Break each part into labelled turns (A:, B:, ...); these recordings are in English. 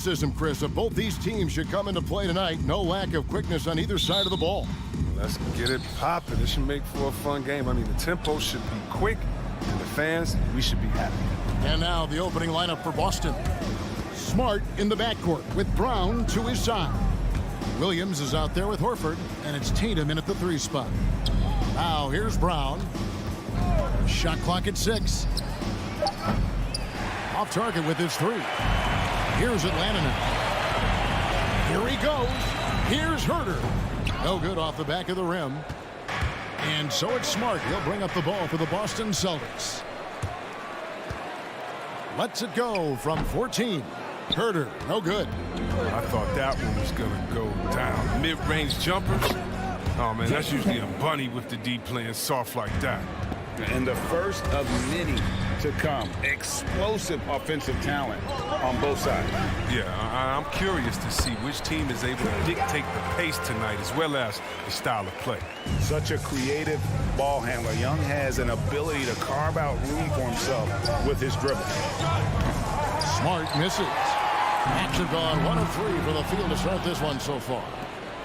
A: System, Chris, of both these teams should come into play tonight. No lack of quickness on either side of the ball.
B: Let's get it popping. This should make for a fun game. I mean, the tempo should be quick, and the fans, we should be happy.
A: And now the opening lineup for Boston. Smart in the backcourt with Brown to his side. Williams is out there with Horford, and it's Tatum in at the 3 spot. Now here's Brown. Shot clock at 6. Off target with his 3. Here's Atlanta now. Here he goes. Here's Herter. No good off the back of the rim. And so it's Smart. He'll bring up the ball for the Boston Celtics. Lets it go from 14. Herter, no good.
B: I thought that one was going to go down. Mid-range jumpers. Oh, man, that's usually a bunny with the D playing soft like that.
C: And the first of many to come. Explosive offensive talent on both sides.
B: Yeah, I'm curious to see which team is able to dictate the pace tonight as well as the style of play.
C: Such a creative ball handler. Young has an ability to carve out room for himself with his dribble.
A: Smart misses. Hawks have gone 1 of 3 for the field to start this one so far.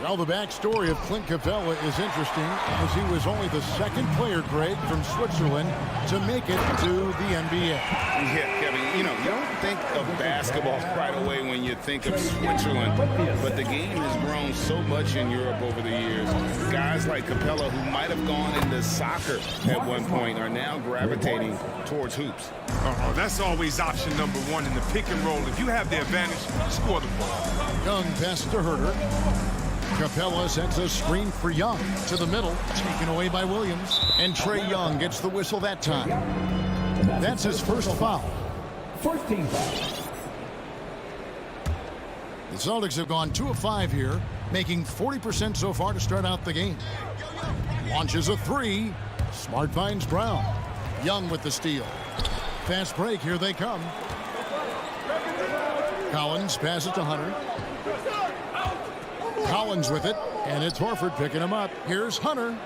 A: Well, the backstory of Clint Capella is interesting, as he was only the 2nd player, Greg, from Switzerland to make it to the NBA.
C: Yeah, Kevin, you don't think of basketball right away when you think of Switzerland, but the game has grown so much in Europe over the years. Guys like Capella, who might have gone into soccer at one point, are now gravitating towards hoops.
B: Oh, that's always option number 1 in the pick and roll. If you have the advantage, score the ball.
A: Young passes to Herter. Capella sets a screen for Young to the middle, taken away by Williams. And Trae Young gets the whistle that time. That's his first foul.
D: First team foul.
A: The Celtics have gone 2 of 5 here, making 40% so far to start out the game. Launches a 3. Smart finds Brown. Young with the steal. Fast break, here they come. Collins passes to Hunter. Collins with it, and it's Horford picking him up. Here's Hunter.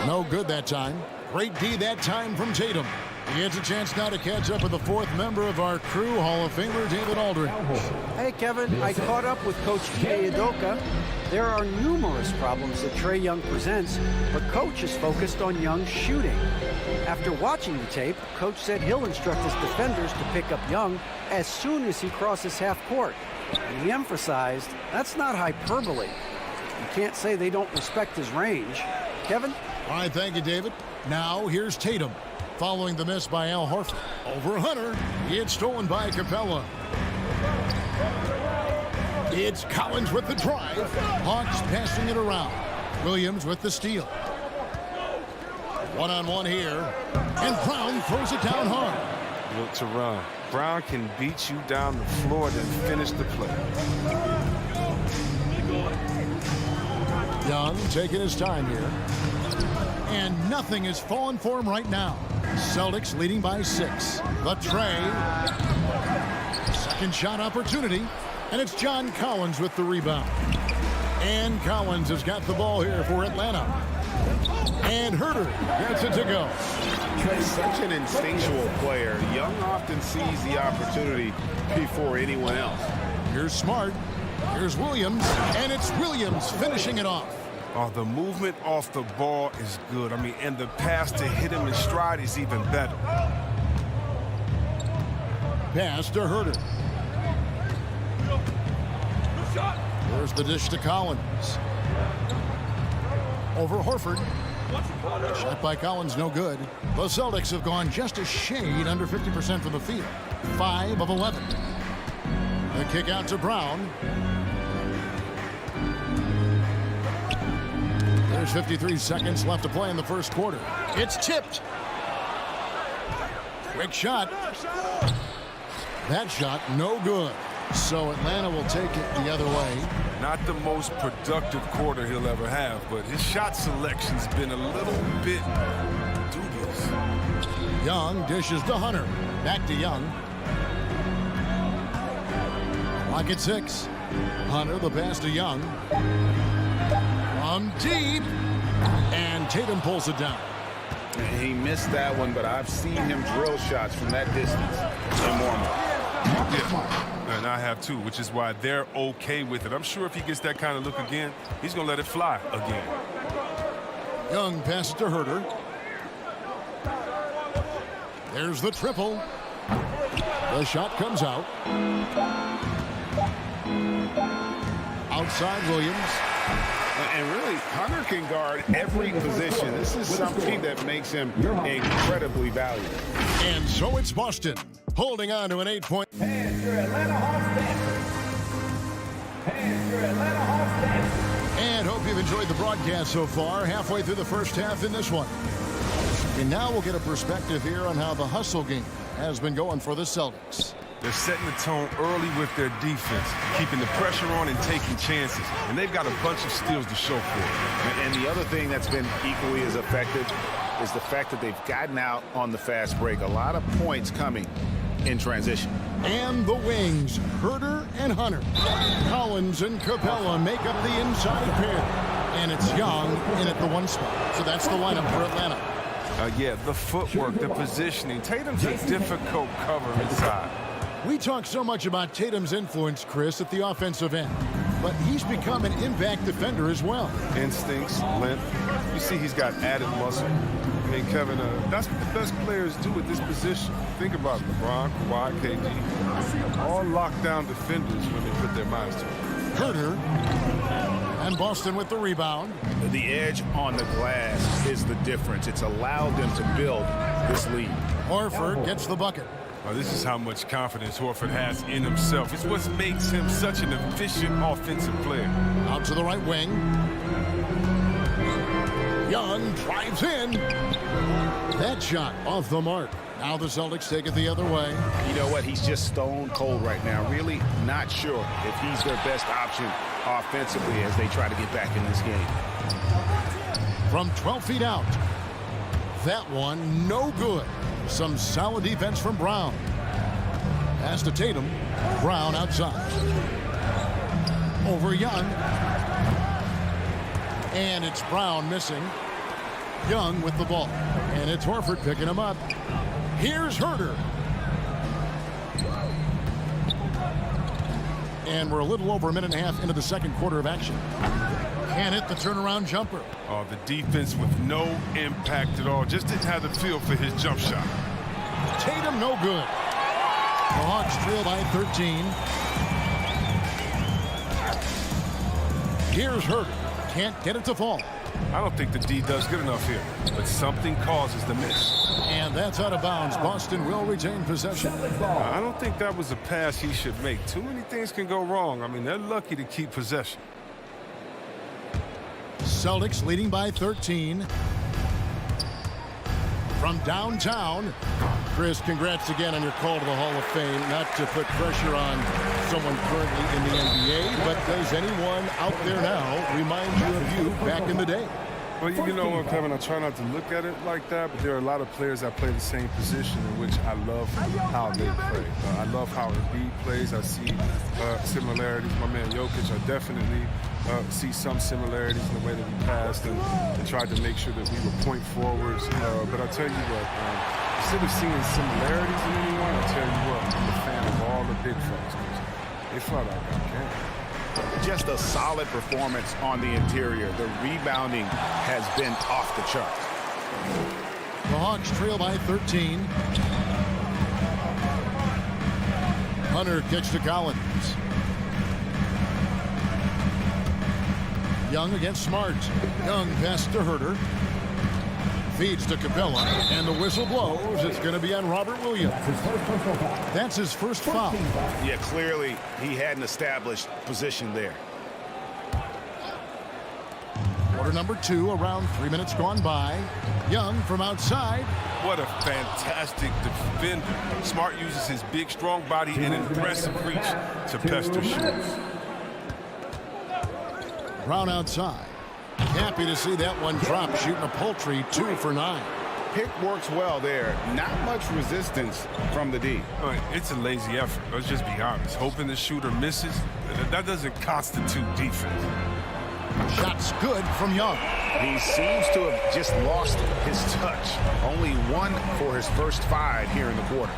A: No good that time. Great D that time from Tatum. He gets a chance now to catch up with the 4th member of our crew, Hall of Famer David Aldridge.
E: Hey, Kevin, I caught up with Coach Ike Udoka. There are numerous problems that Trae Young presents, but Coach is focused on Young's shooting. After watching the tape, Coach said he'll instruct his defenders to pick up Young as soon as he crosses half court. And he emphasized that's not hyperbole. You can't say they don't respect his range. Kevin?
A: All right, thank you, David. Now here's Tatum. Following the miss by Al Horford. Over Hunter. It's stolen by Capella. It's Collins with the drive. Hawks passing it around. Williams with the steal. One-on-one here. And Brown throws it down hard.
B: Built to run. Brown can beat you down the floor, then finish the play.
A: Young taking his time here. And nothing is falling for him right now. Celtics leading by 6. The Trae. Second shot opportunity. And it's John Collins with the rebound. And Collins has got the ball here for Atlanta. And Herter gets it to go.
C: Such an instinctual player. Young often sees the opportunity before anyone else.
A: Here's Smart. Here's Williams. And it's Williams finishing it off.
B: Oh, the movement off the ball is good. I mean, and the pass to hit him in stride is even better.
A: Pass to Herter. There's the dish to Collins. Over Horford. Shot by Collins, no good. The Celtics have gone just a shade under 50% from the field. 5 of 11. The kick out to Brown. There's 53 seconds left to play in the first quarter. It's tipped. Quick shot. That shot, no good. So Atlanta will take it the other way.
B: Not the most productive quarter he'll ever have, but his shot selection's been a little bit dubious.
A: Young dishes to Hunter. Back to Young. Clock at 6. Hunter, the pass to Young. From deep. And Tatum pulls it down.
C: He missed that one, but I've seen him drill shots from that distance in warm-up.
B: Yeah, and I have too, which is why they're okay with it. I'm sure if he gets that kind of look again, he's going to let it fly again.
A: Young passes to Herter. There's the triple. The shot comes out. Outside Williams.
C: And really, Hunter can guard every position. This is something that makes him incredibly valuable.
A: And so it's Boston holding on to an 8-point.
D: And your Atlanta Hawks dancers. And your Atlanta Hawks dancers.
A: And hope you've enjoyed the broadcast so far. Halfway through the first half in this one. And now we'll get a perspective here on how the hustle game has been going for the Celtics.
B: They're setting the tone early with their defense, keeping the pressure on and taking chances. And they've got a bunch of steals to show for it.
C: And the other thing that's been equally as effective is the fact that they've gotten out on the fast break. A lot of points coming in transition.
A: And the wings, Herter and Hunter. Collins and Capella make up the inside pair. And it's Young in at the one spot. So that's the lineup for Atlanta.
B: Yeah, the footwork, the positioning. Tatum's a difficult cover inside.
A: We talk so much about Tatum's influence, Chris, at the offensive end. But he's become an impact defender as well.
B: Instincts, length. You see he's got added muscle. I mean, Kevin, that's what the best players do at this position. Think about LeBron, Kawhi, KD. All lockdown defenders when they put their minds to it.
A: Herter. And Boston with the rebound.
C: The edge on the glass is the difference. It's allowed them to build this lead.
A: Horford gets the bucket.
B: Well, this is how much confidence Horford has in himself. It's what makes him such an efficient offensive player.
A: Out to the right wing. Young drives in. That shot off the mark. Now the Celtics take it the other way.
C: You know what? He's just stone cold right now. Really not sure if he's their best option offensively as they try to get back in this game.
A: From 12 feet out. That one, no good. Some solid defense from Brown. Pass to Tatum. Brown outside. Over Young. And it's Brown missing. Young with the ball. And it's Horford picking him up. Here's Herter. And we're a little over a minute and a half into the second quarter of action. Can't hit the turnaround jumper.
B: Oh, the defense with no impact at all. Just didn't have the feel for his jump shot.
A: Tatum no good. The Hawks trail by 13. Here's Herter. Can't get it to fall.
B: I don't think the D does good enough here, but something causes the miss.
A: And that's out of bounds. Boston will retain possession.
B: I don't think that was a pass he should make. Too many things can go wrong. I mean, they're lucky to keep possession.
A: Celtics leading by 13. From downtown. Chris, congrats again on your call to the Hall of Fame. Not to put pressure on someone currently in the NBA, but does anyone out there now remind you of you back in the day?
B: Well, you know what, Kevin, I try not to look at it like that, but there are a lot of players that play the same position in which I love how they play. I love how Embiid plays. I see similarities. My man Jokic, I definitely see some similarities in the way that we passed and tried to make sure that we were point forwards. But I tell you what, instead of seeing similarities in anyone, I tell you what, I'm a fan of all the big fellas. They flat out got game.
C: Just a solid performance on the interior. The rebounding has been off the charts.
A: The Hawks trail by 13. Hunter kicks to Collins. Young against Smart. Young pass to Herter. Feeds to Capella, and the whistle blows. It's going to be on Robert Williams. That's his first foul.
C: Yeah, clearly he hadn't established position there.
A: Quarter number 2, around 3 minutes gone by. Young from outside.
B: What a fantastic defender. Smart uses his big, strong body and aggressive reach to pester shooters.
A: Brown outside. Happy to see that one drop, shooting a paltry 2 for 9.
C: Pick works well there. Not much resistance from the D.
B: I mean, it's a lazy effort. Let's just be honest. Hoping the shooter misses, that doesn't constitute defense.
A: Shots good from Young.
C: He seems to have just lost his touch. Only 1 for his first 5 here in the quarter.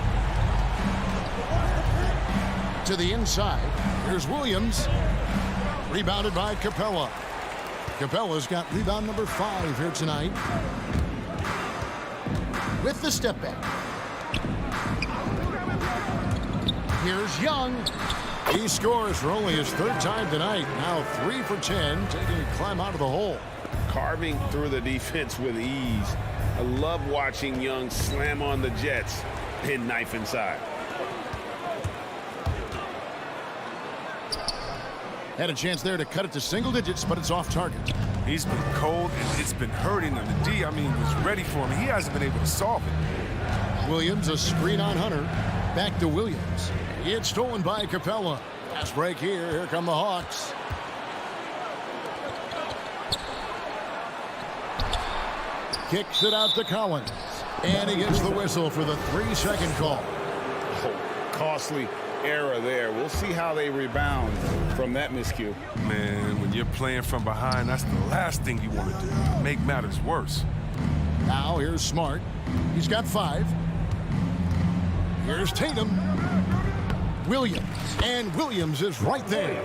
A: To the inside. Here's Williams. Rebounded by Capella. Capella's got rebound number 5 here tonight. With the step back. Here's Young. He scores for only his 3rd time tonight. Now 3 for 10, taking a climb out of the hole.
C: Carving through the defense with ease. I love watching Young slam on the Jets. Pin knife inside.
A: Had a chance there to cut it to single digits, but it's off target.
B: He's been cold, and it's been hurting him. The D, was ready for him. He hasn't been able to solve it.
A: Williams, a screen on Hunter. Back to Williams. It's stolen by Capella. Fast break here. Here come the Hawks. Kicks it out to Collins. And he gets the whistle for the 3-second call.
C: Oh, costly error there. We'll see how they rebound from that miscue.
B: Man, when you're playing from behind, that's the last thing you want to do. Make matters worse.
A: Now here's Smart. He's got 5. Here's Tatum. Williams. And Williams is right there.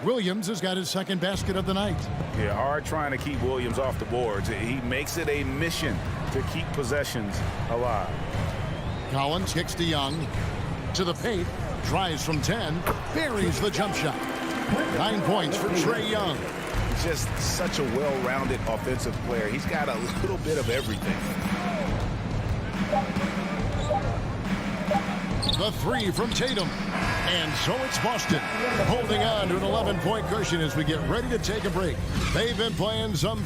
A: Williams has got his 2nd basket of the night.
C: Yeah, hard trying to keep Williams off the boards. He makes it a mission to keep possessions alive.
A: Collins kicks to Young. To the paint. Tries from 10. Buries the jump shot. 9 points for Trae Young.
C: He's just such a well-rounded offensive player. He's got a little bit of everything.
A: The 3 from Tatum. And so it's Boston holding on to an 11-point cushion as we get ready to take a break. They've been playing some...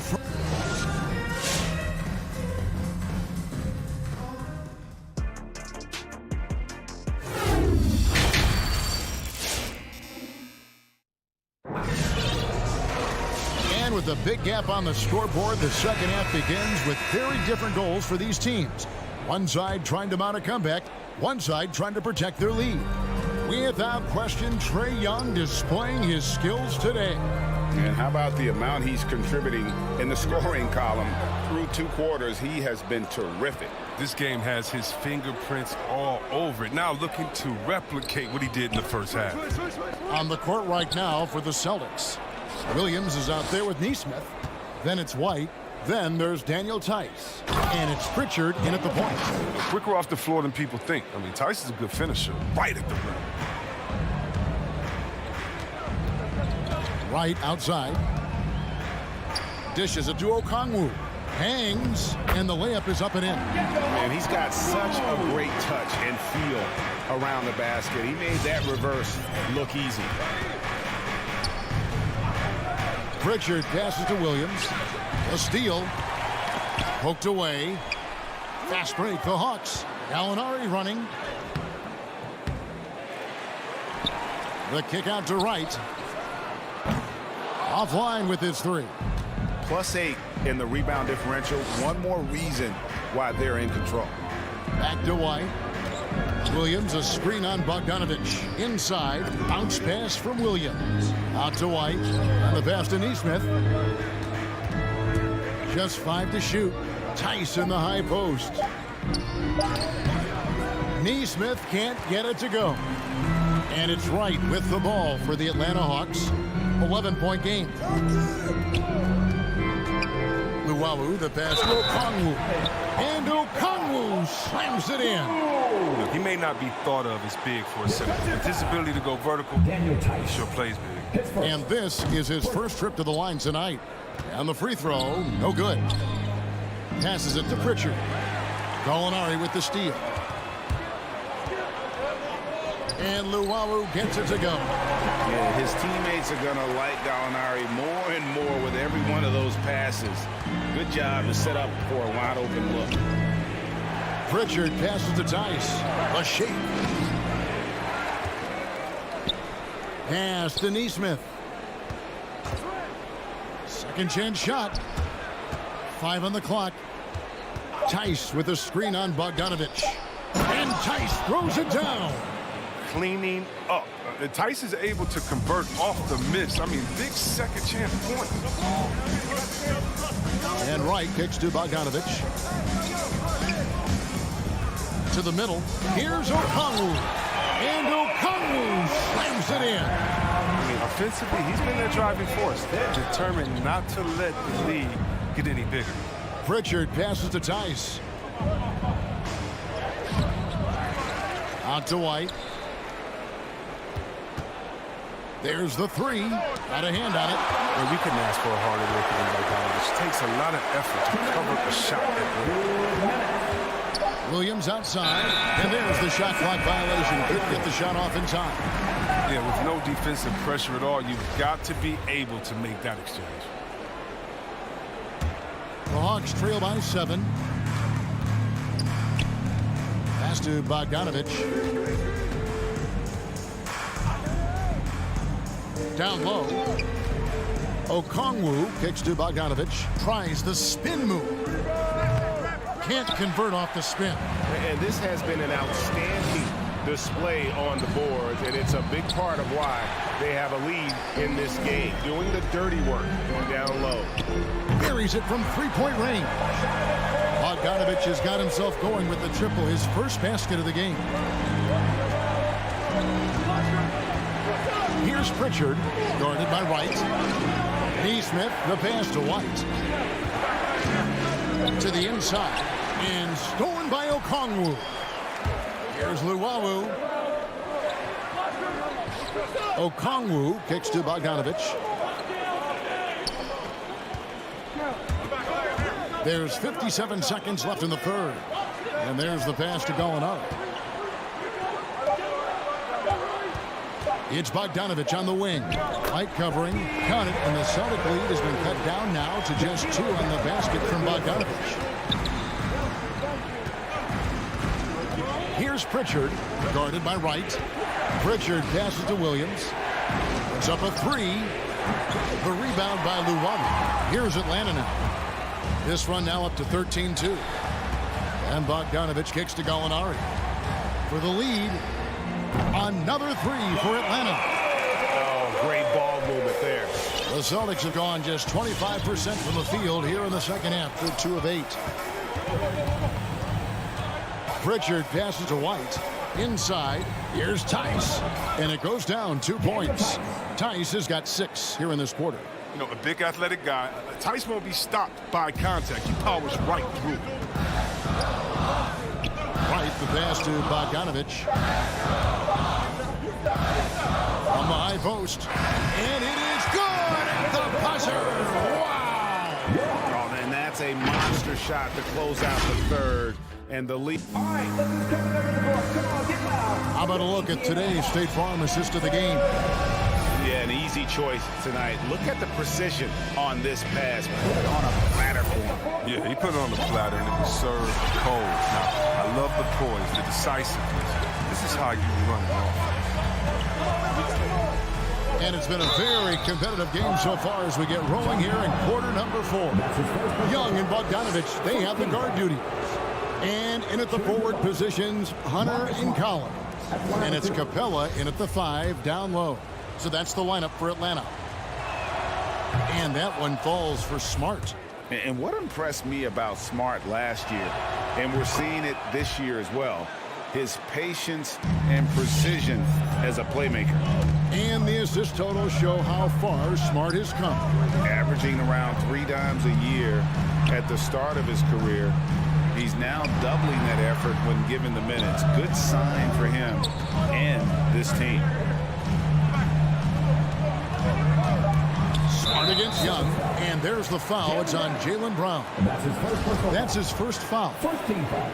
A: And with a big gap on the scoreboard, the second half begins with very different goals for these teams. One side trying to mount a comeback, one side trying to protect their lead. Without question, Trae Young displaying his skills today.
C: And how about the amount he's contributing in the scoring column? Through 2 quarters, he has been terrific.
B: This game has his fingerprints all over it. Now looking to replicate what he did in the first half.
A: On the court right now for the Celtics. Williams is out there with Nesmith. Then it's White. Then there's Daniel Tice. And it's Pritchard in at the point.
B: Quicker off the floor than people think. Tice is a good finisher. Right at the rim.
A: Right outside. Dishes it to Okongwu. Hangs. And the layup is up and in.
C: Man, he's got such a great touch and feel around the basket. He made that reverse look easy.
A: Pritchard passes to Williams. A steal. Poked away. Fast break, the Hawks. Gallinari running. The kick out to Wright. Offline with his 3.
C: +8 in the rebound differential. One more reason why they're in control.
A: Back to White. Williams, a screen on Bogdanovich. Inside, bounce pass from Williams. Out to White. And the pass to Nesmith. Just 5 to shoot. Tice in the high post. Nesmith can't get it to go. And it's Wright with the ball for the Atlanta Hawks. 11-point game. Luwawu, the pass to Okongwu. And Okongwu slams it in.
B: He may not be thought of as big for a center, but his ability to go vertical, he sure plays big.
A: And this is his first trip to the line tonight. And the free throw, no good. Passes it to Pritchard. Gallinari with the steal. And Luwawu gets it to go.
C: Yeah, his teammates are going to like Gallinari more and more with every one of those passes. Good job to set up for a wide open look.
A: Pritchard passes to Tice. A shake. Pass to Nesmith. Second chance shot. 5 on the clock. Tice with a screen on Bogdanovich. And Tice throws it down.
B: Cleaning up. Tice is able to convert off the miss. Big second chance point.
A: And Wright kicks to Bogdanovich. To the middle. Here's Okongwu. And Okongwu
B: defensively, he's been their driving force. They're determined not to let the lead get any bigger.
A: Pritchard passes to Tice. Out to White. There's the three. Got a hand on it.
B: And we couldn't ask for a harder look at him like that. It takes a lot of effort to cover a shot that way.
A: Williams outside. And there's the shot clock violation. Couldn't get the shot off in time.
B: Yeah, with no defensive pressure at all, you've got to be able to make that exchange.
A: The Hawks trail by 7. Pass to Bogdanovich. Down low. Okongwu kicks to Bogdanovich. Tries the spin move. Can't convert off the spin.
F: And this has been an outstanding display on the boards, and it's a big part of why they have a lead in this game. Doing the dirty work, going down low.
A: Buries it from three-point range. Bogdanovich has got himself going with the triple, his first basket of the game. Here's Pritchard, guarded by Wright. Neesmith, the pass to White. To the inside, and stolen by Okongwu. Here's Luwawu. Okongwu kicks to Bogdanovich. There's 57 seconds left in the third. And there's the pass to Gallinari. It's Bogdanovich on the wing. White covering. Count it, and the Celtic lead has been cut down now to just 2 on the basket from Bogdanovich. Here's Pritchard, guarded by Wright. Pritchard passes to Williams. It's up a 3. The rebound by Luwawu. Here's Atlanta now. This run now up to 13-2. And Bogdanovich kicks to Gallinari. For the lead, another 3 for Atlanta.
F: Oh, great ball movement there.
A: The Celtics have gone just 25% from the field here in the second half. They're 2 of 8. Pritchard passes to White. Inside, here's Tice. And it goes down 2 points. Tice has got 6 here in this quarter.
B: You know, a big athletic guy. Tice won't be stopped by contact. He powers right through.
A: White, the pass to Bogdanovich. On the high post. And it is good at the buzzer. Wow!
F: Oh, and that's a monster shot to close out the third. And the lead.
D: All right, let's just go to the board. Come on, get loud.
A: How about a look at today's State Farm assist of the game?
F: Yeah, an easy choice tonight. Look at the precision on this pass. Put it on a platter for him.
B: Yeah, he put it on the platter and it was served cold. Now, I love the poise, the decisiveness. This is how you run it off.
A: And it's been a very competitive game so far as we get rolling here in quarter number 4. Young and Bogdanovich, they have the guard duty. And in at the forward positions, Hunter and Collins. And it's Capella in at the 5 down low. So that's the lineup for Atlanta. And that one falls for Smart.
C: And what impressed me about Smart last year, and we're seeing it this year as well, his patience and precision as a playmaker.
A: And the assist totals show how far Smart has come.
C: Averaging around 3 dimes a year at the start of his career. He's now doubling that effort when given the minutes. Good sign for him and this team.
A: Smart against Young, and there's the foul. It's on Jaylen Brown. That's his first foul.
D: First team foul.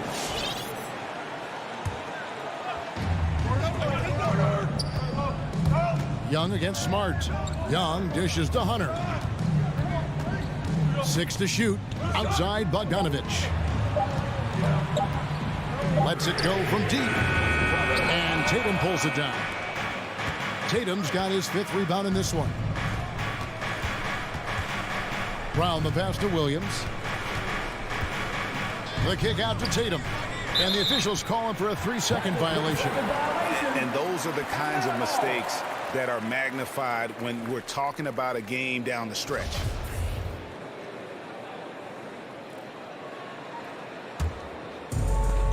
A: Young against Smart. Young dishes to Hunter. 6 to shoot. Outside Bogdanovich. Lets it go from deep. And Tatum pulls it down. Tatum's got his 5th rebound in this one. Brown the pass to Williams. The kick out to Tatum. And the officials calling for a 3-second violation.
C: And those are the kinds of mistakes that are magnified when we're talking about a game down the stretch.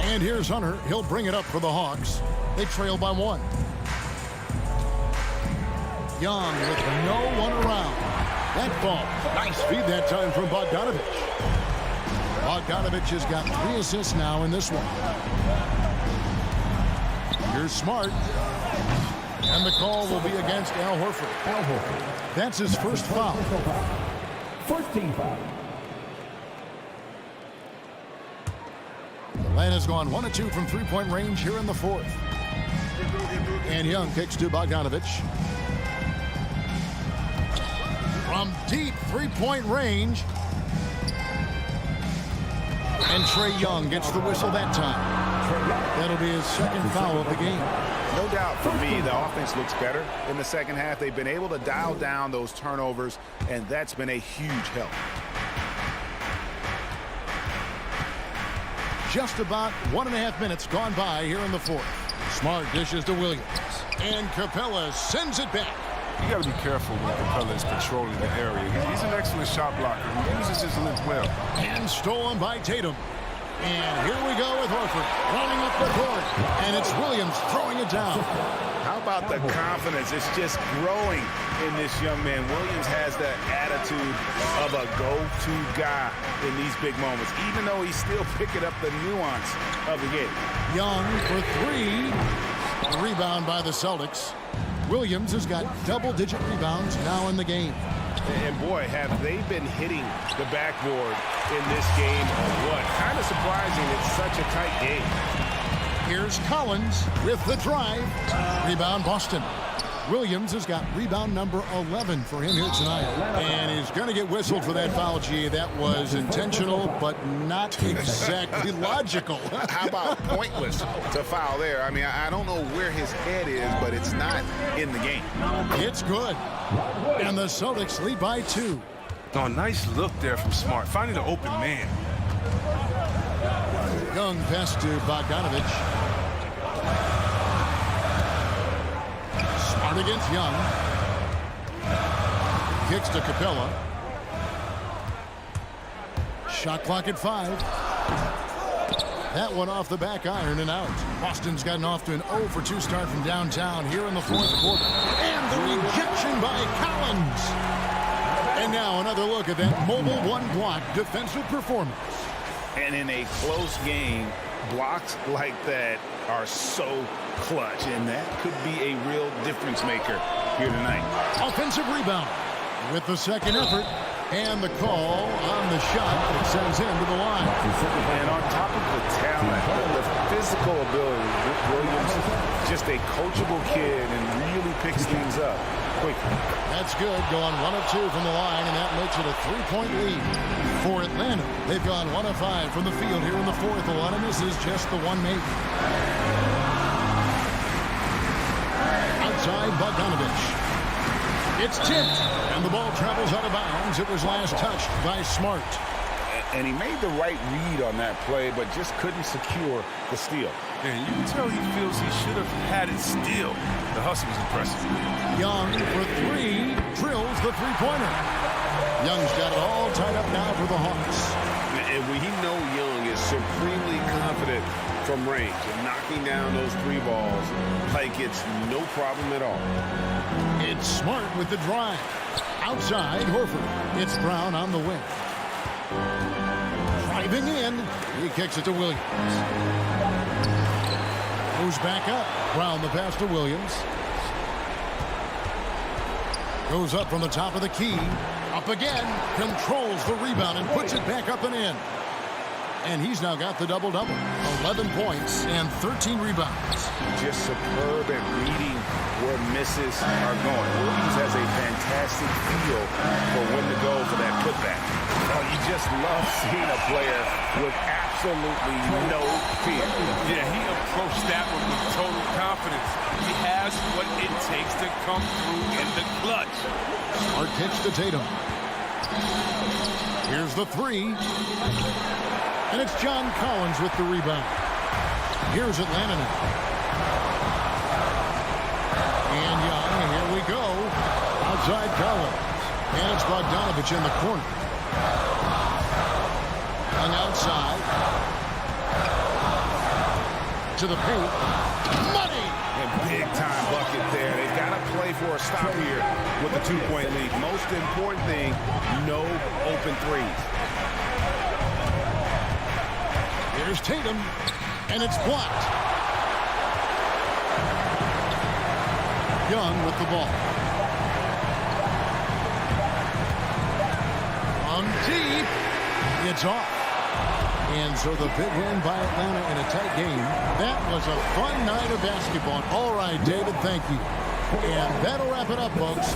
A: And here's Hunter. He'll bring it up for the Hawks. They trail by 1. Young with no one around. That ball. Nice feed that time from Bogdanovich. Bogdanovich has got 3 assists now in this one. Here's Smart. And the call will be against Al Horford. That's his first foul.
D: First team foul.
A: Atlanta's gone 1 of 2 from three-point range here in the fourth. And Young kicks to Bogdanovich. From deep three-point range. And Trae Young gets the whistle that time. That'll be his second foul of the game.
G: No doubt for me, the offense looks better in the second half. They've been able to dial down those turnovers, and that's been a huge help.
A: Just about 1.5 minutes gone by here in the fourth. Smart dishes to Williams. And Capella sends it back.
B: You got to be careful when Capella is controlling the area. He's an excellent shot blocker. He uses his length well.
A: And stolen by Tatum. And here we go with Horford running up the court. And it's Williams throwing it down.
G: How about the confidence? It's just growing in this young man. Williams has the attitude of a go-to guy in these big moments, even though he's still picking up the nuance of the game.
A: Young for 3. Rebound by the Celtics. Williams has got double-digit rebounds now in the game.
G: And boy, have they been hitting the backboard in this game or what? Kind of surprising it's such a tight game.
A: Here's Collins with the drive. Rebound Boston. Williams has got rebound number 11 for him here tonight. And he's going to get whistled for that foul, G. That was intentional, but not exactly logical.
G: How about pointless to foul there? I mean, I don't know where his head is, but it's not in the game.
A: It's good. And the Celtics lead by 2.
B: Oh, nice look there from Smart, finding the open man.
A: Young pass to Bogdanovich. Smart against Young. Kicks to Capella. Shot clock at 5. That one off the back iron and out. Boston's gotten off to an 0 for 2 start from downtown here in the fourth quarter. And the rejection by Collins. And now another look at that mobile one-block defensive performance.
G: And in a close game, blocks like that are so clutch, and that could be a real difference maker here tonight.
A: Offensive rebound with the second effort. And the call on the shot that sends him to the line.
G: And on top of the talent, the physical ability, Williams, just a coachable kid and really picks things up quickly.
A: That's good. Going 1 of 2 from the line, and that makes it a 3-point lead for Atlanta. They've gone 1 of 5 from the field here in the fourth. A lot of misses, just the one made. Outside, Bogdanovich. It's tipped, and the ball travels out of bounds. It was last touched by Smart.
G: And he made the right read on that play, but just couldn't secure the steal.
B: And you can tell he feels he should have had it still. The hustle was impressive.
A: Young for 3, drills the three-pointer. Young's got it all tied up now for the Hawks.
C: And we know Young is supremely confident from range and knocking down those 3 balls like it's no problem at all.
A: It's Smart with the drive. Outside, Horford. It's Brown on the wing. Driving in. He kicks it to Williams. Goes back up. Brown the pass to Williams. Goes up from the top of the key. Up again. Controls the rebound and puts it back up and in. And he's now got the double-double. 11 points and 13 rebounds.
G: Just superb at reading where misses are going. Williams has a fantastic feel for when to go for that putback. Oh, you just love seeing a player with absolutely no fear.
H: Yeah, he approached that one with total confidence. He has what it takes to come through in the clutch.
A: Smart kicks to Tatum. Here's the 3. And it's John Collins with the rebound. Here's Atlanta now. And Young, and here we go. Outside Collins. And it's Bogdanovich in the corner. Young outside. To the paint. Money!
G: And big time bucket there. They've got to play
F: for a stop here with a 2-point lead. Most important thing, no open threes.
A: Here's Tatum, and it's blocked. Young with the ball. From deep, it's off. And so the big win by Atlanta in a tight game. That was a fun night of basketball. All right, David, thank you. And that'll wrap it up, folks.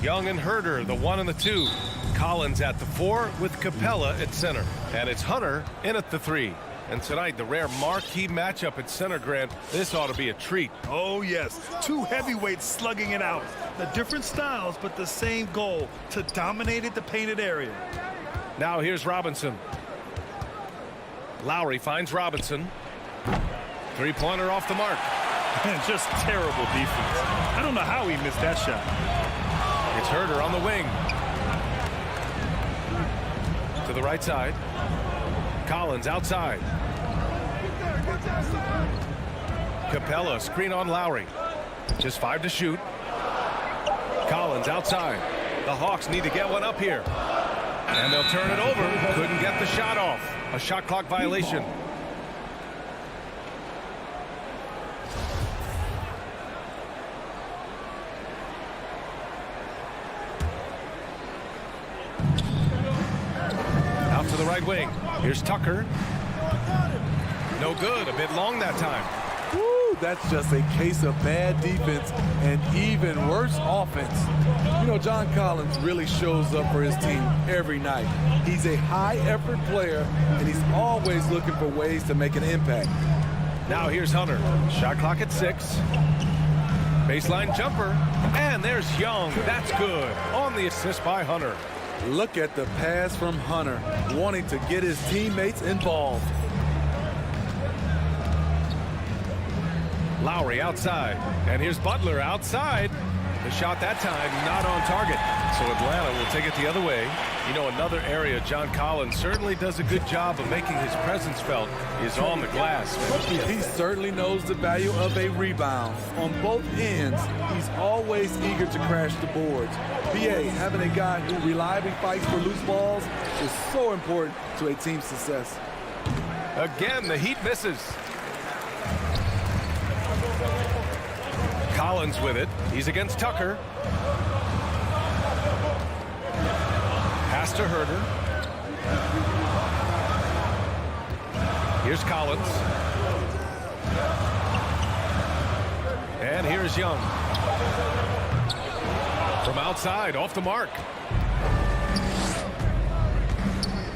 I: Young and Herder, the 1 and the 2. Collins at the 4 with Capella at center. And it's Hunter in at the 3. And tonight, the rare marquee matchup at center, Grant. This ought to be a treat.
J: Oh, yes. Two heavyweights slugging it out. The different styles, but the same goal, to dominate the painted area.
I: Now here's Robinson. Lowry finds Robinson. Three-pointer off the mark.
J: And just terrible defense. I don't know how he missed that shot.
I: It's Herter on the wing. To the right side. Collins outside. Capella, screen on Lowry. Just 5 to shoot. Collins outside. The Hawks need to get one up here. And they'll turn it over. Couldn't get the shot off. A shot clock violation. Out to the right wing. Here's Tucker. No good. A bit long that time.
K: Woo, that's just a case of bad defense and even worse offense. You know, John Collins really shows up for his team every night. He's a high-effort player, and he's always looking for ways to make an impact.
I: Now here's Hunter. Shot clock at 6. Baseline jumper. And there's Young. That's good. On the assist by Hunter.
K: Look at the pass from Hunter, wanting to get his teammates involved.
I: Lowry outside. And here's Butler outside. The shot that time not on target. So Atlanta will take it the other way. You know, another area John Collins certainly does a good job of making his presence felt is on the glass.
K: He certainly knows the value of a rebound. On both ends, he's always eager to crash the boards. BA, having a guy who reliably fights for loose balls is so important to a team's success.
I: Again, the Heat misses. Collins with it. He's against Tucker. Pass to Herter. Here's Collins. And here's Young. From outside, off the mark.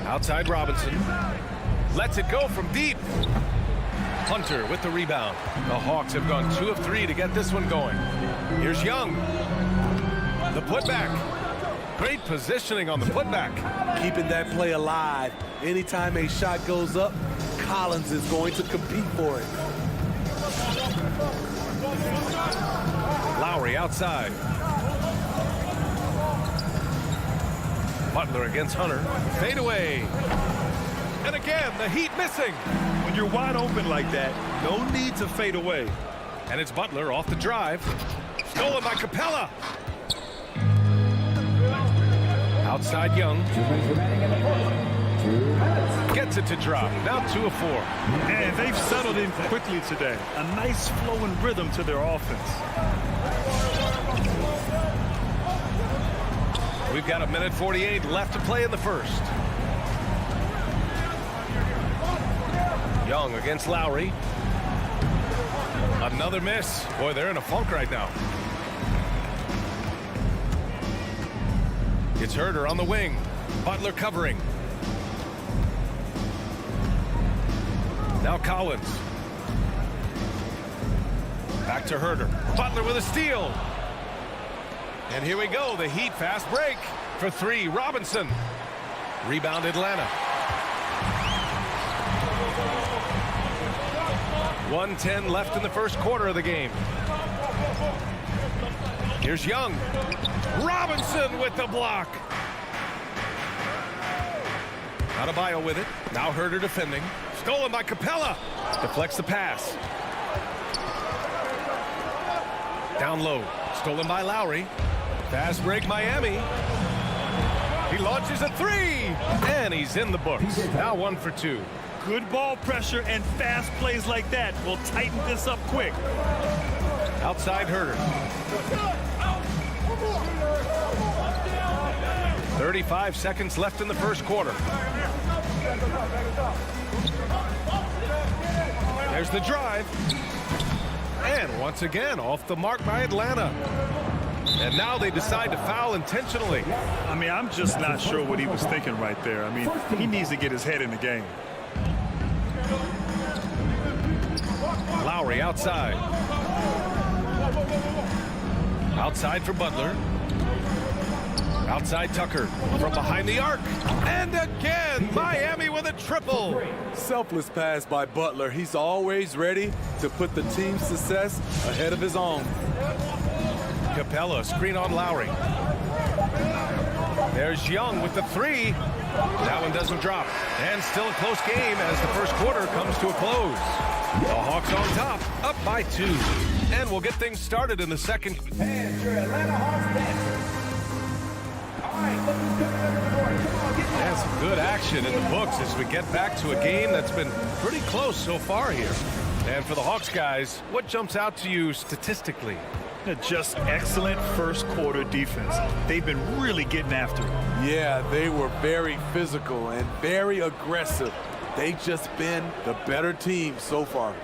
I: Outside Robinson. Lets it go from deep. Hunter with the rebound. The Hawks have gone 2 of 3 to get this one going. Here's Young. The putback. Great positioning on the putback.
K: Keeping that play alive. Anytime a shot goes up, Collins is going to compete for it.
I: Lowry outside. Butler against Hunter. Fade away. And again, the Heat missing.
J: When you're wide open like that, no need to fade away.
I: And it's Butler off the drive. Stolen by Capella. Outside Young.
D: 2 minutes remaining in the fourth. 2 minutes.
I: Gets it to drop. Now 2 of 4.
J: And they've settled in quickly today. A nice flowing rhythm to their offense.
I: We've got 1:48 left to play in the first. Young against Lowry. Another miss. Boy, they're in a funk right now. It's Herter on the wing. Butler covering. Now Collins. Back to Herter. Butler with a steal. And here we go. The Heat fast break. For 3, Robinson. Rebound Atlanta. 1:10 left in the first quarter of the game. Here's Young. Robinson with the block. Adebayo with it. Now Herter defending. Stolen by Capella. Deflects the pass. Down low. Stolen by Lowry. Fast break Miami. He launches a 3. And he's in the books. Now 1 for 2.
J: Good ball pressure and fast plays like that will tighten this up quick.
I: Outside Herter. 35 seconds left in the first quarter. There's the drive. And once again, off the mark by Atlanta. And now they decide to foul intentionally.
J: I mean, I'm just not sure what he was thinking right there. I mean, he needs to get his head in the game.
I: Lowry outside. Outside for Butler. Outside Tucker from behind the arc. And again, Miami with a triple.
K: Selfless pass by Butler. He's always ready to put the team's success ahead of his own.
I: Capella, screen on Lowry. There's Young with the three. That one doesn't drop. And still a close game as the first quarter comes to a close. The Hawks on top, up by 2. And we'll get things started in the second.
D: And your Atlanta Hawks Dancers. All right, let's just go to the board. Come on, get
I: And some good action in the books as we get back to a game that's been pretty close so far here. And for the Hawks guys, what jumps out to you statistically?
J: Just excellent first quarter defense. They've been really getting after it.
K: Yeah, they were very physical and very aggressive. They've just been the better team so far.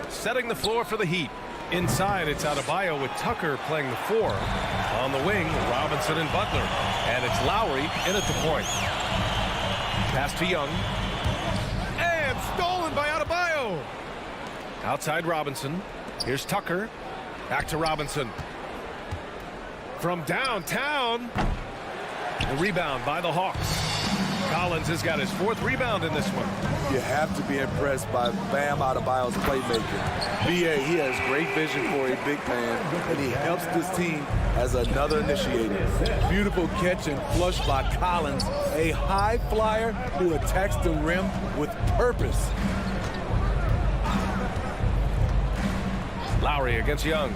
I: Setting the floor for the Heat. Inside, it's Adebayo with Tucker playing the 4. On the wing, Robinson and Butler. And it's Lowry in at the point. Pass to Young. And stolen by Adebayo. Outside Robinson. Here's Tucker. Back to Robinson. From downtown. The rebound by the Hawks. Collins has got his 4th rebound in this one.
K: You have to be impressed by Bam Adebayo's playmaking. BA, he has great vision for a big man, and he helps this team as another initiator. Beautiful catch and flush by Collins, a high flyer who attacks the rim with purpose.
I: Lowry against Young.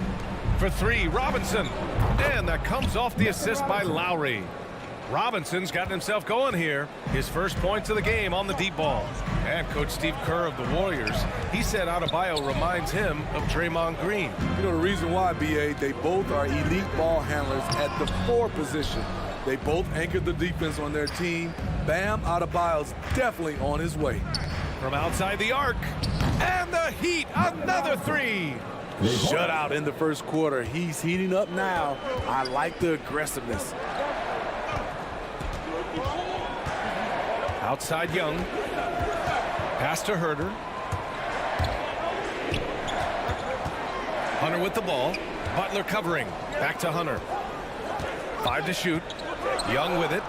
I: For 3, Robinson. And that comes off the assist by Lowry. Robinson's gotten himself going here. His first points of the game on the deep ball. And Coach Steve Kerr of the Warriors, he said Adebayo reminds him of Draymond Green.
K: You know the reason why, BA, they both are elite ball handlers at the 4 position. They both anchored the defense on their team. Bam Adebayo's definitely on his way.
I: From outside the arc. And the Heat, another 3.
K: Shutout in the first quarter. He's heating up now. I like the aggressiveness.
I: Outside Young. Pass to Herter. Hunter with the ball. Butler covering. Back to Hunter. 5 to shoot. Young with it.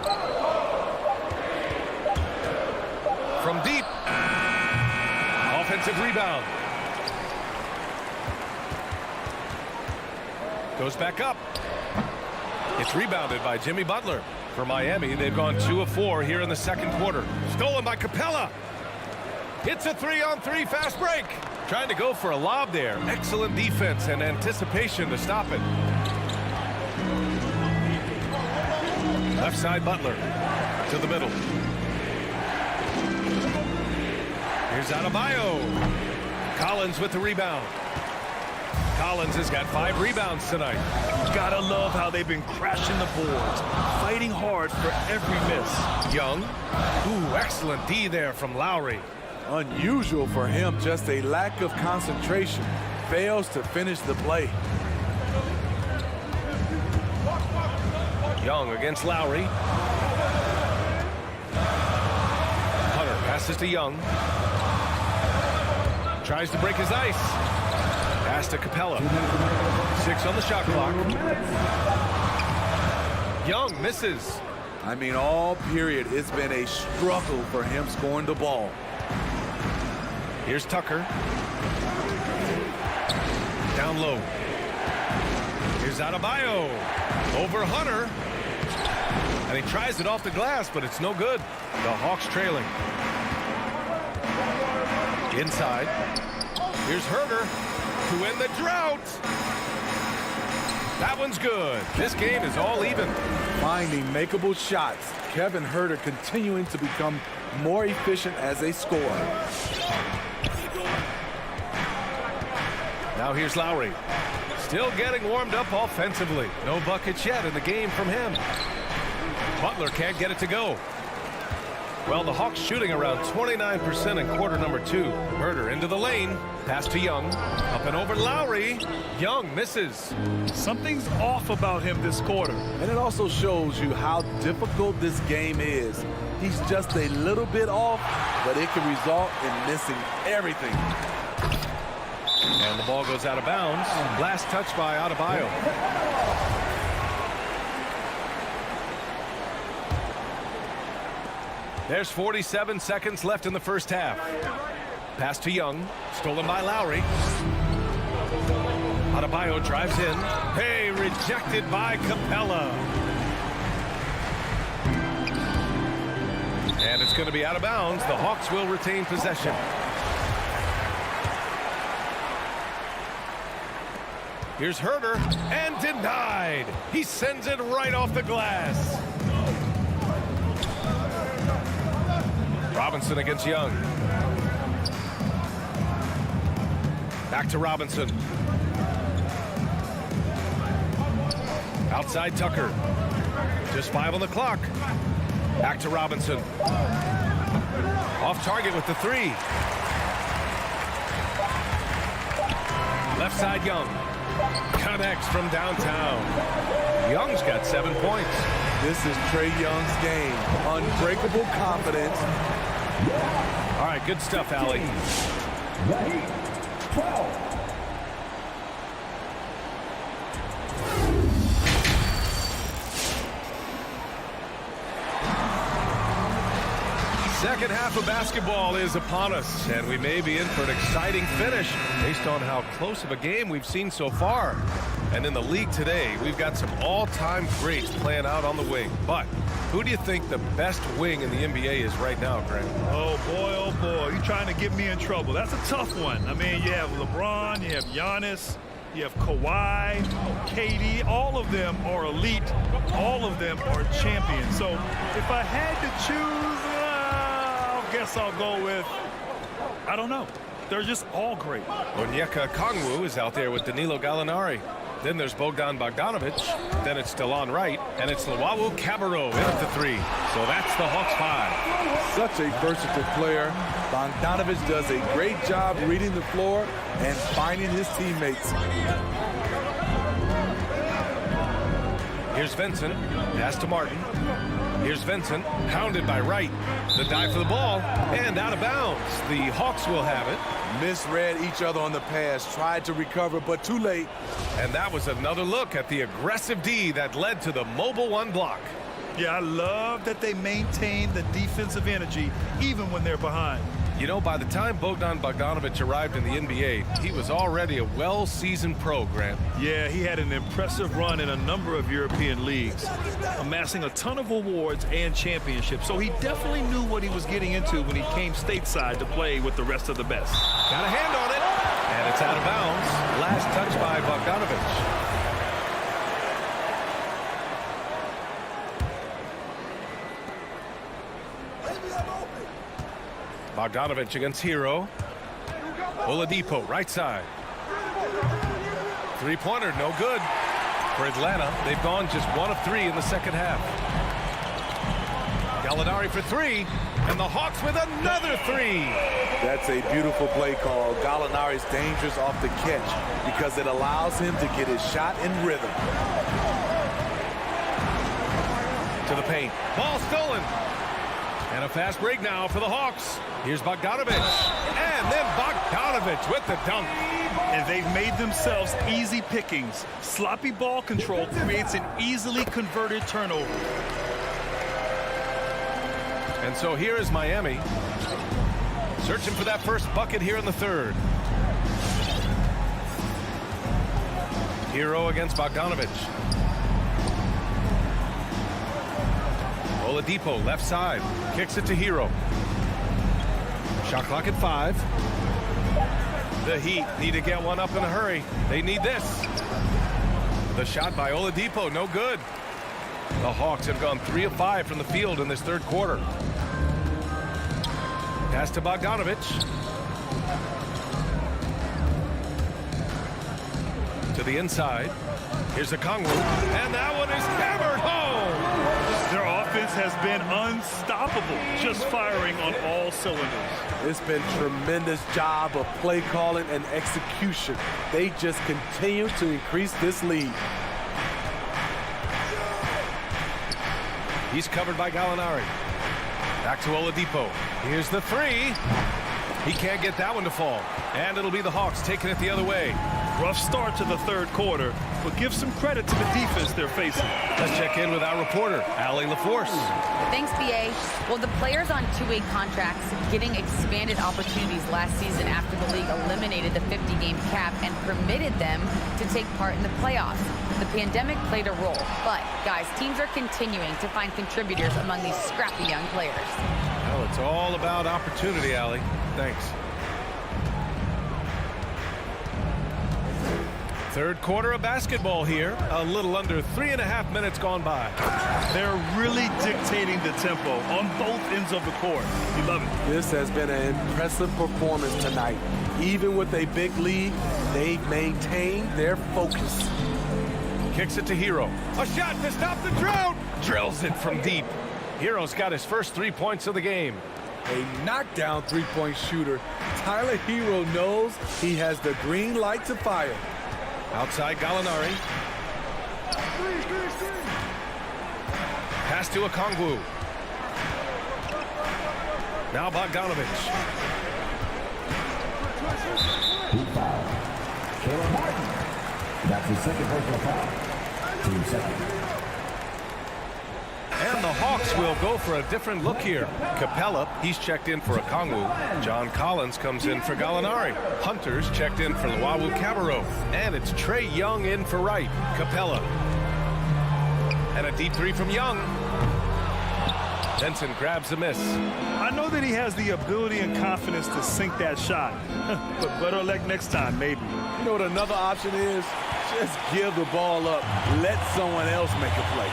I: From deep. Offensive rebound. Goes back up. It's rebounded by Jimmy Butler. For Miami, they've gone 2 of 4 here in the second quarter. Stolen by Capella. It's a 3-on-3 fast break. Trying to go for a lob there. Excellent defense and anticipation to stop it. Left side Butler to the middle. Here's Adebayo. Collins with the rebound. Collins has got 5 rebounds tonight.
J: Gotta love how they've been crashing the boards, fighting hard for every miss.
I: Young. Ooh, excellent D there from Lowry.
K: Unusual for him, just a lack of concentration. Fails to finish the play.
I: Young against Lowry. Hunter passes to Young. Tries to break his ice. Pass to Capella. 6 on the shot clock. Young misses.
K: I mean, all period, it's been a struggle for him scoring the ball.
I: Here's Tucker. Down low. Here's Adebayo. Over Hunter. And he tries it off the glass, but it's no good. The Hawks trailing. Inside. Here's Herter to end the drought. That one's good. This game is all even.
K: Finding makeable shots. Kevin Herter continuing to become more efficient as a scorer.
I: Now here's Lowry. Still getting warmed up offensively. No buckets yet in the game from him. Butler can't get it to go. Well, the Hawks shooting around 29% in quarter number 2. Herder into the lane. Pass to Young. Up and over Lowry. Young misses.
J: Something's off about him this quarter.
K: And it also shows you how difficult this game is. He's just a little bit off, but it can result in missing everything.
I: And the ball goes out of bounds. Last touch by Adebayo. There's 47 seconds left in the first half. Pass to Young. Stolen by Lowry. Adebayo drives in. Hey, rejected by Capella. And it's going to be out of bounds. The Hawks will retain possession. Here's Herder, and denied. He sends it right off the glass. Robinson against Young. Back to Robinson. Outside Tucker. Just 5 on the clock. Back to Robinson. Off target with the 3. Left side Young. Connects from downtown. Young's got 7 points.
K: This is Trae Young's game. Unbreakable confidence.
I: All right, good stuff, Allie.
D: 12.
I: Second half of basketball is upon us, and we may be in for an exciting finish based on how close of a game we've seen so far. And in the league today, we've got some all-time greats playing out on the wing. But who do you think the best wing in the NBA is right now, Grant?
J: Oh, boy, you're trying to get me in trouble. That's a tough one. I mean, you have LeBron, you have Giannis, you have Kawhi, KD. All of them are elite. All of them are champions. So if I had to choose, I guess I'll go with, I don't know. They're just all great.
I: Onyeka Okongwu is out there with Danilo Gallinari. Then there's Bogdan Bogdanovic. Then it's Delon Wright. And it's Luwawu Cabarrot in at the 3. So that's the Hawks 5.
K: Such a versatile player. Bogdanovic does a great job reading the floor and finding his teammates.
I: Here's Vincent. Pass to Martin. Here's Vincent. Hounded by Wright. The dive for the ball. And out of bounds. The Hawks will have it.
K: Misread each other on the pass. Tried to recover, but too late.
I: And that was another look at the aggressive D that led to the mobile 1 block.
J: Yeah, I love that they maintain the defensive energy even when they're behind.
I: You know, by the time Bogdan Bogdanovic arrived in the NBA, he was already a well-seasoned pro, Grant.
J: Yeah, he had an impressive run in a number of European leagues, amassing a ton of awards and championships. So he definitely knew what he was getting into when he came stateside to play with the rest of the best.
I: Got a hand on it, and it's out of bounds. Last touch by Bogdanovic. Bogdanovic against Hero. Oladipo, right side. Three-pointer, no good. For Atlanta, they've gone just 1 of 3 in the second half. Gallinari for 3, and the Hawks with another 3.
K: That's a beautiful play call. Gallinari's dangerous off the catch because it allows him to get his shot in rhythm.
I: To the paint. Ball stolen. And a fast break now for the Hawks. Here's Bogdanovic. And then Bogdanovic with the dunk.
J: And they've made themselves easy pickings. Sloppy ball control creates an easily converted turnover.
I: And so here is Miami. Searching for that first bucket here in the third. Hero against Bogdanovic. Oladipo, left side. Kicks it to Hero. Shot clock at 5. The Heat need to get one up in a hurry. They need this. The shot by Oladipo, no good. The Hawks have gone 3 of 5 from the field in this third quarter. Pass to Bogdanovic. To the inside. Here's Okongwu. And that one is hammered home.
J: Their offense offense has been unstoppable, just firing on all cylinders.
K: It's been tremendous job of play calling and execution. They just continue to increase this lead.
I: He's covered by Gallinari. Back to Oladipo. Here's the three. He can't get that one to fall. And it'll be the Hawks taking it the other way.
J: Rough start to the third quarter, but give some credit to the defense they're facing.
I: Let's check in with our reporter, Allie LaForce.
L: Thanks, BA. Well, the players on two-way contracts getting expanded opportunities last season after the league eliminated the 50-game cap and permitted them to take part in the playoffs. The pandemic played a role, but, guys, teams are continuing to find contributors among these scrappy young players.
I: Well, it's all about opportunity, Allie. Thanks. Third quarter of basketball here. A little under 3.5 minutes gone by.
J: They're really dictating the tempo on both ends of the court. You love it.
K: This has been an impressive performance tonight. Even with a big lead, they've maintained their focus.
I: Kicks it to Hero. A shot to stop the drought. Drills it from deep. Hero's got his first 3 points of the game.
K: A knockdown three-point shooter. Tyler Hero knows he has the green light to fire.
I: Outside Gallinari. Pass to Okongwu. Now Bogdanovich.
D: Caleb Martin. That's his second personal foul. Team second.
I: And the Hawks will go for a different look here. Capella, he's checked in for Okongwu. John Collins comes in for Gallinari. Hunter's checked in for Luawu Cabarro. And it's Trae Young in for Wright. Capella. And a deep three from Young. Benson grabs the miss.
J: I know that he has the ability and confidence to sink that shot. But better luck next time, maybe.
K: You know what another option is? Just give the ball up. Let someone else make a play.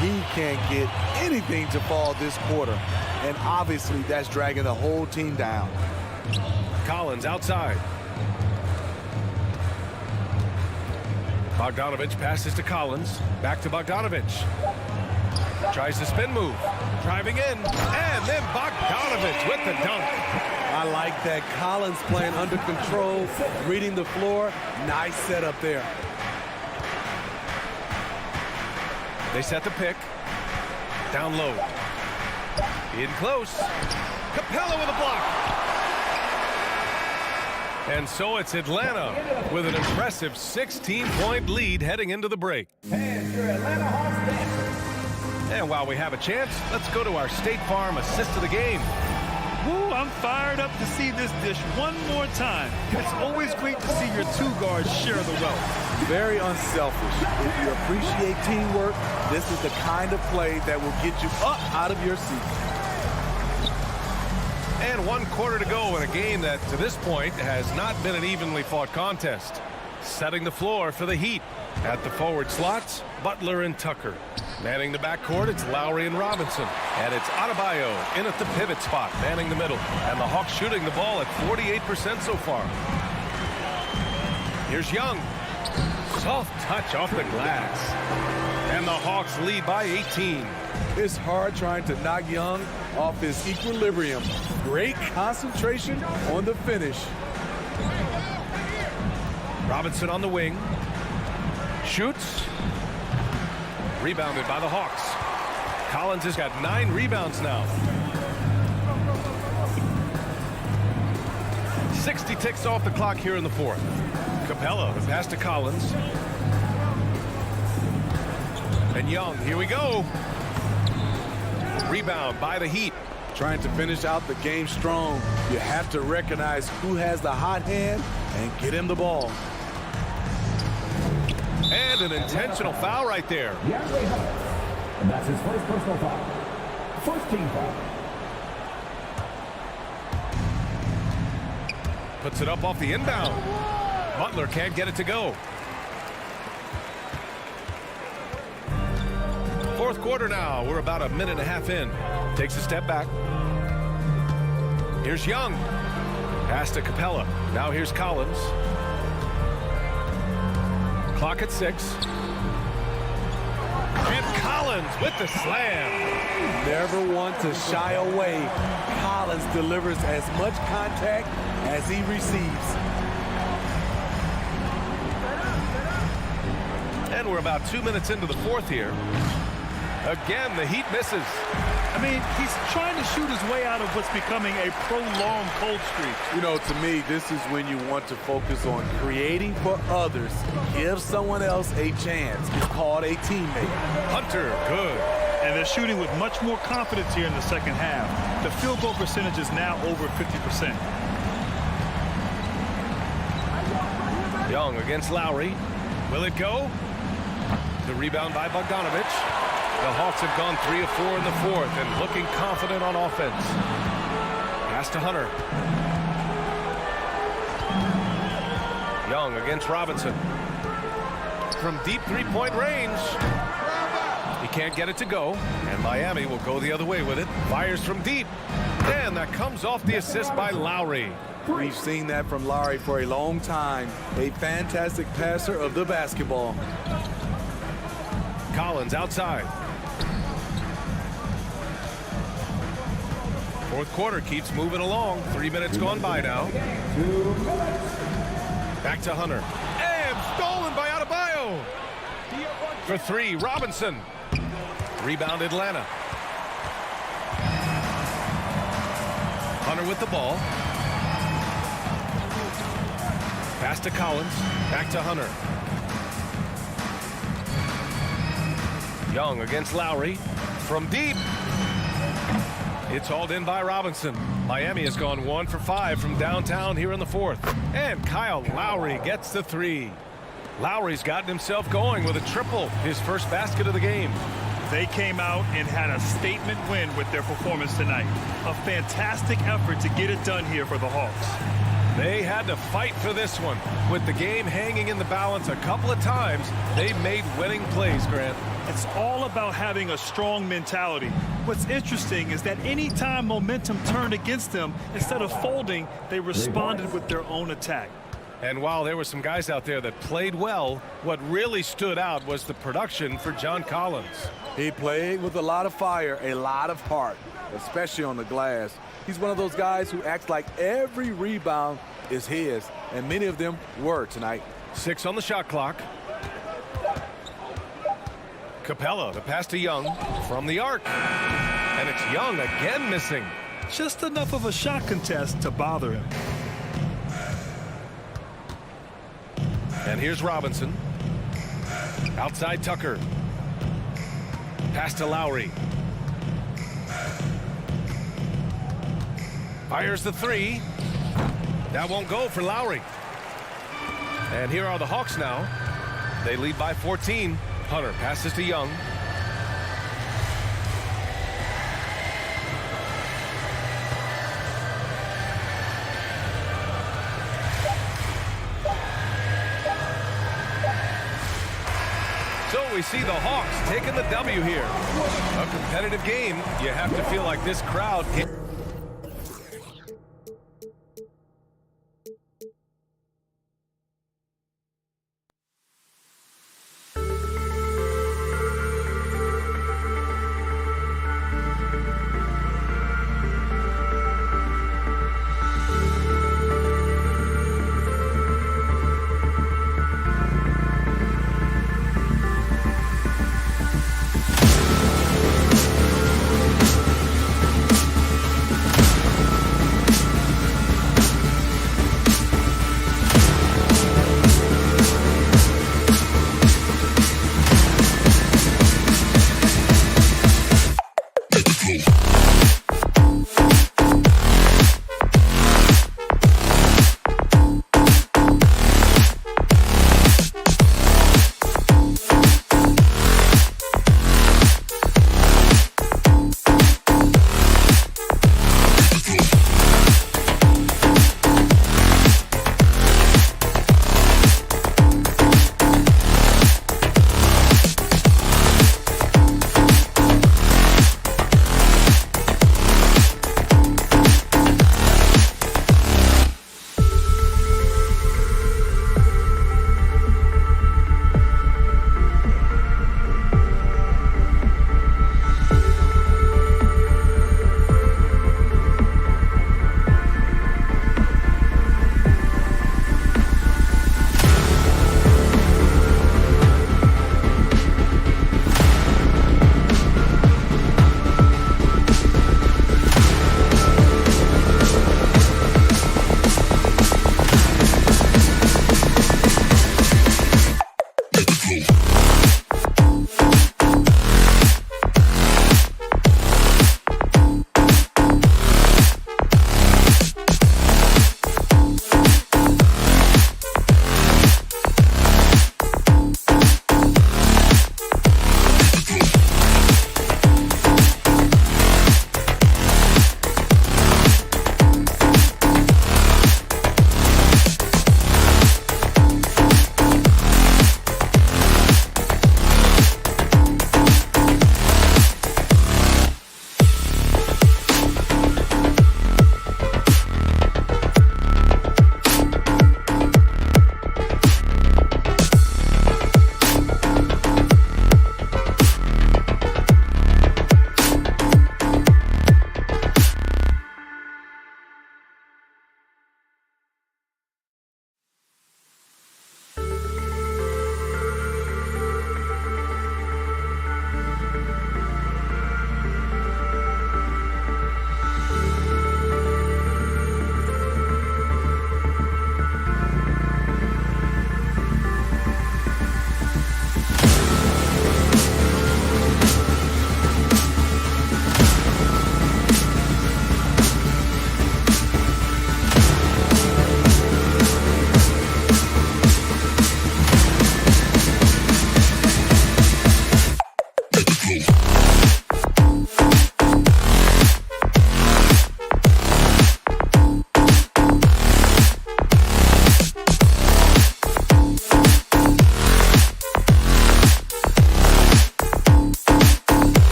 K: He can't get anything to fall this quarter. And obviously, that's dragging the whole team down.
I: Collins outside. Bogdanovich passes to Collins. Back to Bogdanovich. Tries the spin move. Driving in. And then Bogdanovich with the dunk.
K: I like that. Collins playing under control, reading the floor. Nice setup there.
I: They set the pick. Down low. In close. Capella with a block. And so it's Atlanta with an impressive 16-point lead heading into the break.
D: And your Atlanta Hawks dancers.
I: And while we have a chance, let's go to our State Farm assist of the game.
J: Woo, I'm fired up to see this dish one more time. It's always great to see your two guards share the wealth.
K: Very unselfish. If you appreciate teamwork, this is the kind of play that will get you up out of your seat.
I: And 1 quarter to go in a game that, to this point, has not been an evenly fought contest. Setting the floor for the Heat. At the forward slots, Butler and Tucker. Manning the backcourt, it's Lowry and Robinson. And it's Adebayo in at the pivot spot, manning the middle. And the Hawks shooting the ball at 48% so far. Here's Young. Soft touch off the glass. And the Hawks lead by 18.
K: It's hard trying to knock Young off his equilibrium. Great concentration on the finish.
I: Robinson on the wing. Shoots. Rebounded by the Hawks. Collins has got 9 rebounds now. 60 ticks off the clock here in the fourth. Capella, the pass to Collins. And Young, here we go. Rebound by the Heat.
K: Trying to finish out the game strong. You have to recognize who has the hot hand and get him the ball.
I: And an intentional foul right there.
D: And that's his first personal foul. First team foul.
I: Puts it up off the inbound. Butler can't get it to go. Fourth quarter now. We're about a minute and a half in. Takes a step back. Here's Young. Pass to Capella. Now here's Collins. Clock at 6. And Collins with the slam.
K: Never want to shy away. Collins delivers as much contact as he receives.
I: And we're about 2 minutes into the fourth here. Again, the Heat misses.
J: I mean, he's trying to shoot his way out of what's becoming a prolonged cold streak.
K: You know, to me, this is when you want to focus on creating for others. Give someone else a chance. It's called a teammate.
I: Hunter, good.
J: And they're shooting with much more confidence here in the second half. The field goal percentage is now over 50%.
I: Young against Lowry. Will it go? The rebound by Bogdanovich. The Hawks have gone 3 of 4 in the fourth and looking confident on offense. Pass to Hunter. Young against Robinson. From deep three-point range. He can't get it to go, and Miami will go the other way with it. Fires from deep, and that comes off the assist by Lowry.
K: We've seen that from Lowry for a long time. A fantastic passer of the basketball.
I: Collins outside. Fourth quarter keeps moving along. 3 minutes gone by now. Back to Hunter. And stolen by Adebayo. For three, Robinson. Rebound Atlanta. Hunter with the ball. Pass to Collins. Back to Hunter. Young against Lowry. From deep. It's hauled in by Robinson. Miami has gone 1 for 5 from downtown here in the fourth. And Kyle Lowry gets the three. Lowry's gotten himself going with a triple, his first basket of the game.
J: They came out and had a statement win with their performance tonight. A fantastic effort to get it done here for the Hawks.
I: They had to fight for this one. With the game hanging in the balance a couple of times, they made winning plays, Grant.
J: It's all about having a strong mentality. What's interesting is that anytime momentum turned against them, instead of folding, they responded with their own attack.
I: And while there were some guys out there that played well, what really stood out was the production for John Collins.
K: He played with a lot of fire, a lot of heart, especially on the glass. He's one of those guys who acts like every rebound is his, and many of them were tonight.
I: 6 on the shot clock. Capella, the pass to Young from the arc. And it's Young again missing.
J: Just enough of a shot contest to bother him.
I: And here's Robinson. Outside Tucker. Pass to Lowry. Fires the three. That won't go for Lowry. And here are the Hawks now. They lead by 14. Hunter passes to Young. So we see the Hawks taking the W here. A competitive game. You have to feel like this crowd can...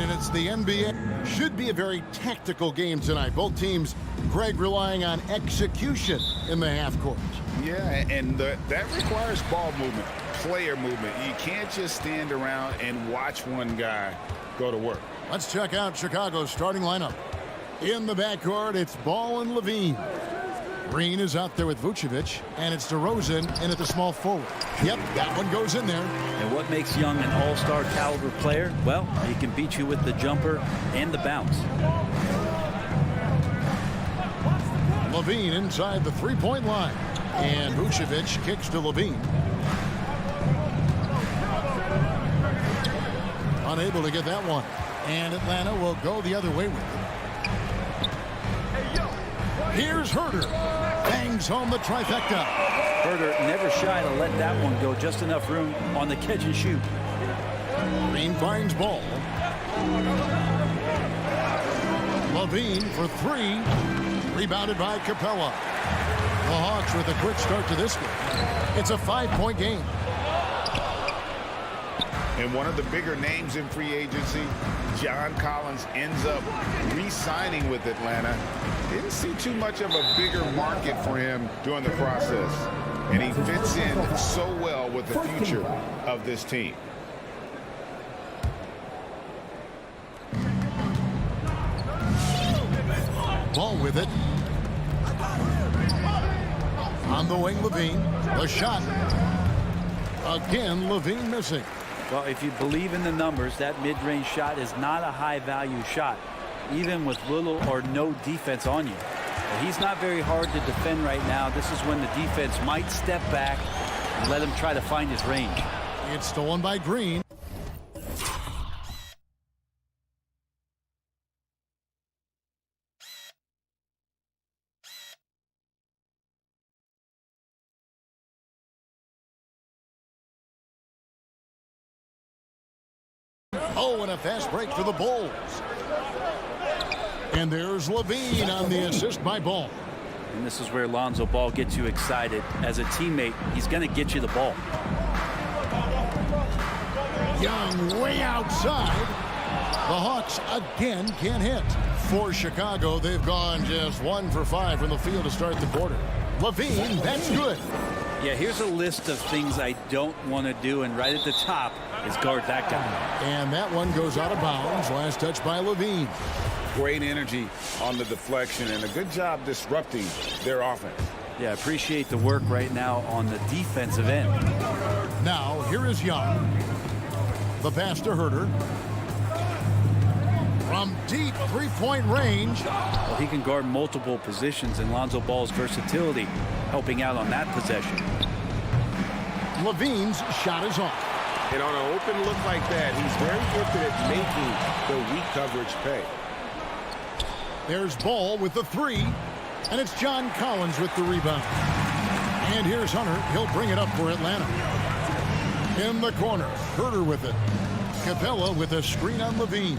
A: right, and it's the NBA. Should be a very tactical game tonight. Both teams, Greg, relying on execution in the half court.
C: Yeah, and that requires ball movement, player movement. You can't just stand around and watch one guy go to work.
A: Let's check out Chicago's starting lineup. In the backcourt, it's Ball and Levine. Green is out there with Vucevic, and it's DeRozan in at the small forward. Yep, that one goes in there.
M: And what makes Young an all-star caliber player? Well, he can beat you with the jumper and the bounce.
A: Levine inside the three-point line. And Vucevic kicks to Levine. Unable to get that one. And Atlanta will go the other way with it. Here's Herter. Bangs home the trifecta.
M: Herter never shy to let that one go. Just enough room on the catch and shoot.
A: Green finds Ball. Levine for three. Rebounded by Capella. The Hawks with a quick start to this one. It's a 5-point game.
C: And one of the bigger names in free agency, John Collins, ends up re-signing with Atlanta. Didn't see too much of a bigger market for him during the process. And he fits in so well with the future of this team.
A: Ball with it. On the wing, Levine. The shot. Again, Levine missing.
M: Well, if you believe in the numbers, that mid-range shot is not a high-value shot, even with little or no defense on you. But he's not very hard to defend right now. This is when the defense might step back and let him try to find his range.
A: It's stolen by Green. Oh, and a fast break for the Bulls. And there's Levine on the assist by Ball.
M: And this is where Lonzo Ball gets you excited. As a teammate, he's going to get you the ball.
A: Young way outside. The Hawks again can't hit. For Chicago, they've gone just 1 for 5 from the field to start the quarter. Levine, that's good.
M: Yeah, here's a list of things I don't want to do, and right at the top is guard that guy.
A: And that one goes out of bounds. Last touch by Levine.
C: Great energy on the deflection and a good job disrupting their offense.
M: Yeah, appreciate the work right now on the defensive end.
A: Now, here is Young. The pass to Herter. From deep three-point range.
M: Well, he can guard multiple positions, and Lonzo Ball's versatility helping out on that possession.
A: Levine's shot is off.
F: And on an open look like that, he's very gifted at making the weak coverage pay.
A: There's Ball with the three, and it's John Collins with the rebound. And here's Hunter. He'll bring it up for Atlanta. In the corner, Herter with it. Capella with a screen on Levine.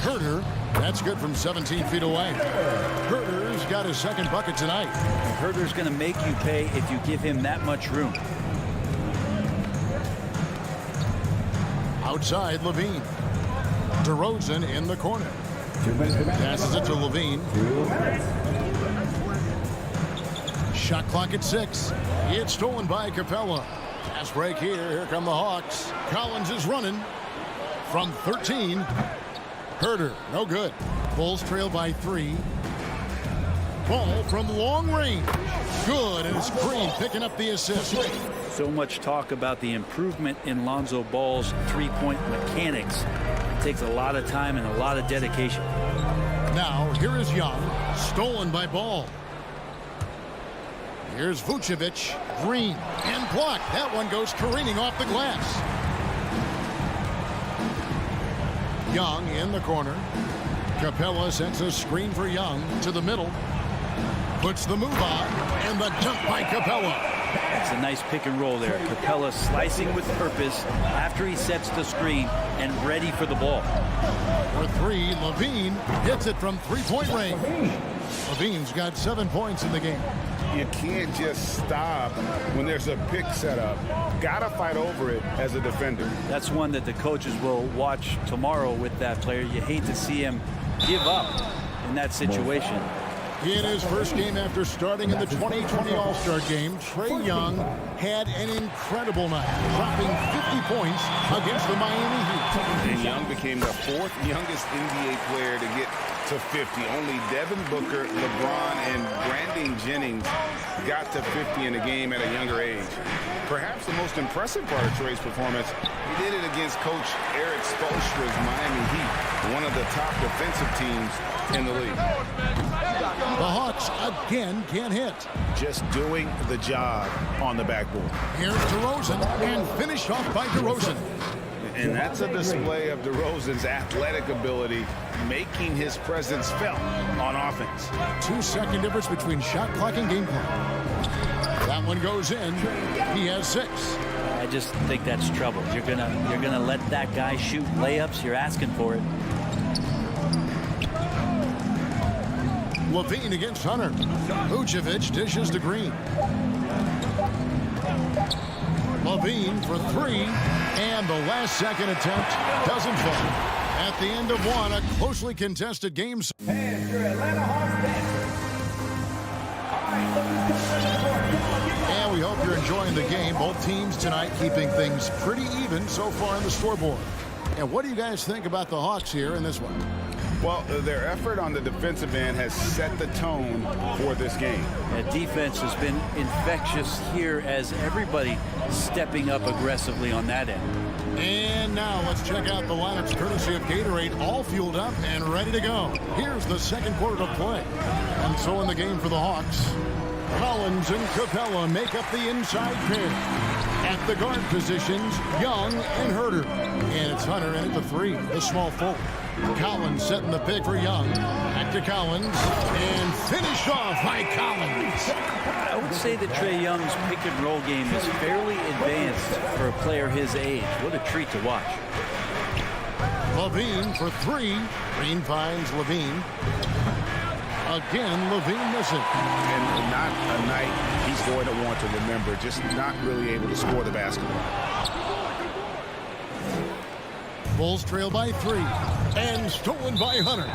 A: Herter, that's good from 17 feet away. Herter's got his second bucket tonight.
M: Herter's going to make you pay if you give him that much room.
A: Outside, Levine. DeRozan in the corner. Passes it to Levine. Shot clock at 6. It's stolen by Capella. Pass break here. Here come the Hawks. Collins is running from 13. Herter, no good. Bulls trail by 3. Ball from long range. Good, and it's Green picking up the assist.
M: So much talk about the improvement in Lonzo Ball's three-point mechanics. It takes a lot of time and a lot of dedication.
A: Now, here is Young. Stolen by Ball. Here's Vucevic. Green. And blocked. That one goes careening off the glass. Young in the corner. Capella sends a screen for Young to the middle. Puts the move on. And the dunk by Capella.
M: It's a nice pick and roll there. Capella slicing with purpose after he sets the screen and ready for the ball.
A: For 3, Levine hits it from three-point range. Levine's got 7 points in the game.
C: You can't just stop when there's a pick set up. Gotta fight over it as a defender.
M: That's one that the coaches will watch tomorrow with that player. You hate to see him give up in that situation.
A: In his first game after starting in the 2020 All-Star game, Trae Young had an incredible night, dropping 50 points against the Miami Heat.
C: And Young became the 4th youngest NBA player to get to 50. Only Devin Booker, LeBron, and Brandon Jennings got to 50 in a game at a younger age. Perhaps the most impressive part of Trae's performance, he did it against Coach Eric Spoelstra's Miami Heat, one of the top defensive teams in the league.
A: The Hawks again can't hit.
G: Just doing the job on the backboard.
A: Here's DeRozan, and finished off by DeRozan.
C: And that's a display of DeRozan's athletic ability, making his presence felt on offense.
A: 2-second difference between shot clock and game clock. That one goes in. He has 6.
M: I just think that's trouble. You're gonna let that guy shoot layups. You're asking for it.
A: Levine against Hunter. Vucevic dishes to Green. Levine for 3, and the last second attempt doesn't fall. At the end of one, a closely contested game.
D: And your Atlanta Hawks dancers. All right, let's
A: And we hope you're enjoying the game. Both teams tonight keeping things pretty even so far on the scoreboard. And what do you guys think about the Hawks here in this one?
C: Well, their effort on the defensive end has set the tone for this game.
M: That defense has been infectious here as everybody stepping up aggressively on that end.
A: And now let's check out the lineups courtesy of Gatorade, all fueled up and ready to go. Here's the second quarter to play. And so in the game for the Hawks, Collins and Capella make up the inside pair. At the guard positions, Young and Herter. And it's Hunter in at the 3, the small forward. Collins setting the pick for Young. Back to Collins. And finished off by Collins.
M: I would say that Trae Young's pick and roll game is fairly advanced for a player his age. What a treat to watch.
A: Levine for 3. Green finds Levine. Again, Levine missing.
G: And not a night he's going to want to remember, just not really able to score the basketball.
A: Bulls trail by 3. And stolen by Hunter.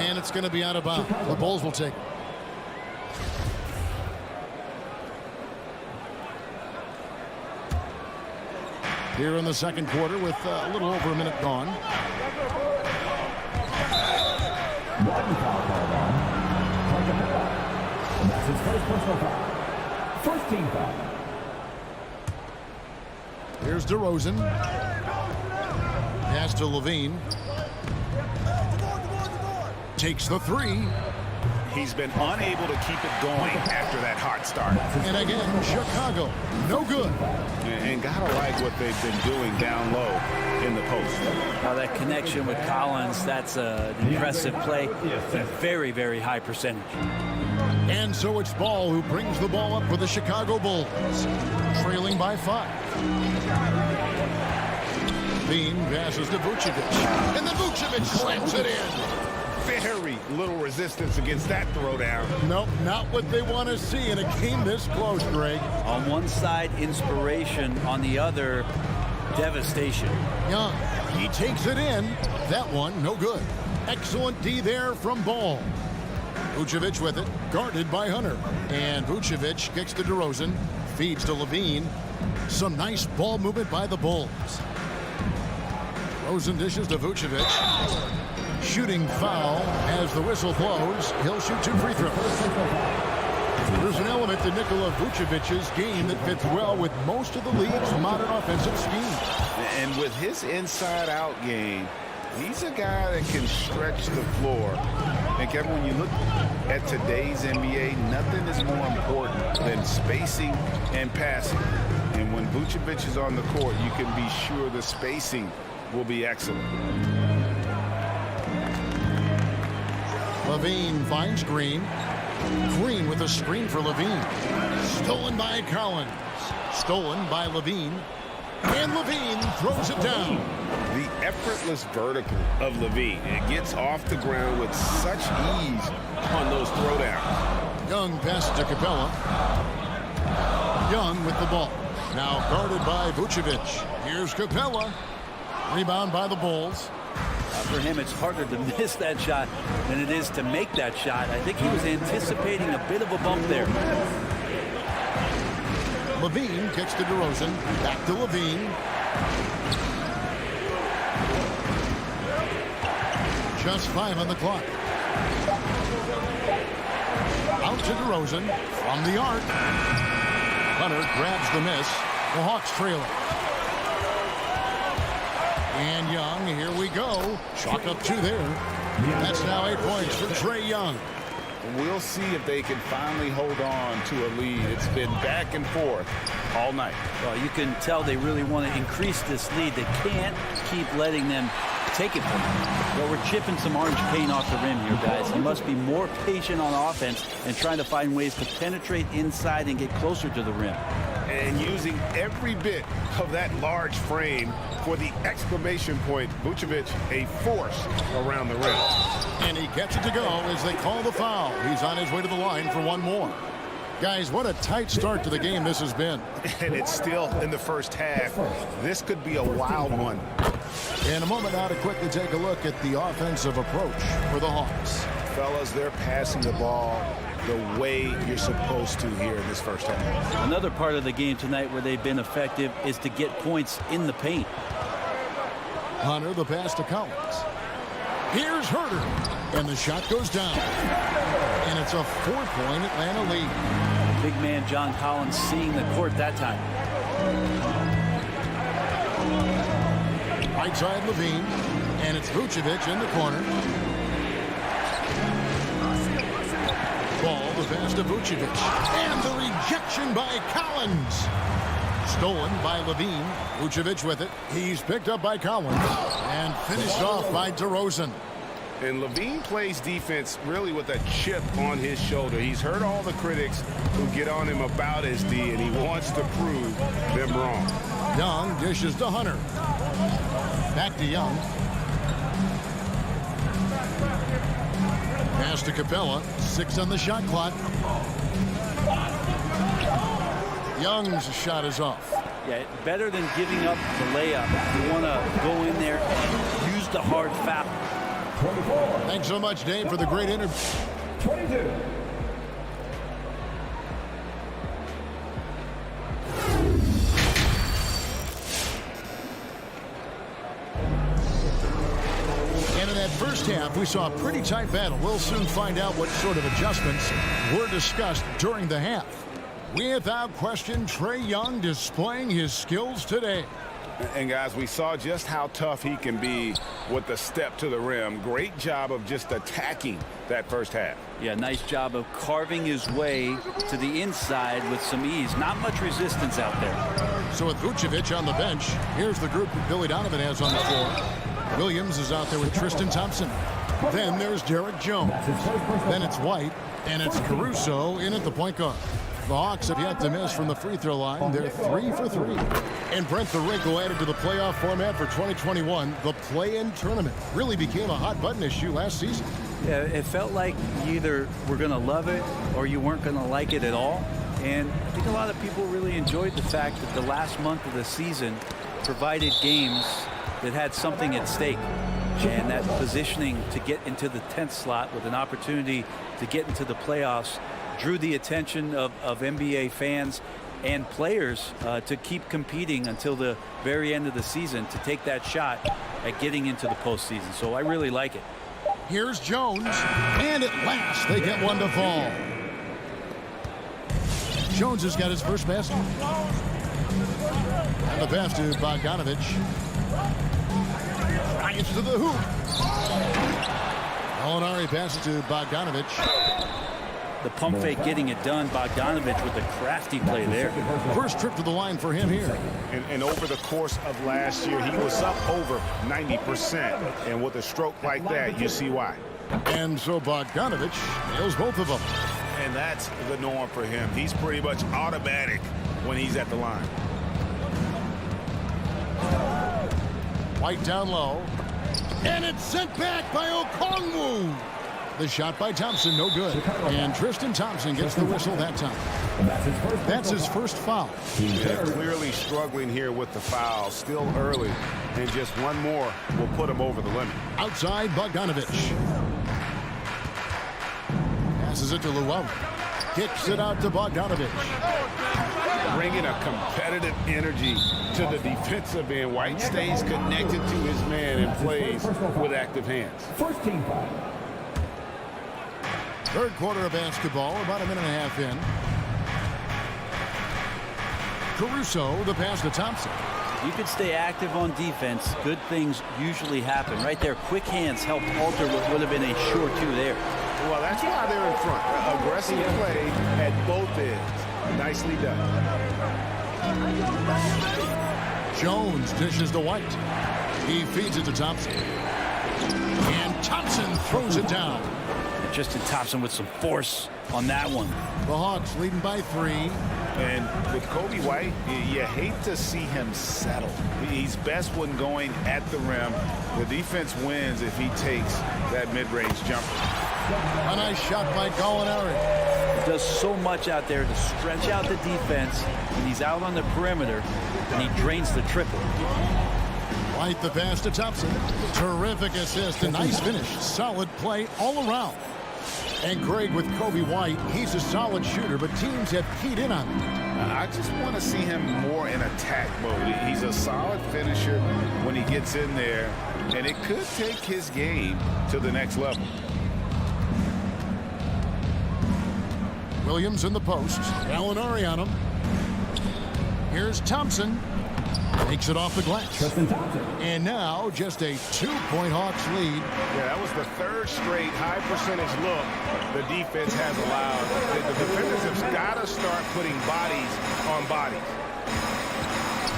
A: And it's going to be out of bounds. The Bulls will take it. Here in the second quarter with a little over a minute gone.
D: That's his first personal foul. First team foul.
A: Here's DeRozan. Pass to Levine. Takes the 3.
G: He's been unable to keep it going after that hot start.
A: And again, Chicago, no good.
G: And gotta like what they've been doing down low in the post.
M: Now that connection with Collins, that's an impressive play. Very, very high percentage.
A: And so it's Ball who brings the ball up for the Chicago Bulls, trailing by 5. Bean passes to Vucevic, and then Vucevic slams it in.
C: Very little resistance against that throwdown.
A: Nope, not what they want to see in a game this close, Greg.
M: On one side, inspiration. On the other, devastation.
A: Young, he takes it in. That one, no good. Excellent D there from Ball. Vucevic with it, guarded by Hunter. And Vucevic kicks to DeRozan, feeds to Levine. Some nice ball movement by the Bulls. DeRozan dishes to Vucevic. Shooting foul as the whistle blows. He'll shoot 2 free throws. There's an element to Nikola Vucevic's game that fits well with most of the league's modern offensive scheme.
C: And with his inside-out game, he's a guy that can stretch the floor. And Kevin, when you look at today's NBA, nothing is more important than spacing and passing. And when Vucevic is on the court, you can be sure the spacing will be excellent.
A: Levine finds Green. Green with a screen for Levine. Stolen by Collins. Stolen by Levine. And Levine throws it down.
C: The effortless vertical of Levine. It gets off the ground with such ease on those throwdowns.
A: Young passes to Capella. Young with the ball. Now guarded by Vucevic. Here's Capella. Rebound by the Bulls.
M: For him, it's harder to miss that shot than it is to make that shot. I think he was anticipating a bit of a bump there.
A: Levine kicks to DeRozan. Back to Levine. Just 5 on the clock. Out to DeRozan from the arc. Hunter grabs the miss. The Hawks trail it. And Young, here we go. Chalk up 2 there. That's now 8 points for Trae Young.
C: We'll see if they can finally hold on to a lead. It's been back and forth all night.
M: Well, you can tell they really want to increase this lead. They can't keep letting them take it from them. Well, we're chipping some orange paint off the rim here, guys. You must be more patient on offense and trying to find ways to penetrate inside and get closer to the rim.
F: And using every bit of that large frame for the exclamation point. Vucevic, a force around the rim.
A: And he gets it to go as they call the foul. He's on his way to the line for one more. Guys, what a tight start to the game this has been.
F: And it's still in the first half. This could be a wild one.
A: In a moment now to quickly take a look at the offensive approach for the Hawks.
F: Fellas, they're passing the ball the way you're supposed to here in this first half.
M: Another part of the game tonight where they've been effective is to get points in the paint.
A: Hunter, the pass to Collins. Here's Herter. And the shot goes down. And it's a 4-point Atlanta lead.
M: Big man John Collins seeing the court that time.
A: Right side Levine. And it's Vucevic in the corner. Ball, the pass to Vucevic. And the rejection by Collins. Stolen by Levine. Vucevic with it. He's picked up by Collins. And finished off by DeRozan.
F: And Levine plays defense really with a chip on his shoulder. He's heard all the critics who get on him about his D, and he wants to prove them wrong.
A: Young dishes to Hunter. Back to Young. Pass to Capella. 6 on the shot clock. Young's shot is off.
M: Yeah, better than giving up the layup. You want to go in there and use the hard foul.
A: Thanks so much, Dave, for the great interview.
D: 22.
A: And in that first half, we saw a pretty tight battle. We'll soon find out what sort of adjustments were discussed during the half. Without question, Trae Young displaying his skills today.
C: And guys, we saw just how tough he can be with the step to the rim. Great job of just attacking that first half.
M: Yeah, nice job of carving his way to the inside with some ease. Not much resistance out there.
A: So with Vucevic on the bench, here's the group that Billy Donovan has on the floor. Williams is out there with Tristan Thompson. Then there's Derek Jones. Then it's White, and it's Caruso in at the point guard. The Hawks have yet to miss from the free throw line. They're 3 for 3. And Brent, the wrinkle added to the playoff format for 2021, the play-in tournament really became a hot button issue last season.
M: Yeah, it felt like you either were going to love it or you weren't going to like it at all. And I think a lot of people really enjoyed the fact that the last month of the season provided games that had something at stake. And that positioning to get into the 10th slot with an opportunity to get into the playoffs drew the attention of NBA fans and players to keep competing until the very end of the season to take that shot at getting into the postseason. So I really like it.
A: Here's Jones, and at last they get one to fall. Jones has got his first basket. And the pass to Bogdanovich. Right to the hoop. Molinari passes to Bogdanovich.
M: The pump fake getting it done. Bogdanovich with a crafty play there.
A: First trip to the line for him here.
F: And over the course of last year, he was up over 90%. And with a stroke like that, you see why.
A: And so Bogdanovich nails both of them.
F: And that's the norm for him. He's pretty much automatic when he's at the line.
A: White down low. And it's sent back by Okongwu. The shot by Thompson, no good. And Tristan Thompson gets the whistle that time. That's his first foul.
G: They're clearly struggling here with the foul. Still early. And just one more will put him over the limit.
A: Outside, Bogdanovich. Passes it to Llewellyn. Kicks it out to Bogdanovich.
C: Bringing a competitive energy to the defensive end. White stays connected to his man and plays with active hands.
D: First team foul.
A: Third quarter of basketball, about a minute and a half in. Caruso, the pass to Thompson.
M: You could stay active on defense. Good things usually happen. Right there, quick hands help alter what would have been a sure two there.
G: Well, that's why they're in front. Aggressive play at both ends. Nicely done.
A: Jones dishes to White. He feeds it to Thompson. And Thompson throws it down.
M: Tristan Thompson with some force on that one.
A: The Hawks leading by 3.
G: And with Kobe White, you hate to see him settle. He's best when going at the rim. The defense wins if he takes that mid-range jumper.
A: A nice shot by Gallinari.
M: He does so much out there to stretch out the defense when he's out on the perimeter, and he drains the triple.
A: White the pass to Thompson. Terrific assist. A nice finish. Solid play all around. And Greg, with Kobe White, he's a solid shooter, but teams have keyed in on him.
G: I just want to see him more in attack mode. He's a solid finisher when he gets in there, and it could take his game to the next level.
A: Williams in the post. Gallinari on him. Here's Thompson. Takes it off the glass. And now just a 2-point Hawks lead.
F: Yeah, that was the third straight high percentage look the defense has allowed. The defenders have got to start putting bodies on bodies.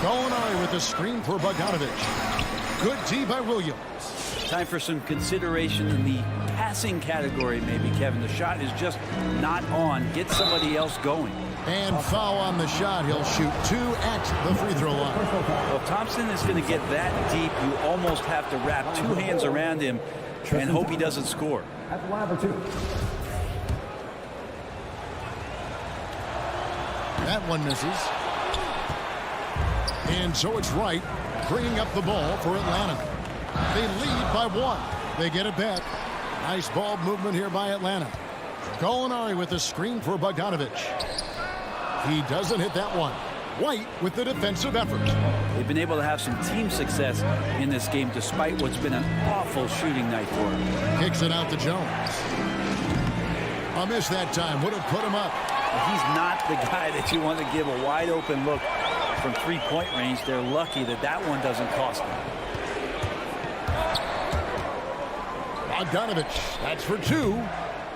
A: Gallinari with the screen for Bogdanovich. Good D by Williams.
M: Time for some consideration in the passing category, maybe, Kevin. The shot is just not on. Get somebody else going.
A: And foul on the shot. He'll shoot 2 at the free throw line.
M: Well, if Thompson is going to get that deep, you almost have to wrap 2 hands around him and hope he doesn't score.
D: At the line for 2.
A: That one misses. And so it's Wright bringing up the ball for Atlanta. They lead by 1. They get it back. Nice ball movement here by Atlanta. Gallinari with the screen for Bogdanovich. He doesn't hit that one. White with the defensive effort.
M: They've been able to have some team success in this game despite what's been an awful shooting night for him.
A: Kicks it out to Jones. A miss that time. Would have put him up.
M: He's not the guy that you want to give a wide open look from 3-point range. They're lucky that that one doesn't cost them.
A: Bogdanovich, that's for 2.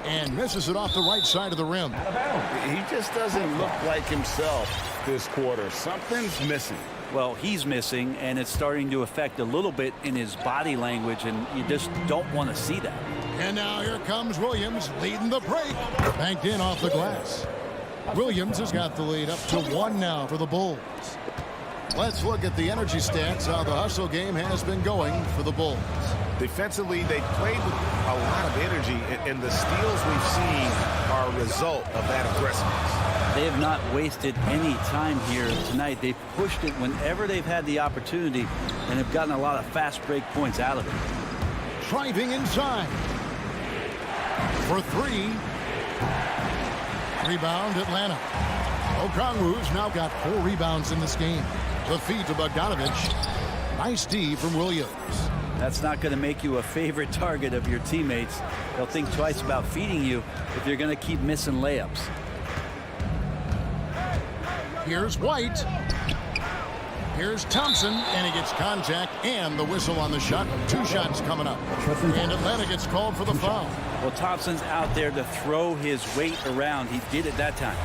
A: And misses it off the right side of the rim.
C: He just doesn't look like himself this quarter. Something's missing.
M: Well, he's missing, and it's starting to affect a little bit in his body language, and you just don't want to see that.
A: And now here comes Williams leading the break. Banked in off the glass. Williams has got the lead up to 1 now for the Bulls. Let's look at the energy stats, how the hustle game has been going for the Bulls.
F: Defensively, they played with a lot of energy, and the steals we've seen are a result of that aggressiveness.
M: They have not wasted any time here tonight. They've pushed it whenever they've had the opportunity and have gotten a lot of fast break points out of it.
A: Driving inside. For 3. Rebound, Atlanta. Okongwu's now got 4 rebounds in this game. The feed to Bogdanovich. Nice D from Williams.
M: That's not going to make you a favorite target of your teammates. They'll think twice about feeding you if you're going to keep missing layups.
A: Here's White. Here's Thompson, and he gets contact and the whistle on the shot. 2 shots coming up. And Atlanta gets called for the foul.
M: Well, Thompson's out there to throw his weight around. He did it that time.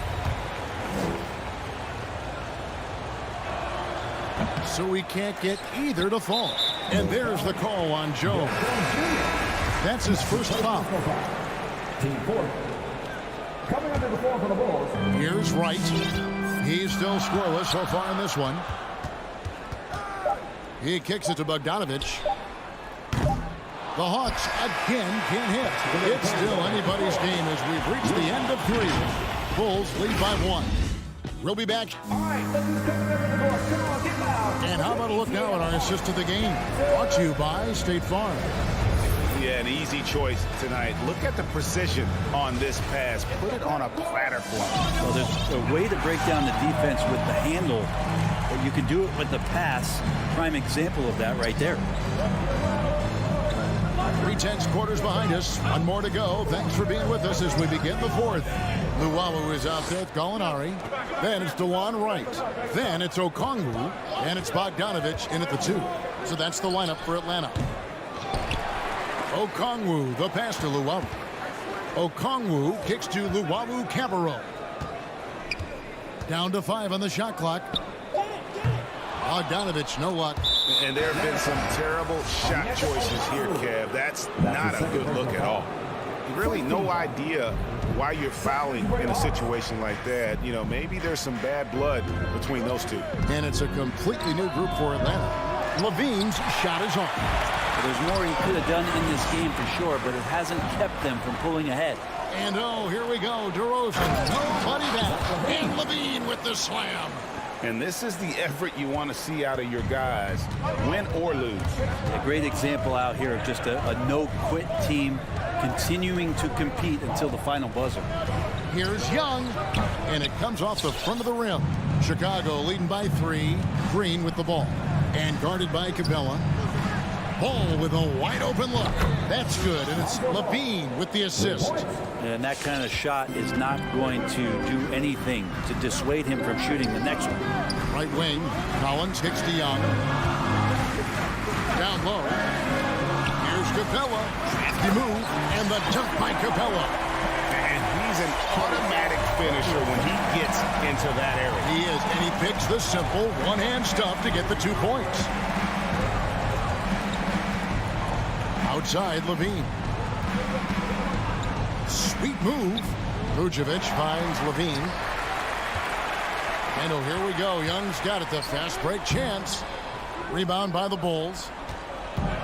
A: So we can't get either to fall. And there's the call on Jones. That's his first foul.
D: Team 4. Coming under the floor for the Bulls.
A: Here's Wright. He's still scoreless so far in this one. He kicks it to Bogdanovich. The Hawks again can't hit. It's still anybody's game as we've reached the end of 3. Bulls lead by 1. We'll be back. And how about a look now at our assist of the game? Brought to you by State Farm.
G: Yeah, an easy choice tonight. Look at the precision on this pass. Put it on a platter for him.
M: Well, there's a way to break down the defense with the handle, but you can do it with the pass. Prime example of that right there.
A: 3/10 quarters behind us. 1 more to go. Thanks for being with us as we begin the 4th. Luwawu is out there with Gallinari. Then it's DeJuan Wright. Then it's Okongwu. And it's Bogdanovich in at the 2. So that's the lineup for Atlanta. Okongwu, the pass to Luwawu. Okongwu kicks to Luwawu-Cabarrot. Down to 5 on the shot clock. Bogdanovich, no luck.
G: And there have been some terrible shot choices here, Kev. That's not a good look at all. Really no idea why you're fouling in a situation like that. You know, maybe there's some bad blood between those two.
A: And it's a completely new group for Atlanta. Levine's shot is on.
M: There's more he could have done in this game for sure, but it hasn't kept them from pulling ahead.
A: And oh, here we go. DeRozan, nobody back. And Levine with the slam.
G: And this is the effort you want to see out of your guys, win or lose.
M: A great example out here of just a no-quit team continuing to compete until the final buzzer.
A: Here's Young, and it comes off the front of the rim. Chicago leading by 3. Green with the ball. And guarded by Capella. Ball with a wide open look. That's good, and it's Levine with the assist.
M: And that kind of shot is not going to do anything to dissuade him from shooting the next one.
A: Right wing, Collins kicks to Young. Down low. Here's Capella. Crafty move, and the jump by Capella.
G: And he's an automatic finisher when he gets into that area.
A: He is, and he picks the simple one-hand stuff to get the 2 points. Outside, Levine. Sweet move. Vucevic finds Levine. And oh, here we go. Young's got it. The fast break chance. Rebound by the Bulls.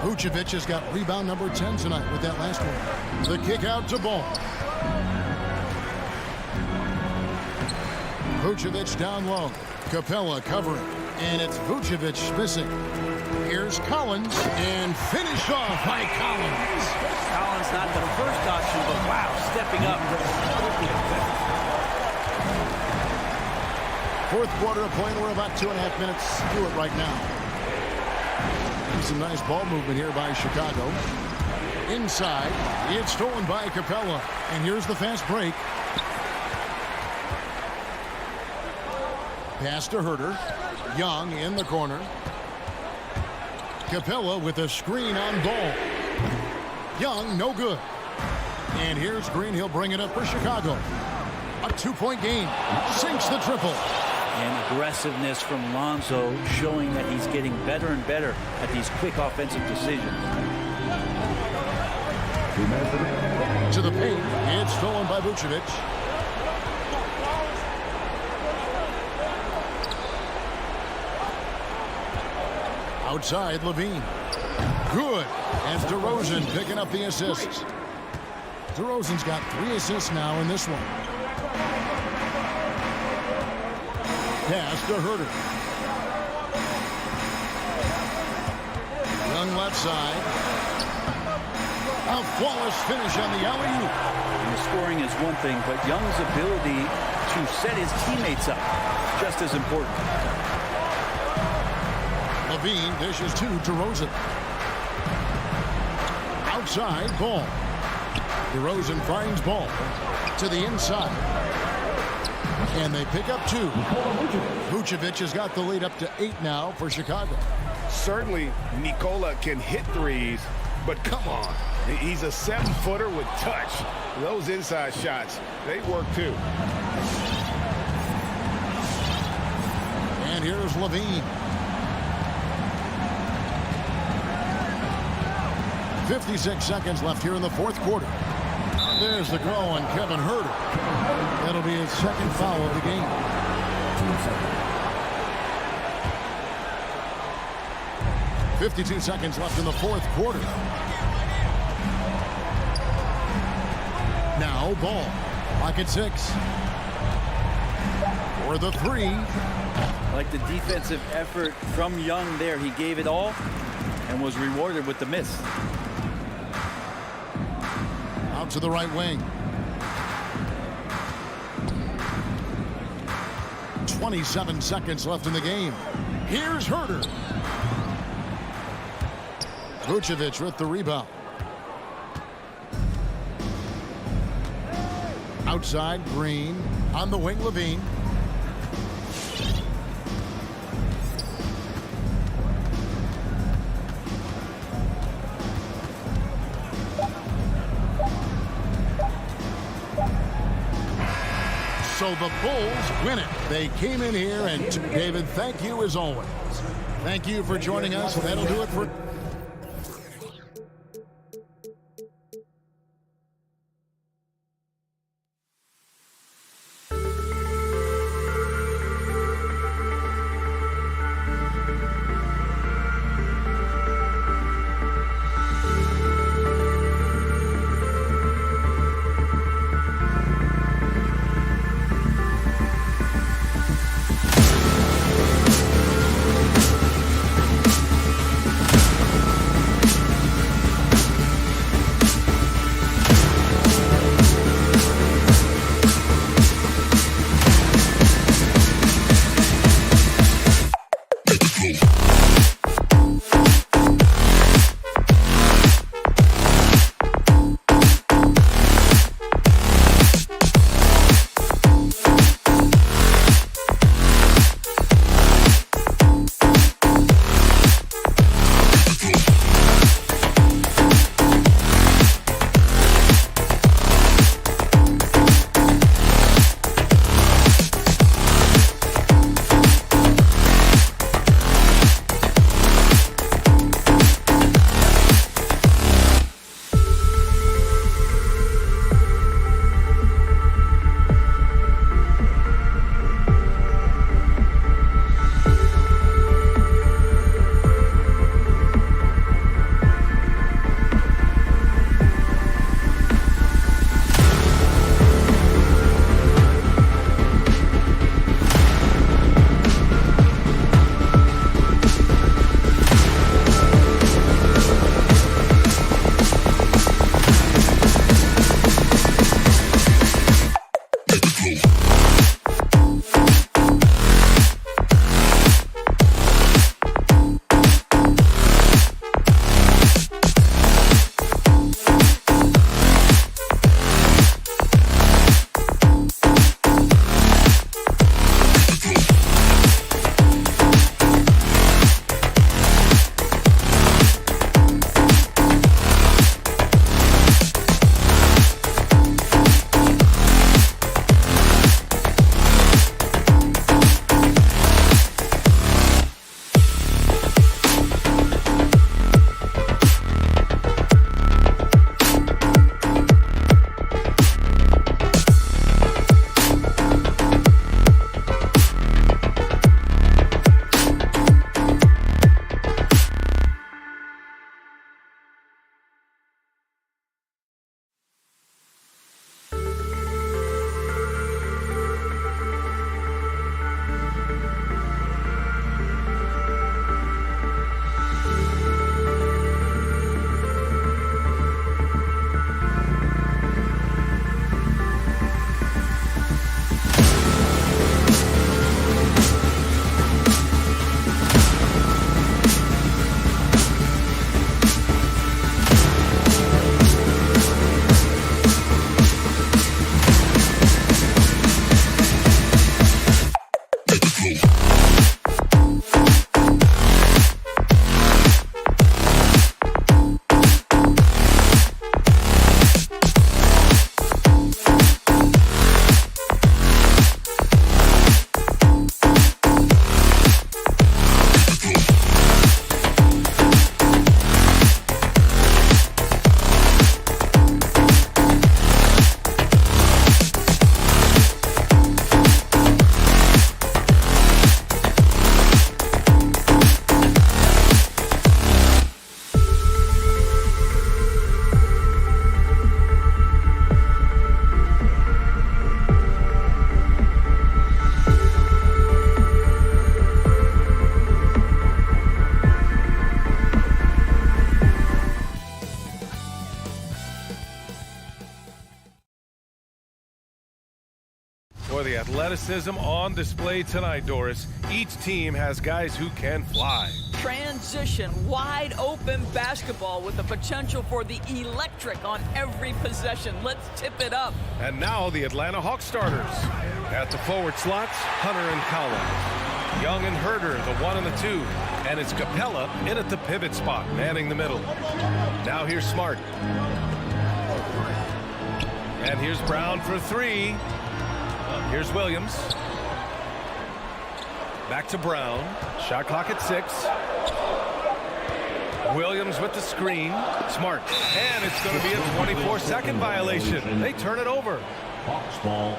A: Vucevic has got rebound number 10 tonight with that last one. The kick out to Ball. Vucevic down low. Capella covering. And it's Vucevic missing. Here's Collins, and finished off by Collins.
M: Collins not the first option, but wow, stepping up.
A: 4th quarter of play, and we're about 2.5 minutes through it right now. Some nice ball movement here by Chicago. Inside, it's stolen by Capella, and here's the fast break. Pass to Herter. Young in the corner. Capella with a screen on Ball. Young, no good. And here's Green. He'll bring it up for Chicago. A 2-point game. Sinks the triple.
M: And aggressiveness from Lonzo showing that he's getting better and better at these quick offensive decisions.
A: To the paint. It's stolen by Vucevic. Outside, Levine. Good. As DeRozan picking up the assists. DeRozan's got 3 assists now in this one. Pass to Herter. Young left side. A flawless finish on the alley-oop.
M: And the scoring is one thing, but Young's ability to set his teammates up just as important.
A: Levine dishes to DeRozan. Outside, Ball. DeRozan finds Ball to the inside. And they pick up 2. Vucevic has got the lead up to 8 now for Chicago.
G: Certainly, Nikola can hit threes, but come on. He's a 7-footer with touch. Those inside shots, they work too.
A: And here's Levine. 56 seconds left here in the 4th quarter. There's the goal on Kevin Herter. That'll be his 2nd foul of the game. 52 seconds left in the fourth quarter. Now ball. Clock at 6. For the 3.
M: Like the defensive effort from Young there. He gave it all and was rewarded with the miss.
A: Out to the right wing. 27 seconds left in the game. Here's Herter. Vucevic with the rebound. Outside, Green. On the wing, Levine. So the Bulls win it. They came in here, and David, thank you as always. Thank you for joining us. That'll do it for...
I: the athleticism on display tonight, Doris. Each team has guys who can fly.
N: Transition, wide open basketball with the potential for the electric on every possession. Let's tip it up.
I: And now the Atlanta Hawks starters. At the forward slots, Hunter and Collins. Young and Herder, the 1 and the 2. And it's Capella in at the pivot spot, manning the middle. Now here's Smart. And here's Brown for 3. Here's Williams. Back to Brown. Shot clock at 6. Williams with the screen. Smart. And it's going to be a 24-second violation. They turn it over.
D: Hawks ball.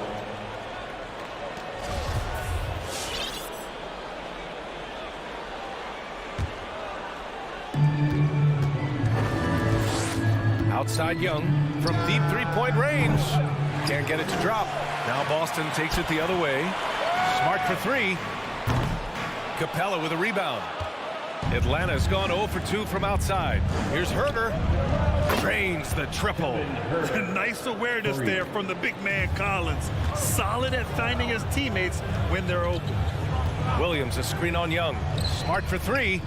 I: Outside Young from deep three-point range. Can't get it to drop. Now Boston takes it the other way. Smart for 3. Capella with a rebound. Atlanta's gone 0 for 2 from outside. Here's Herder. Drains the triple.
J: Nice awareness there from the big man Collins. Solid at finding his teammates when they're open.
I: Williams a screen on Young. Smart for 3.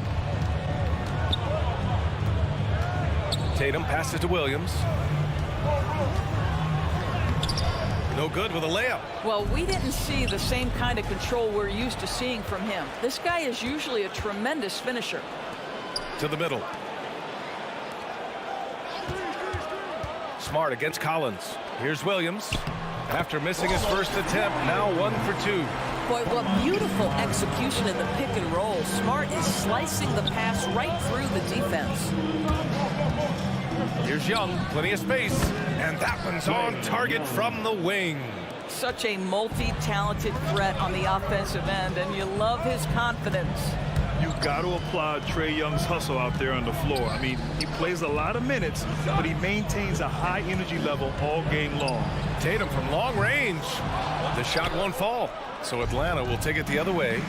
I: Tatum passes to Williams. No good with a layup.
N: Well, we didn't see the same kind of control we're used to seeing from him. This guy is usually a tremendous finisher.
I: To the middle. Smart against Collins. Here's Williams. After missing his first attempt, now 1 for 2.
N: Boy, what beautiful execution in the pick and roll. Smart is slicing the pass right through the defense.
I: Here's Young, plenty of space, and that one's on target from the wing.
N: Such a multi-talented threat on the offensive end, and you love his confidence.
J: You've got to applaud Trae Young's hustle out there on the floor. I mean, he plays a lot of minutes, but he maintains a high energy level all game long.
I: Tatum from long range. The shot won't fall, so Atlanta will take it the other way.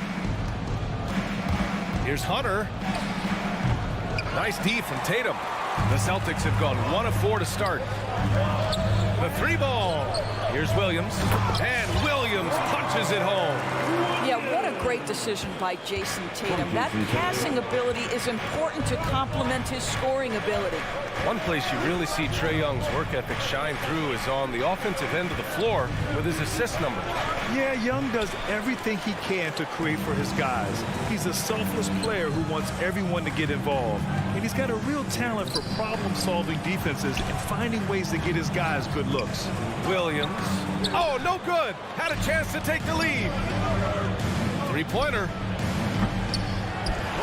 I: Here's Hunter. Nice D from Tatum. The Celtics have gone 1 of 4 to start. The 3 ball. Here's Williams. And Williams punches it home.
N: Yeah, what a great decision by Jason Tatum. That passing ability is important to complement his scoring ability.
I: One place you really see Trae Young's work ethic shine through is on the offensive end of the floor with his assist numbers.
J: Yeah, Young does everything he can to create for his guys. He's a selfless player who wants everyone to get involved. And he's got a real talent for problem-solving defenses and finding ways to get his guys good looks.
I: Williams. Oh, no good. Had a chance to take the lead. Three-pointer.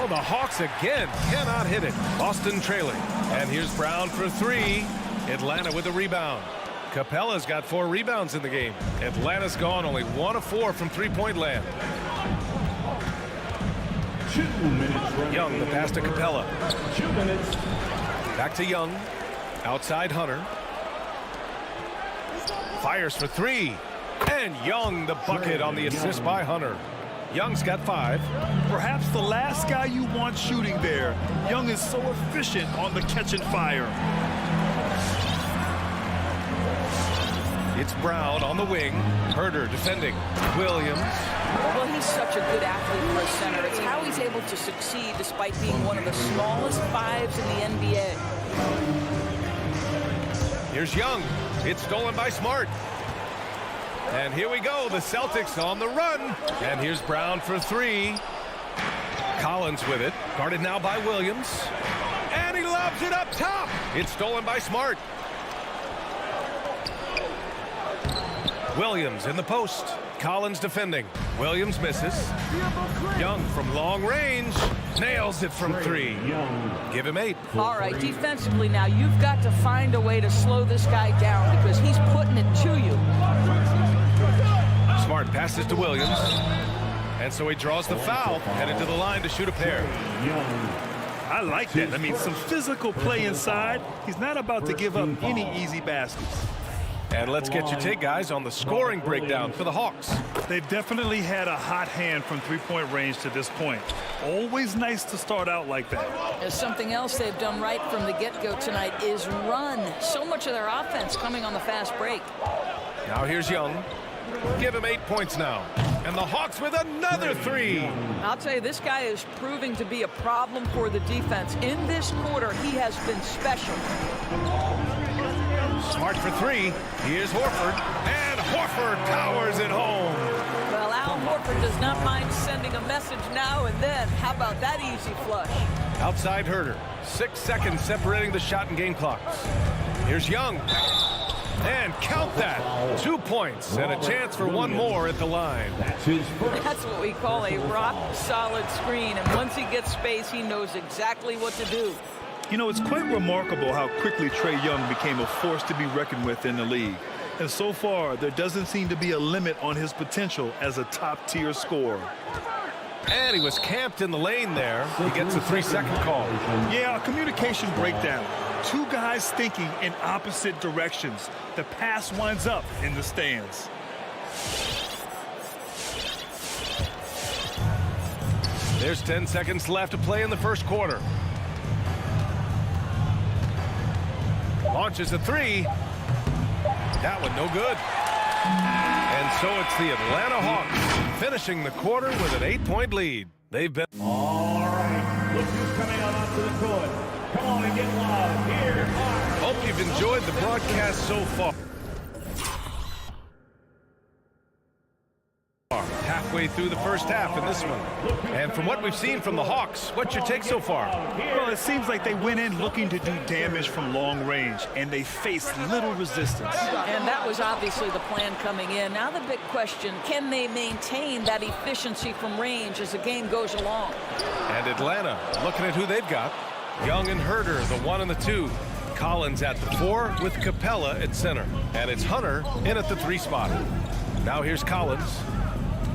I: Oh, the Hawks again cannot hit it. Boston trailing. And here's Brown for 3. Atlanta with a rebound. Capella's got 4 rebounds in the game. Atlanta's gone only 1 of 4 from three-point land.
D: 2 minutes.
I: Young, the pass to Capella.
D: 2 minutes.
I: Back to Young. Outside Hunter. Fires for 3. And Young the bucket on the assist by Hunter. Young's got 5.
J: Perhaps the last guy you want shooting there. Young is so efficient on the catch and fire.
I: It's Brown on the wing. Herder defending. Williams.
N: Well, he's such a good athlete for a center. It's how he's able to succeed despite being one of the smallest 5s in the NBA.
I: Here's Young. It's stolen by Smart. And here we go. The Celtics on the run. And here's Brown for 3. Collins with it. Guarded now by Williams. And he lobs it up top. It's stolen by Smart. Williams in the post. Collins defending. Williams misses. Young from long range. Nails it from 3. Give him 8.
N: All right, defensively now, you've got to find a way to slow this guy down because he's putting it to you.
I: Smart passes to Williams. And so he draws the foul. Headed to the line to shoot a pair.
J: I like that. I mean, some physical play inside. He's not about to give up any easy baskets.
I: And let's get your take, guys, on the scoring breakdown for the Hawks.
J: They've definitely had a hot hand from three-point range to this point. Always nice to start out like that.
N: There's something else they've done right from the get-go tonight is run. So much of their offense coming on the fast break.
I: Now here's Young. Give him 8 points now. And the Hawks with another 3.
N: I'll tell you, this guy is proving to be a problem for the defense. In this quarter, he has been special.
I: Smart for 3. Here's Horford. And Horford towers it home.
N: Well, Al Horford does not mind sending a message now and then. How about that easy flush?
I: Outside Herder. 6 seconds separating the shot and game clocks. Here's Young. And count that. 2 points and a chance for one more at the line.
N: That's what we call a rock-solid screen. And once he gets space, he knows exactly what to do.
J: You know, it's quite remarkable how quickly Trae Young became a force to be reckoned with in the league. And so far, there doesn't seem to be a limit on his potential as a top-tier scorer.
I: And he was camped in the lane there. He gets a 3-second call.
J: Yeah, a communication breakdown. 2 guys thinking in opposite directions. The pass winds up in the stands.
I: There's 10 seconds left to play in the first quarter. Launches a 3. That one no good. And so it's the Atlanta Hawks finishing the quarter with an 8-point lead. They've been...
D: All right, look who's coming on onto the court. Come on and get loud. Here are...
I: Hope you've enjoyed the broadcast so far. Halfway through the first half in this one. And from what we've seen from the Hawks, what's your take so far?
J: Well, it seems like they went in looking to do damage from long range, and they faced little resistance.
N: And that was obviously the plan coming in. Now the big question, can they maintain that efficiency from range as the game goes along?
I: And Atlanta, looking at who they've got. Young and Herder, the 1 and the 2. Collins at the 4 with Capella at center. And it's Hunter in at the 3 spot. Now here's Collins.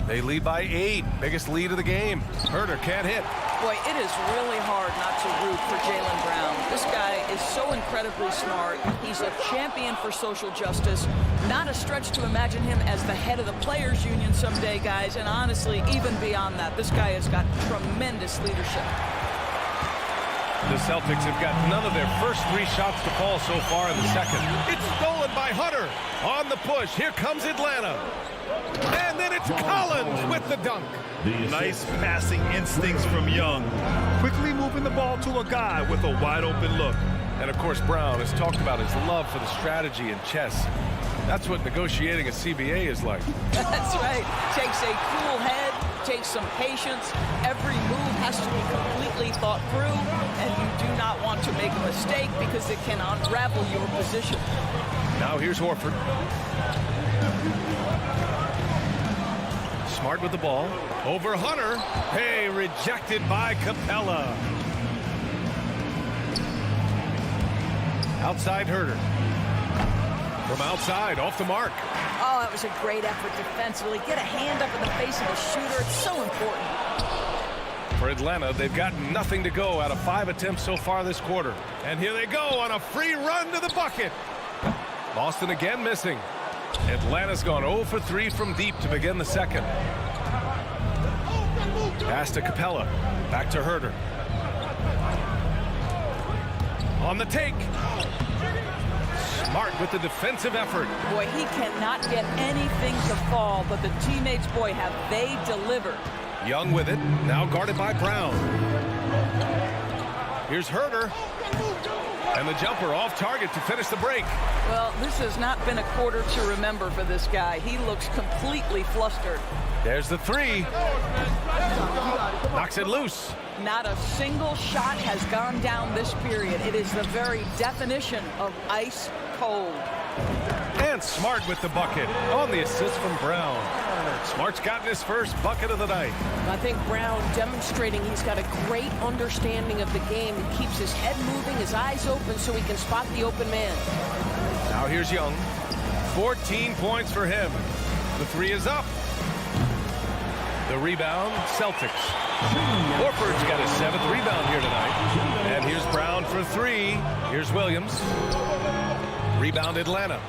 I: They lead by 8. Biggest lead of the game. Herder can't hit.
N: Boy, it is really hard not to root for Jaylen Brown. This guy is so incredibly smart. He's a champion for social justice. Not a stretch to imagine him as the head of the Players Union someday, guys. And honestly, even beyond that, this guy has got tremendous leadership.
I: The Celtics have got none of their first 3 shots to fall so far in the second. It's stolen by Hunter. On the push. Here comes Atlanta. And then it's Collins with the dunk.
J: Nice passing instincts from Young. Quickly moving the ball to a guy with a wide-open look.
I: And, of course, Brown has talked about his love for the strategy in chess. That's what negotiating a CBA is like.
N: That's right. Takes a cool head, takes some patience. Every move has to be completely thought through, and you do not want to make a mistake because it can unravel your position.
I: Now here's Horford. Smart with the ball. Over Hunter. Hey, rejected by Capella. Outside Herder. From outside, off the mark.
N: Oh, that was a great effort defensively. Get a hand up in the face of the shooter. It's so important.
I: For Atlanta, they've got nothing to go out of 5 attempts so far this quarter. And here they go on a free run to the bucket. Boston again missing. Atlanta's gone 0 for 3 from deep to begin the second. Pass to Capella. Back to Herder. On the take. Smart with the defensive effort.
N: Boy, he cannot get anything to fall, but the teammates, boy, have they delivered.
I: Young with it. Now guarded by Brown. Here's Herder. And the jumper off target to finish the break.
N: Well, this has not been a quarter to remember for this guy. He looks completely flustered.
I: There's the 3. Knocks it loose.
N: Not a single shot has gone down this period. It is the very definition of ice cold.
I: And Smart with the bucket on the assist from Brown. Smart's gotten his first bucket of the night.
O: I think Brown demonstrating he's got a great understanding of the game. He keeps his head moving, his eyes open so he can spot the open man.
I: Now here's Young. 14 points for him. The 3 is up. The rebound, Celtics. Horford's got his 7th rebound here tonight. And here's Brown for 3. Here's Williams. Rebound Atlanta.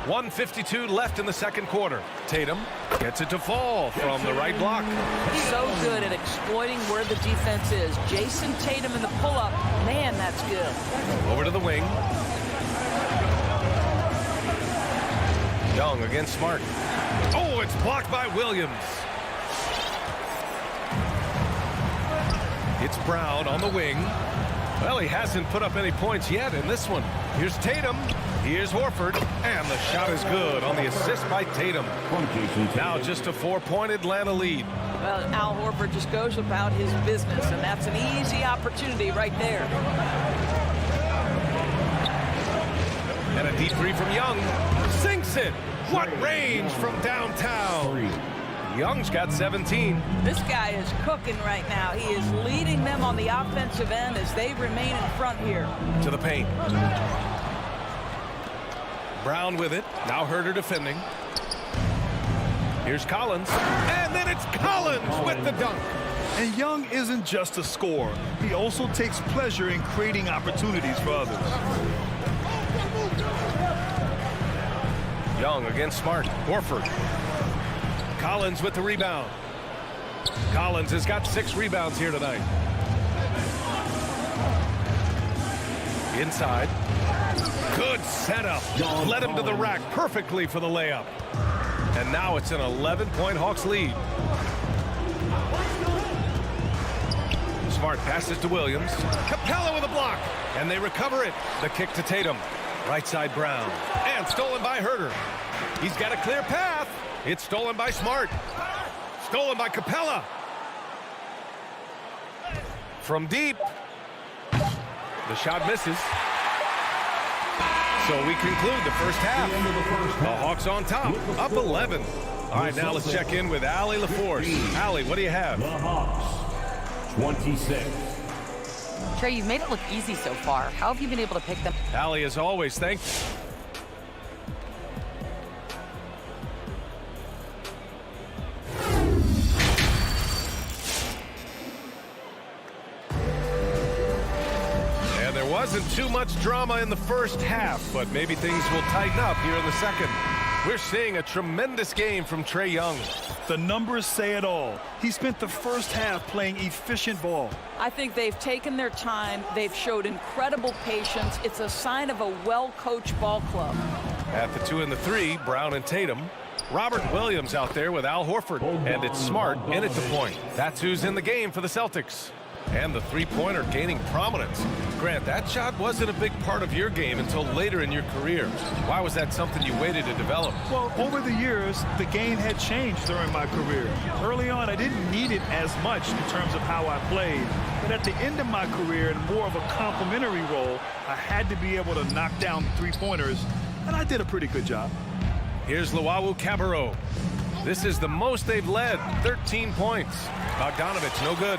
I: 1:52 left in the second quarter. Tatum gets it to fall from the right block.
N: He's so good at exploiting where the defense is. Jason Tatum in the pull-up. Man, that's good.
I: Over to the wing. Young Young against Smart. Oh, it's blocked by Williams. It's Brown on the wing. Well, he hasn't put up any points yet in this one. Here's Tatum. Here's Horford. And the shot is good on the assist by Tatum. Now just a 4-point Atlanta lead.
N: Well, Al Horford just goes about his business, and that's an easy opportunity right there.
I: And a deep three from Young. Sinks it. What range from downtown. Young's got 17.
N: This guy is cooking right now. He is leading them on the offensive end as they remain in front here.
I: To the paint. Brown with it. Now Herter defending. Here's Collins. And then it's Collins with the dunk.
J: And Young isn't just a scorer. He also takes pleasure in creating opportunities for others.
I: Young against Smart. Horford. Collins with the rebound. Collins has got 6 rebounds here tonight. Inside. Good setup. Led him to the rack perfectly for the layup. And now it's an 11-point Hawks lead. Smart passes to Williams. Capella with a block. And they recover it. The kick to Tatum. Right side Brown. And stolen by Herter. He's got a clear path. It's stolen by Smart. Stolen by Capella. From deep. The shot misses. So we conclude the first half. The Hawks on top, up 11. All right, now let's check in with Allie LaForce. Allie, what do you have?
D: The Hawks, 26.
L: Trey, you've made it look easy so far. How have you been able to pick them?
I: Allie, as always, thank you. Wasn't too much drama in the first half, but maybe things will tighten up here in the second. We're seeing a tremendous game from Trae Young.
J: The numbers say it all. He spent the first half playing efficient ball.
N: I think they've taken their time. They've showed incredible patience. It's a sign of a well-coached ball club.
I: At the 2 and the 3, Brown and Tatum. Robert Williams out there with Al Horford. And it's Smart in at the point. That's who's in the game for the Celtics. And the three-pointer gaining prominence. Grant, that shot wasn't a big part of your game until later in your career. Why was that something you waited to develop?
J: Well, over the years, the game had changed during my career. Early on, I didn't need it as much in terms of how I played. But at the end of my career, in more of a complementary role, I had to be able to knock down three-pointers, and I did a pretty good job.
I: Here's Luau Cabarro. This is the most they've led, 13 points. Bogdanovich, no good.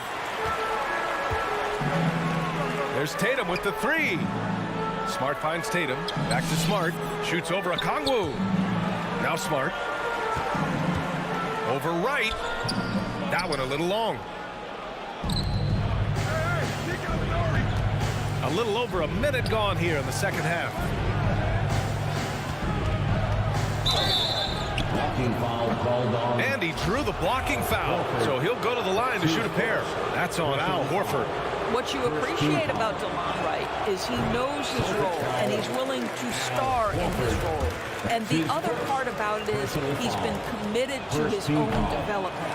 I: There's Tatum with the 3. Smart finds Tatum. Back to Smart. Shoots over a Kongwu. Now Smart. Over right. That one a little long. A little over a minute gone here in the second half. And he drew the blocking foul. So he'll go to the line to shoot a pair. That's on Al Horford.
N: What you appreciate about DeLon Wright is he knows his role, and he's willing to star in his role. And the other part about it is he's been committed to his own development.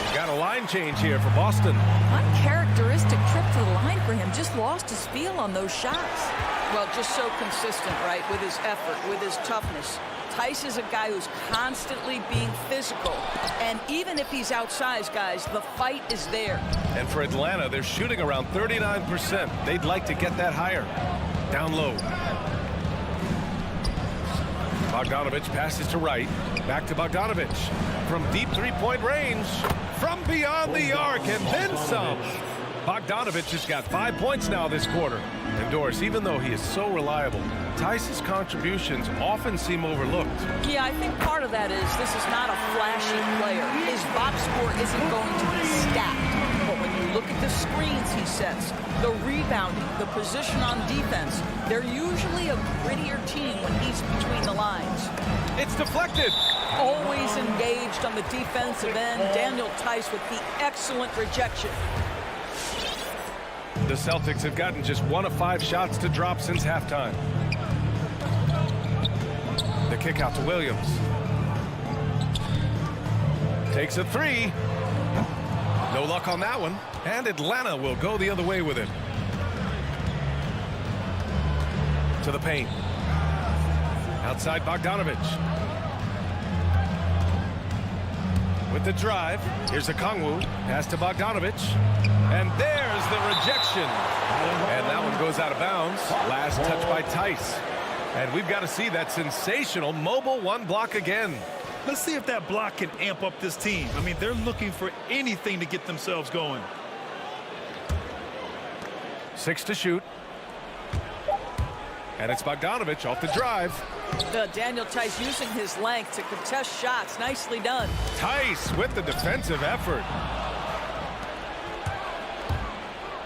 I: We've got a line change here for Boston.
N: Uncharacteristic trip to the line for him. Just lost his feel on those shots. Well, just so consistent, right, with his effort, with his toughness. Tice is a guy who's constantly being physical. And even if he's outsized, guys, the fight is there.
I: And for Atlanta, they're shooting around 39%. They'd like to get that higher. Down low. Bogdanovich passes to right. Back to Bogdanovich. From deep three-point range. From beyond the arc and then some. Bogdanovich has got 5 points now this quarter. And Doris, even though he is so reliable, Tice's contributions often seem overlooked.
N: Yeah, I think part of that is this is not a flashy player. His box score isn't going to be stacked. But when you look at the screens he sets, the rebounding, the position on defense, they're usually a grittier team when he's between the lines.
I: It's deflected.
N: Always engaged on the defensive end. Daniel Tice with the excellent rejection.
I: The Celtics have gotten just 1 of 5 shots to drop since halftime. The kick out to Williams. Takes a three. No luck on that one. And Atlanta will go the other way with it. To the paint. Outside Bogdanovic. With the drive. Here's Okongwu. Pass to Bogdanovic. And there's the rejection. And that one goes out of bounds. Last touch by Tice. And we've got to see that sensational mobile one block again.
J: Let's see if that block can amp up this team. I mean, they're looking for anything to get themselves going.
I: 6 to shoot. And it's Bogdanovic off the drive.
N: Daniel Tice using his length to contest shots. Nicely done.
I: Tice with the defensive effort.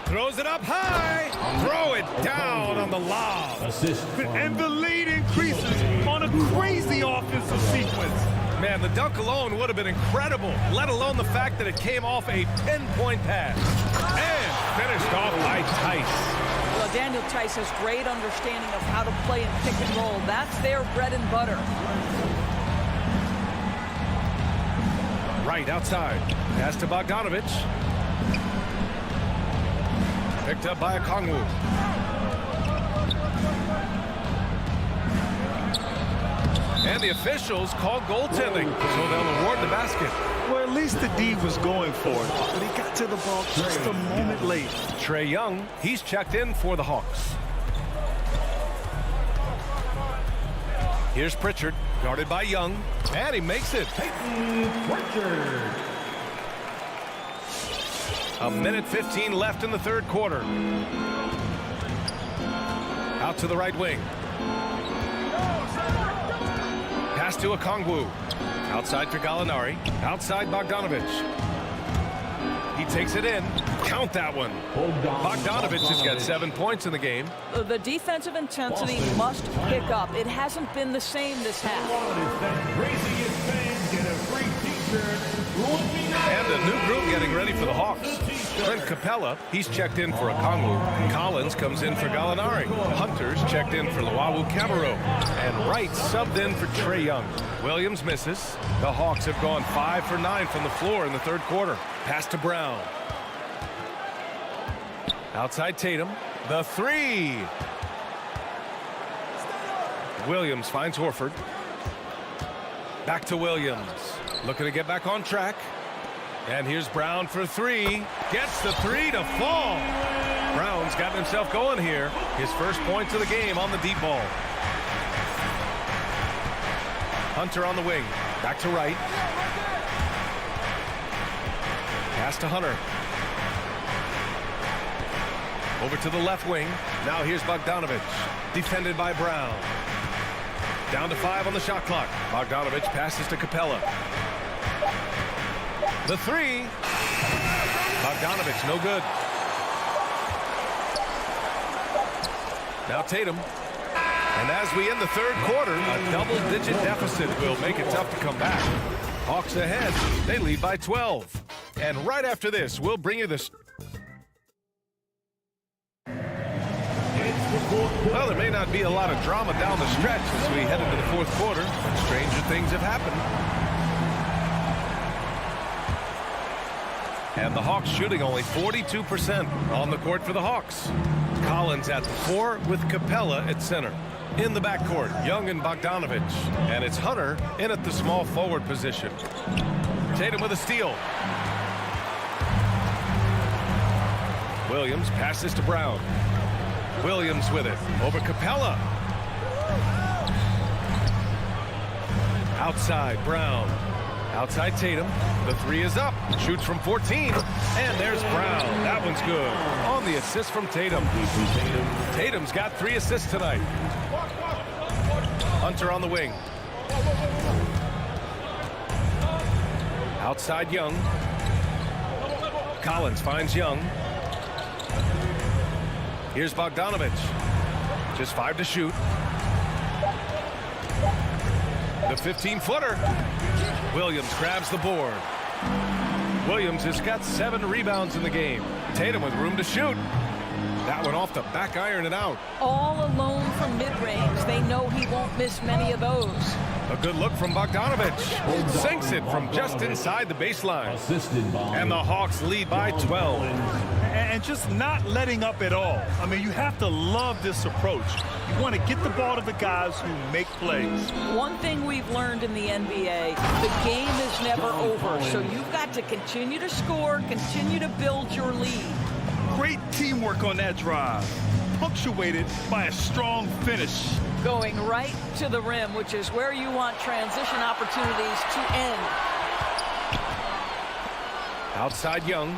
I: Throws it up high. Throw it down on the lob.
J: And the lead increases on a crazy offensive sequence.
I: Man, the dunk alone would have been incredible, let alone the fact that it came off a pinpoint pass. And finished off by Tice.
N: Well, Daniel Tice has great understanding of how to play in pick and roll. That's their bread and butter.
I: Right outside. Pass to Bogdanovic. Picked up by Okongwu. And the officials call goaltending, so they'll award the basket.
J: Well, at least the D was going for it, but he got to the ball just a moment late.
I: Trae Young, he's checked in for the Hawks. Here's Pritchard, guarded by Young, and he makes it. A minute 15 left in the third quarter. Out to the right wing. Pass to Okongwu. Outside for Gallinari. Outside Bogdanovic. He takes it in. Count that one. Bogdanovic has got 7 points in the game.
N: The defensive intensity must pick up. It hasn't been the same this half.
I: And a new group getting ready for the Hawks. Clint Capella, he's checked in for Okongwu. Collins comes in for Gallinari. Hunter's checked in for Luwawu-Cabarrot. And Wright subbed in for Trae Young. Williams misses. The Hawks have gone 5 for 9 from the floor in the third quarter. Pass to Brown. Outside Tatum. The three. Williams finds Horford. Back to Williams. Looking to get back on track. And here's Brown for three. Gets the three to fall. Brown's got himself going here. His first points of the game on the deep ball. Hunter on the wing. Back to Wright. Pass to Hunter. Over to the left wing. Now here's Bogdanovic. Defended by Brown. Down to 5 on the shot clock. Bogdanovic passes to Capella. The three. Bogdanovic, no good. Now Tatum. And as we end the third quarter, a double-digit deficit will make it tough to come back. Hawks ahead. They lead by 12. And right after this, we'll bring you this. Well, there may not be a lot of drama down the stretch as we head into the fourth quarter, but stranger things have happened. And the Hawks shooting only 42% on the court for the Hawks. Collins at the 4 with Capella at center. In the backcourt, Young and Bogdanovic. And it's Hunter in at the small forward position. Tatum with a steal. Williams passes to Brown. Williams with it. Over Capella. Outside, Brown. Outside Tatum. The three is up. Shoots from 14. And there's Brown. That one's good. On the assist from Tatum. Tatum's got 3 assists tonight. Hunter on the wing. Outside Young. Collins finds Young. Here's Bogdanovic. Just 5 to shoot. The 15-footer. Williams grabs the board. Williams has got 7 rebounds in the game. Tatum with room to shoot. That one off the back iron and out.
N: All alone from mid-range. They know he won't miss many of those.
I: A good look from Bogdanovich. Sinks it from just inside the baseline. And the Hawks lead by 12.
J: And just not letting up at all. I mean, you have to love this approach. You want to get the ball to the guys who make plays.
N: One thing we've learned in the NBA, the game is never over. So you've got to continue to score, continue to build your lead.
J: Great teamwork on that drive, punctuated by a strong finish.
N: Going right to the rim, which is where you want transition opportunities to end.
I: Outside Young.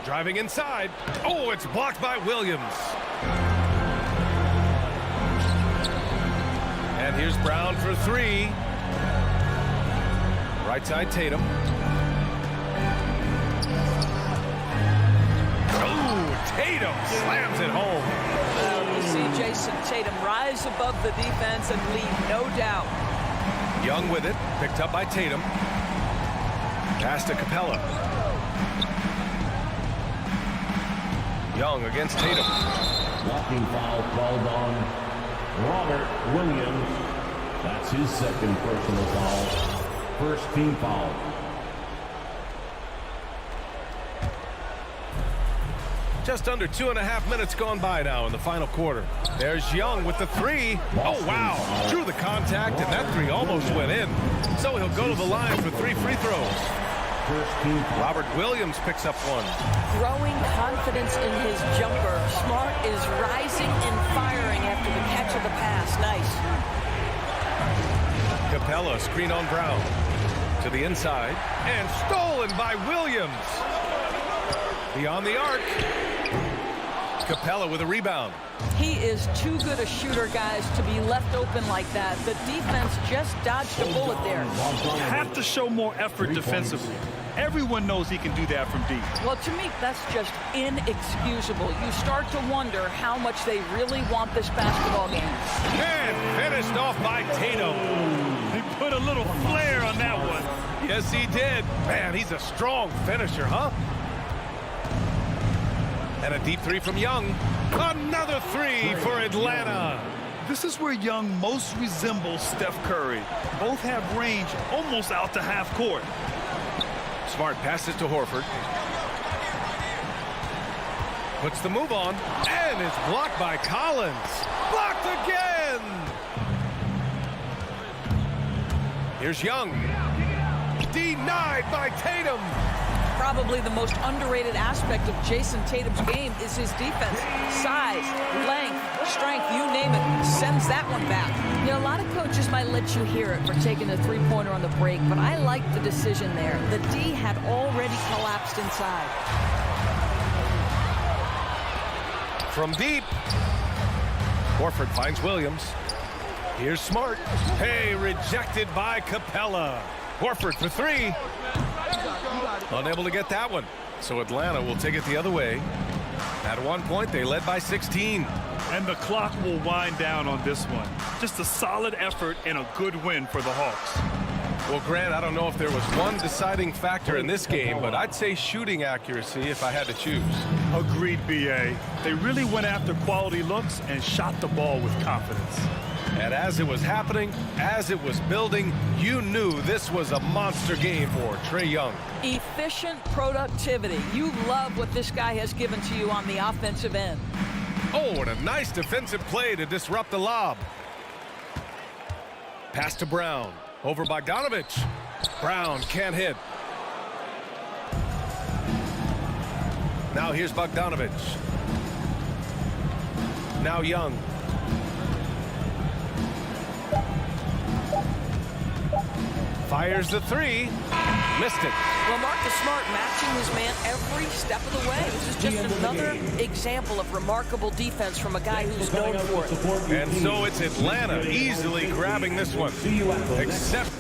I: Driving inside. Oh, it's blocked by Williams. And here's Brown for three. Right side Tatum. Oh, Tatum slams it home.
N: You see Jason Tatum rise above the defense and lead, no doubt.
I: Young with it, picked up by Tatum. Pass to Capella. Young against Tatum.
P: Walking foul called on Robert Williams. That's his second personal foul. First team foul.
I: Just under 2.5 minutes gone by now in the final quarter. There's Young with the three. Oh, wow. Drew the contact, and that three almost went in. So he'll go to the line for 3 free throws. Robert Williams picks up one.
N: Growing confidence in his jumper. Smart is rising and firing after the catch of the pass. Nice.
I: Capella, screen on Brown. To the inside. And stolen by Williams. Beyond the arc. Capella with a rebound.
N: He is too good a shooter, guys, to be left open like that. The defense just dodged a bullet there.
J: You have to show more effort defensively. Everyone knows he can do that from deep.
N: Well, to me, that's just inexcusable. You start to wonder how much they really want this basketball game.
I: And finished off by Tatum.
J: He put a little flair on that one.
I: Yes, he did. Man, he's a strong finisher, huh? And a deep three from Young. Another three for Atlanta.
J: This is where Young most resembles Steph Curry. Both have range almost out to half court.
I: Smart passes to Horford. Puts the move on. And it's blocked by Collins. Blocked again. Here's Young. Denied by Tatum.
N: Probably the most underrated aspect of Jason Tatum's game is his defense. Size, length, strength, you name it, sends that one back. You know, a lot of coaches might let you hear it for taking a three-pointer on the break, but I like the decision there. The D had already collapsed inside.
I: From deep. Horford finds Williams. Here's Smart. Hey, rejected by Capella. Horford for three. Unable to get that one. So Atlanta will take it the other way. At one point, they led by 16.
J: And the clock will wind down on this one. Just a solid effort and a good win for the Hawks.
I: Well, Grant, I don't know if there was one deciding factor in this game, but I'd say shooting accuracy if I had to choose.
J: Agreed, B.A. They really went after quality looks and shot the ball with confidence.
I: And as it was happening, as it was building, you knew this was a monster game for Trae Young.
N: Efficient productivity. You love what this guy has given to you on the offensive end.
I: Oh, and a nice defensive play to disrupt the lob. Pass to Brown. Over Bogdanovich. Brown can't hit. Now here's Bogdanovich. Now Young. Fires the three. Missed it.
O: Well, Marcus Smart matching his man every step of the way. This is just another example of remarkable defense from a guy who's known for it.
I: And so it's Atlanta easily grabbing this one. Except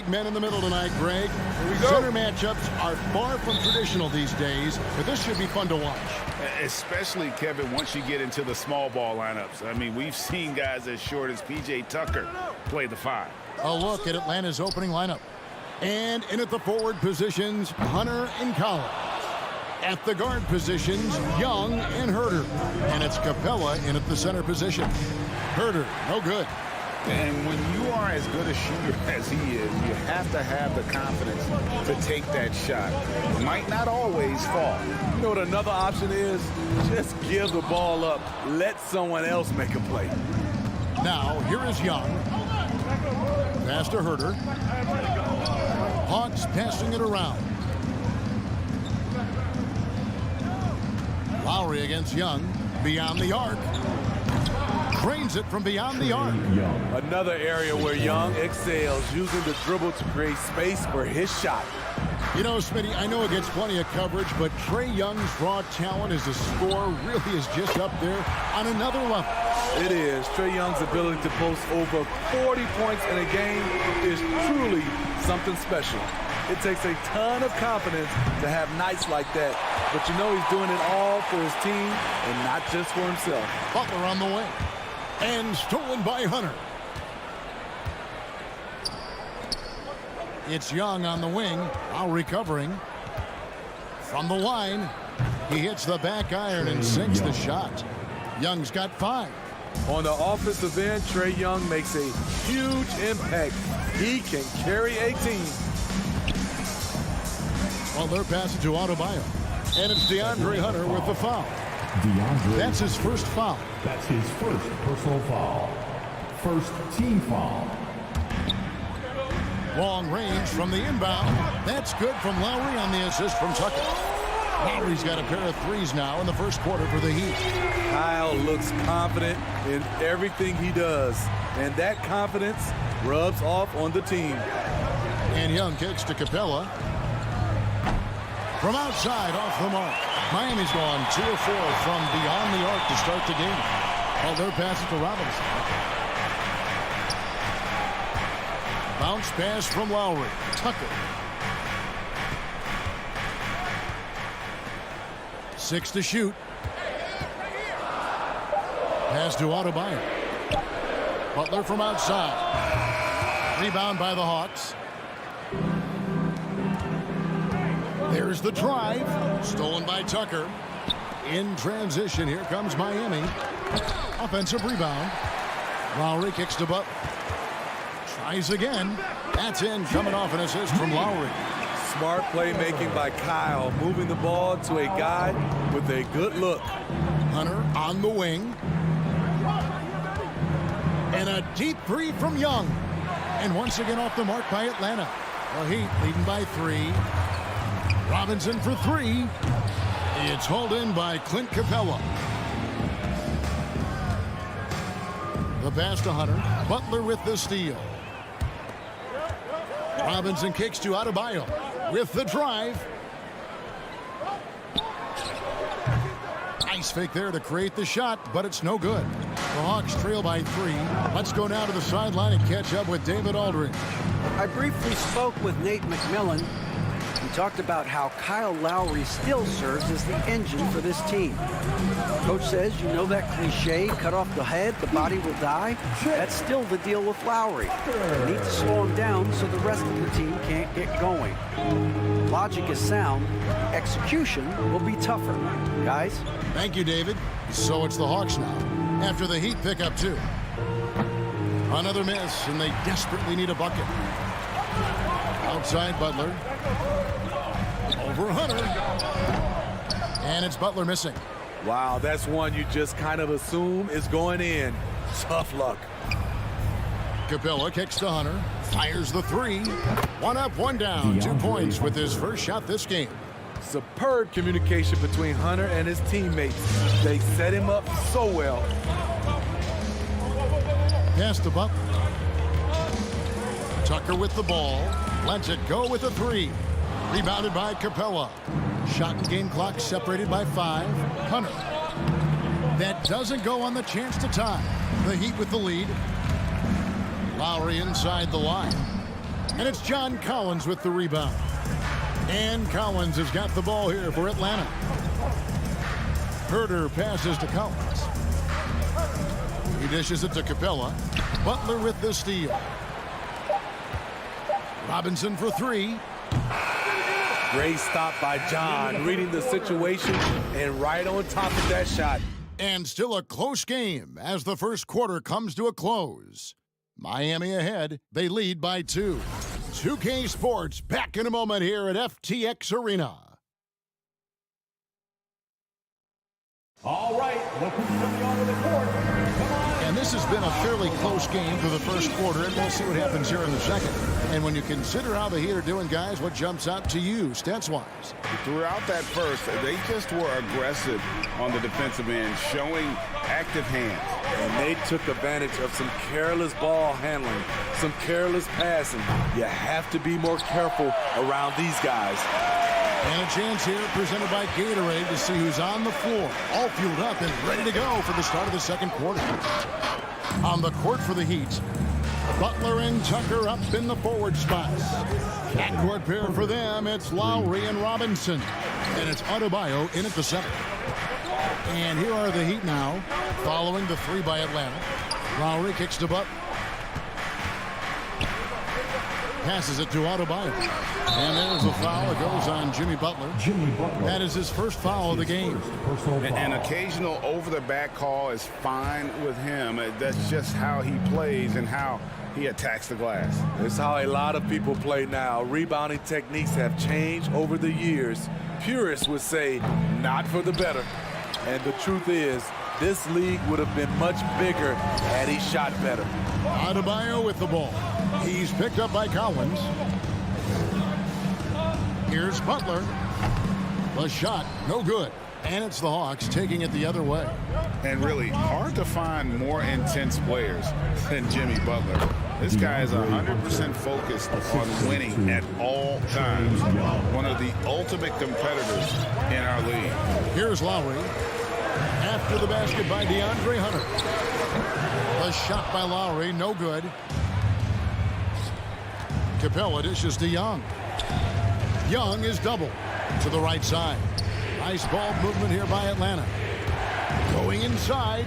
A: big men in the middle tonight, Greg.
B: Here we go.
A: Center matchups are far from traditional these days, but this should be fun to watch.
C: Especially, Kevin, once you get into the small ball lineups. I mean, we've seen guys as short as P.J. Tucker play the 5.
A: A look at Atlanta's opening lineup. And in at the forward positions, Hunter and Collins. At the guard positions, Young and Herter. And it's Capella in at the center position. Herter, no good.
C: And when you are as good a shooter as he is, you have to have the confidence to take that shot. It might not always fall.
K: You know what another option is? Just give the ball up. Let someone else make a play.
A: Now, here is Young. Pass to Herter. Hawks passing it around. Lowry against Young. Beyond the arc. Cranes it from beyond the arc.
K: Another area where Young excels, using the dribble to create space for his shot.
A: You know, Smitty, I know it gets plenty of coverage, but Trae Young's raw talent as a scorer really is just up there on another level.
K: It is. Trae Young's ability to post over 40 points in a game is truly something special. It takes a ton of confidence to have nights like that. But you know he's doing it all for his team and not just for himself.
A: Butler on the wing. And stolen by Hunter. It's Young on the wing. Now recovering. From the line. He hits the back iron and sinks the shot. Young's got 5.
K: On the offensive end, Trae Young makes a huge impact. He can carry a team.
A: Well, they're passing to Adebayo. And it's DeAndre Hunter with the foul. That's his first foul.
P: That's his first personal foul. First team foul.
A: Long range from the inbound. That's good from Lowry on the assist from Tucker. Lowry's got a pair of threes now in the first quarter for the Heat.
K: Kyle looks confident in everything he does, and that confidence rubs off on the team.
A: And Young kicks to Capella. From outside, off the mark. Miami's gone 2 of 4 from beyond the arc to start the game. Well, they're passing to Robinson. Bounce pass from Lowry. Tucker. 6 to shoot. Pass to Adebayo. Butler from outside. Rebound by the Hawks. There's the drive. Stolen by Tucker. In transition, here comes Miami. Offensive rebound. Lowry kicks to Butler. Tries again. That's in, coming off an assist from Lowry.
K: Smart playmaking by Kyle, moving the ball to a guy with a good look.
A: Hunter on the wing. And a deep 3 from Young. And once again off the mark by Atlanta. The Heat leading by 3. Robinson for 3. It's hauled in by Clint Capella. The pass to Hunter. Butler with the steal. Robinson kicks to Adebayo with the drive. Nice fake there to create the shot, but it's no good. The Hawks trail by 3. Let's go now to the sideline and catch up with David Aldridge.
E: I briefly spoke with Nate McMillan. He talked about how Kyle Lowry still serves as the engine for this team. Coach says, you know that cliche, cut off the head, the body will die? That's still the deal with Lowry. They need to slow him down so the rest of the team can't get going. Logic is sound. Execution will be tougher. Guys?
A: Thank you, David. So it's the Hawks now, after the Heat pick up 2. Another miss, and they desperately need a bucket. Outside Butler. Over Hunter. And it's Butler missing.
K: Wow, that's one you just kind of assume is going in. Tough luck.
A: Capella kicks to Hunter. Fires the 3. 1 up, 1 down. 2 points with his first shot this game.
K: Superb communication between Hunter and his teammates. They set him up so well.
A: Pass to Butler. Tucker with the ball. Lets it go with a 3. Rebounded by Capella. Shot and game clock separated by 5. Hunter. That doesn't go on the chance to tie. The Heat with the lead. Lowry inside the line. And it's John Collins with the rebound. And Collins has got the ball here for Atlanta. Herder passes to Collins. He dishes it to Capella. Butler with the steal. Robinson for three.
K: Great stop by John, reading the situation and right on top of that shot.
A: And still a close game as the first quarter comes to a close. Miami ahead. They lead by 2. 2K Sports back in a moment here at FTX Arena.
P: All right, look who's coming onto the court. Come on.
A: And this has been a fairly close game for the first quarter, and we'll see what happens here in the second. And when you consider how the Heat are doing, guys, what jumps out to you, stats-wise?
C: Throughout that first, they just were aggressive on the defensive end, showing active hands.
K: And they took advantage of some careless ball handling, some careless passing. You have to be more careful around these guys.
A: And a chance here presented by Gatorade to see who's on the floor, all fueled up and ready to go for the start of the second quarter. On the court for the Heat, Butler and Tucker up in the forward spots. Backcourt pair for them, it's Lowry and Robinson. And it's Adebayo in at the center. And here are the Heat now, following the 3 by Atlanta. Lowry kicks to Butler. Passes it to Adebayo. And there's a foul. It goes on Jimmy Butler. That is his first foul of the game.
C: An occasional over-the-back call is fine with him. That's just how he plays and how he attacks the glass.
K: It's how a lot of people play now. Rebounding techniques have changed over the years. Purists would say, not for the better. And the truth is, this league would have been much bigger had he shot better.
A: Adebayo with the ball. He's picked up by Collins. Here's Butler. The shot, no good. And it's the Hawks taking it the other way.
C: And really, hard to find more intense players than Jimmy Butler. This guy is 100% focused on winning at all times. One of the ultimate competitors in our league.
A: Here's Lowry. After the basket by DeAndre Hunter. The shot by Lowry, no good. Capella dishes to Young. Young is double to the right side. Nice ball movement here by Atlanta. Going inside,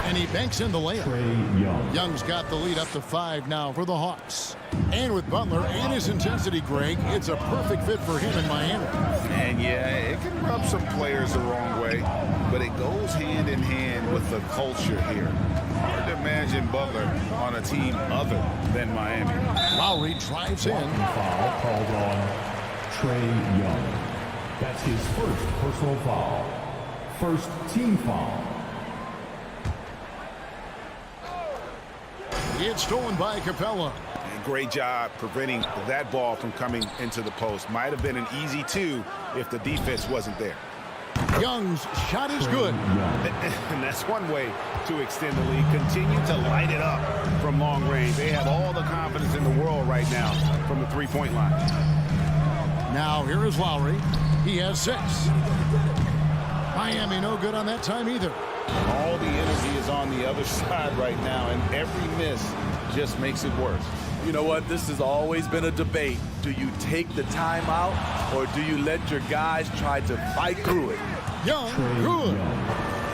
A: and he banks in the layup. Young's got the lead up to 5 now for the Hawks. And with Butler and his intensity, Greg, it's a perfect fit for him in Miami.
C: And yeah, it can rub some players the wrong way, but it goes hand in hand with the culture here. Hard to imagine Butler on a team other than Miami.
A: Lowry drives in.
P: Foul called on Trae Young. That's his first personal foul. First team foul.
A: It's stolen by Capella.
C: And great job preventing that ball from coming into the post. Might have been an easy 2 if the defense wasn't there.
A: Young's shot is good.
F: And that's one way to extend the lead. Continue to light it up from long range. They have all the confidence in the world right now from the three-point line.
A: Now here is Lowry. He has 6. Miami no good on that time either.
C: All the energy is on the other side right now, and every miss just makes it worse.
K: You know what? This has always been a debate. Do you take the timeout, or do you let your guys try to fight through it?
A: Young, good.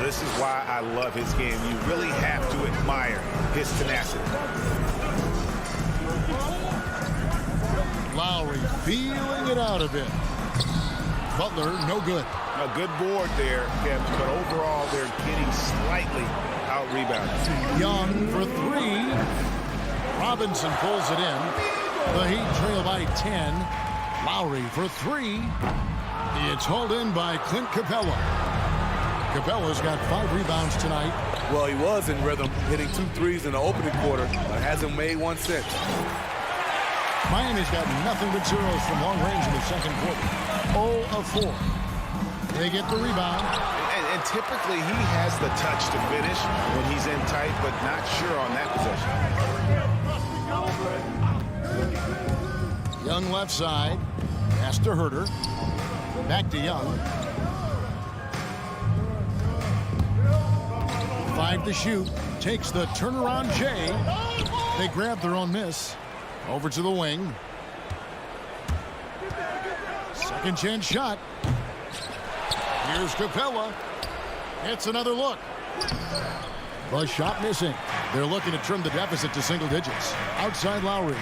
F: This is why I love his game. You really have to admire his tenacity.
A: Lowry feeling it out a bit. Butler, no good.
F: A good board there, Kevin, but overall they're getting slightly out-rebounded.
A: Young for 3. Robinson pulls it in. The Heat trail by 10. Lowry for 3. It's hauled in by Clint Capella. Capella's got 5 rebounds tonight.
K: Well, he was in rhythm, hitting 2 threes in the opening quarter, but hasn't made one since.
A: Miami's got nothing but zeros from long range in the second quarter. 0 of 4. They get the rebound.
C: And typically he has the touch to finish when he's in tight, but not sure on that possession.
A: Young left side. Pass to Herder. Back to Young. 5 to shoot. Takes the turnaround J. They grab their own miss. Over to the wing. Second chance shot. Here's Capella. It's another look. The shot missing. They're looking to trim the deficit to single digits. Outside Lowry.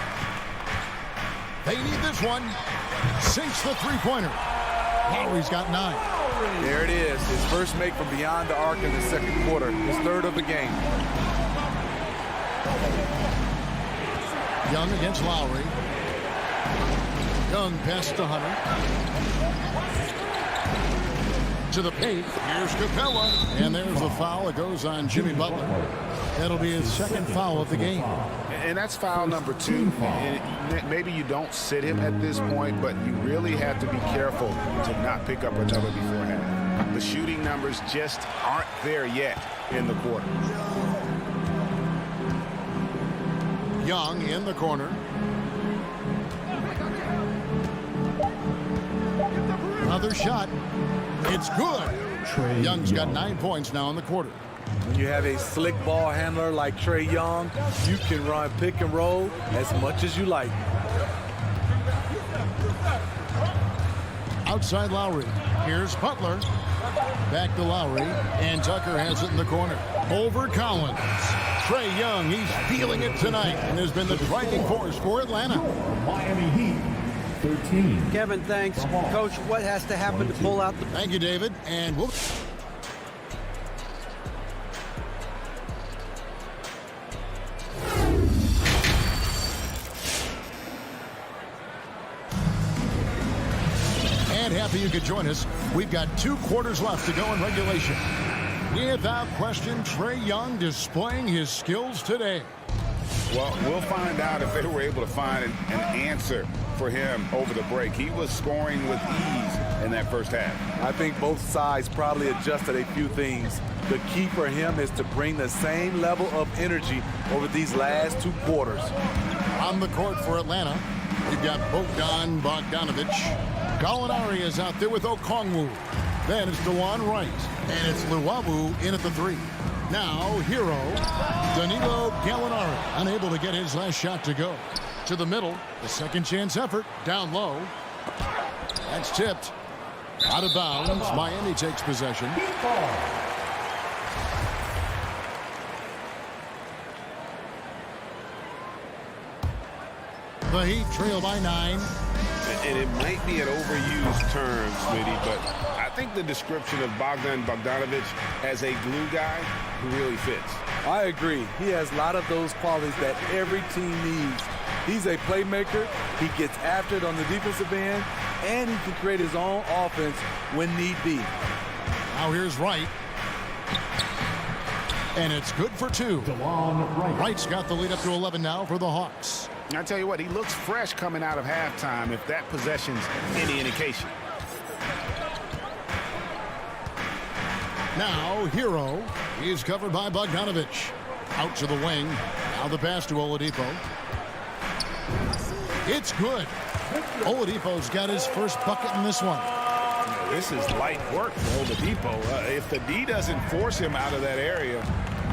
A: They need this one. Sinks the three-pointer. Lowry's got 9.
K: There it is. His first make from beyond the arc in the second quarter. His third of the game.
A: Young against Lowry. Young passes to Hunter. To the paint. Here's Capella. And there's the foul. It goes on Jimmy Butler. That'll be his second foul of the game.
G: And that's foul number 2. And maybe you don't sit him at this point, but you really have to be careful to not pick up another beforehand. The shooting numbers just aren't there yet in the quarter.
A: Young in the corner. Another shot. It's good. Young's got 9 points now in the quarter.
K: When you have a slick ball handler like Trae Young, you can run pick and roll as much as you like.
A: Outside Lowry. Here's Butler. Back to Lowry. And Tucker has it in the corner. Over Collins. Trae Young, he's feeling it tonight and has been the driving force for Atlanta.
P: Miami Heat, 13.
E: Kevin, thanks. Coach, what has to happen to pull out the...
A: Thank you, David. And we'll... And happy you could join us. We've got 2 quarters left to go in regulation. Without question, Trae Young displaying his skills today.
G: Well, we'll find out if they were able to find an answer for him over the break. He was scoring with ease in that first half.
K: I think both sides probably adjusted a few things. The key for him is to bring the same level of energy over these last 2 quarters.
A: On the court for Atlanta, we've got Bogdan Bogdanovic. Gallinari is out there with Okongwu. Then it's DeJuan Wright. And it's Luwawu in at the 3. Now, hero, Danilo Gallinari, unable to get his last shot to go. To the middle, the second chance effort, down low. That's tipped. Out of bounds, Miami takes possession. The Heat trail by 9.
F: And it might be an overused term, Smitty, but I think the description of Bogdan Bogdanovic as a glue guy who really fits.
K: I agree. He has a lot of those qualities that every team needs. He's a playmaker. He gets after it on the defensive end, and he can create his own offense when need be.
A: Now here's Wright. And it's good for 2. Wright's got the lead up to 11 now for the Hawks.
G: I tell you what, he looks fresh coming out of halftime if that possession's any indication.
A: Now, Hero. He's covered by Bogdanovic. Out to the wing. Now the pass to Oladipo. It's good. Oladipo's got his first bucket in this one.
G: This is light work for Oladipo. If the D doesn't force him out of that area,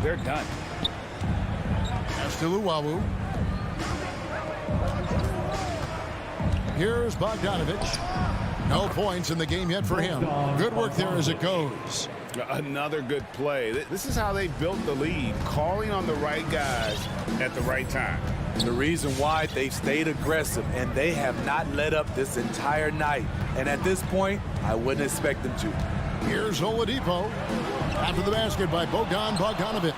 G: they're done.
A: Pass to Luwawu. Here's Bogdanovic. No points in the game yet for him. Good work there as it goes.
G: Another good play. This is how they built the lead, calling on the right guys at the right time.
K: The reason why they've stayed aggressive, and they have not let up this entire night. And at this point, I wouldn't expect them to.
A: Here's Oladipo. After the basket by Bogdan Bogdanovic.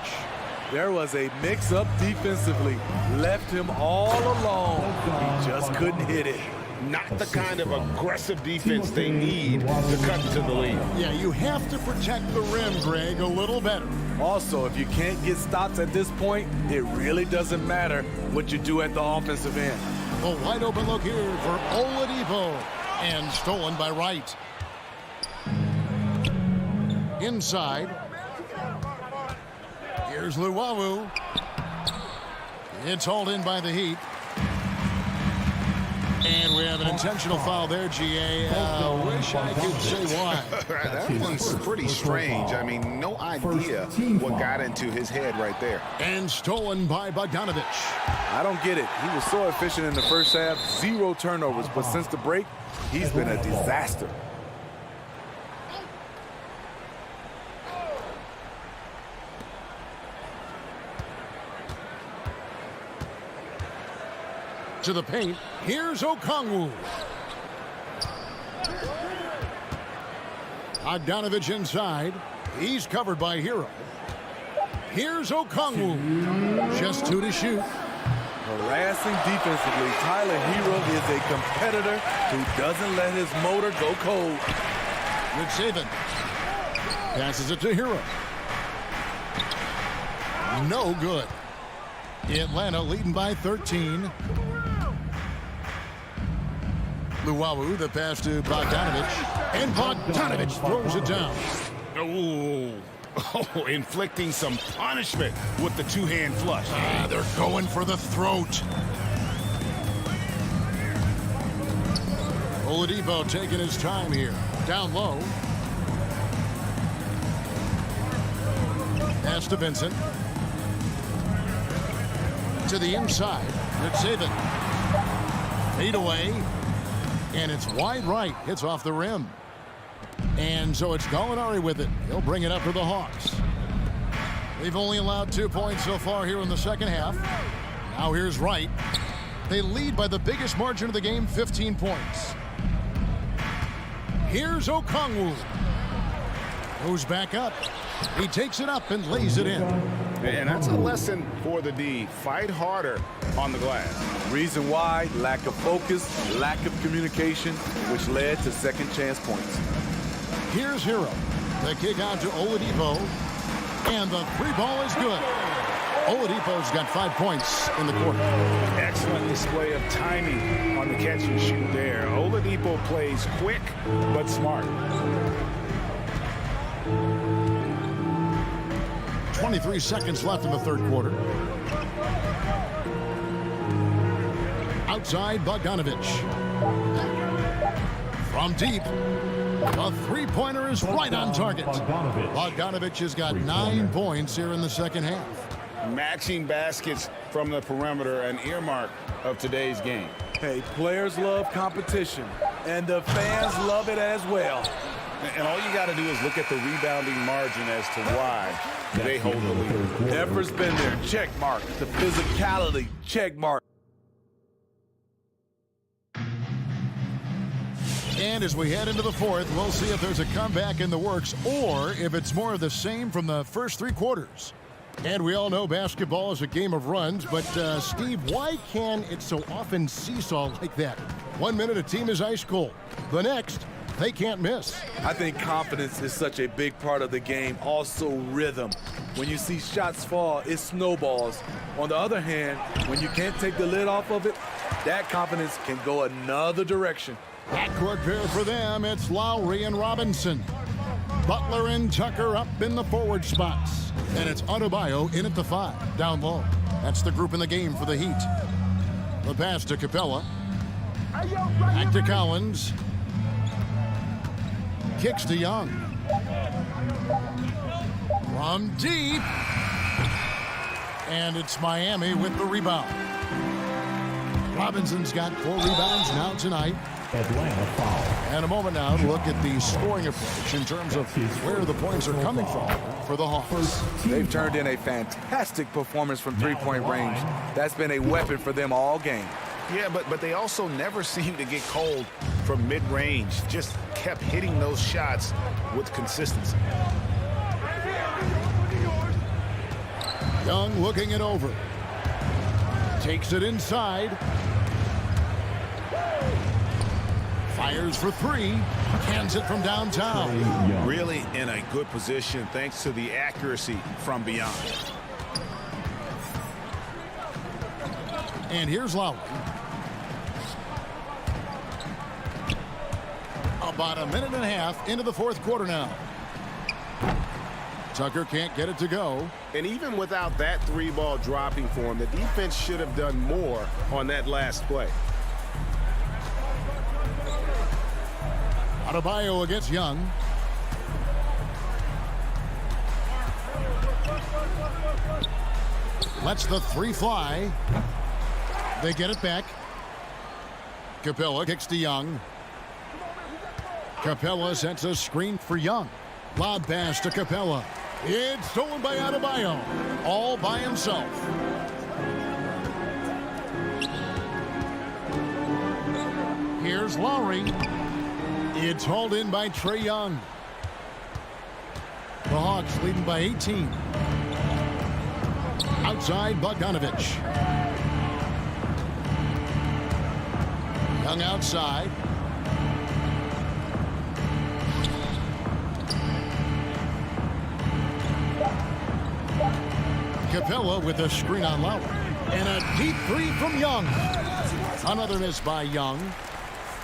K: There was a mix-up defensively. Left him all alone. He just couldn't hit it.
G: Not the kind of aggressive defense they need to cut to the lead.
A: Yeah, you have to protect the rim, Greg, a little better.
K: Also, if you can't get stops at this point, it really doesn't matter what you do at the offensive end.
A: A wide open look here for Oladipo. And stolen by Wright. Inside. Here's Luwawu. It's hauled in by the Heat. And we have an intentional foul there, GA. Wish I could say why.
G: That one's pretty strange. I mean, no idea what got into his head right there.
A: And stolen by Bogdanovich.
K: I don't get it. He was so efficient in the first half, 0 turnovers, but since the break, he's been a disaster.
A: To the paint, here's Okongwu. Bogdanovich inside. He's covered by Hero. Here's Okongwu. Just 2 to shoot.
K: Harassing defensively, Tyler Hero is a competitor who doesn't let his motor go cold.
A: McSaven passes it to Hero. No good. Atlanta leading by 13. Luwawu, the pass to Bogdanovich. And Bogdanovich throws it down.
C: Oh, inflicting some punishment with the two-hand flush.
A: They're going for the throat. Oladipo taking his time here. Down low. Pass to Vincent. To the inside. McSaven. Fade away. And it's wide right. Hits off the rim. And so it's Gallinari with it. He'll bring it up to the Hawks. They've only allowed 2 points so far here in the second half. Now here's Wright. They lead by the biggest margin of the game, 15 points. Here's Okongwu. Goes back up. He takes it up and lays it in.
G: And that's a lesson for the D. Fight harder on the glass.
K: Reason why, lack of focus, lack of communication, which led to second chance points.
A: Here's Hero. The kick out to Oladipo. And the 3 ball is good. Oladipo's got 5 points in the quarter.
G: Excellent display of timing on the catch and shoot there. Oladipo plays quick but smart.
A: 23 seconds left in the third quarter. Outside Bogdanovich. From deep. A 3-pointer is right on target. Bogdanovich has got 9 points here in the second half.
C: Matching baskets from the perimeter, an earmark of today's game.
K: Hey, players love competition, and the fans love it as well.
C: And all you got to do is look at the rebounding margin as to why they hold the lead.
K: Effort's been there, check mark. The physicality, check mark.
A: And as we head into the fourth, we'll see if there's a comeback in the works or if it's more of the same from the first 3 quarters. And we all know basketball is a game of runs, but Steve, why can it so often seesaw like that? 1 minute a team is ice cold. The next, they can't miss.
K: I think confidence is such a big part of the game. Also rhythm. When you see shots fall, it snowballs. On the other hand, when you can't take the lid off of it, that confidence can go another direction.
A: Backcourt pair for them, it's Lowry and Robinson. Butler and Tucker up in the forward spots. And it's Adebayo in at the 5, down low. That's the group in the game for the Heat. The pass to Capella. Back to Collins. Kicks to Young. From deep. And it's Miami with the rebound. Robinson's got 4 rebounds now tonight.
P: Atlanta foul.
A: And a moment now to look at the scoring approach in terms of where the points are coming from for the Hawks.
K: They've turned in a fantastic performance from 3-point range. That's been a weapon for them all game.
G: Yeah, but they also never seem to get cold from mid-range. Just kept hitting those shots with consistency.
A: Young looking it over. Takes it inside. Fires for 3. Cans it from downtown.
G: Really in a good position thanks to the accuracy from beyond.
A: And here's Lowry. About a minute and a half into the fourth quarter now. Tucker can't get it to go.
G: And even without that 3-ball dropping for him, the defense should have done more on that last play.
A: Adebayo against Young. Lets the three fly. They get it back. Capella kicks to Young. Capella sets a screen for Young. Lob pass to Capella. It's stolen by Adebayo. All by himself. Here's Lowry. It's hauled in by Trae Young. The Hawks leading by 18. Outside, Bogdanovich. Young outside. Capella with a screen on Lowry. And a deep three from Young. Another miss by Young.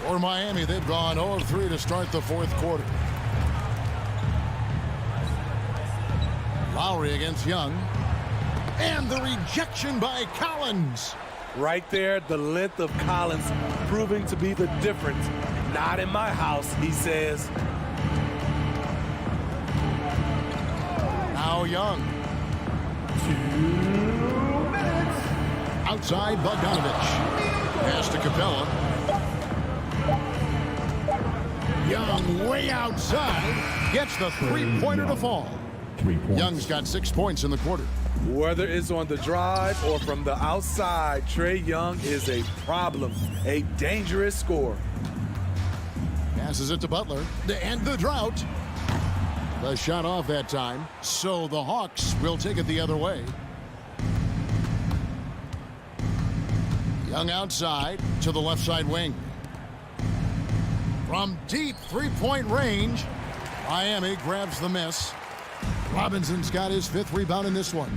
A: For Miami, they've gone 0 of 3 to start the fourth quarter. Lowry against Young. And the rejection by Collins.
K: Right there, the length of Collins proving to be the difference. Not in my house, he says.
A: Now Young. 2 minutes. Outside, Bogdanovich. Pass to Capella. Young way outside. Gets the three-pointer to fall. Young's got 6 points in the quarter.
K: Whether it's on the drive or from the outside, Trae Young is a problem, a dangerous scorer.
A: Passes it to Butler to end the drought. The shot off that time, so the Hawks will take it the other way. Young outside to the left side wing. From deep three-point range, Miami grabs the miss. Robinson's got his 5th rebound in this one.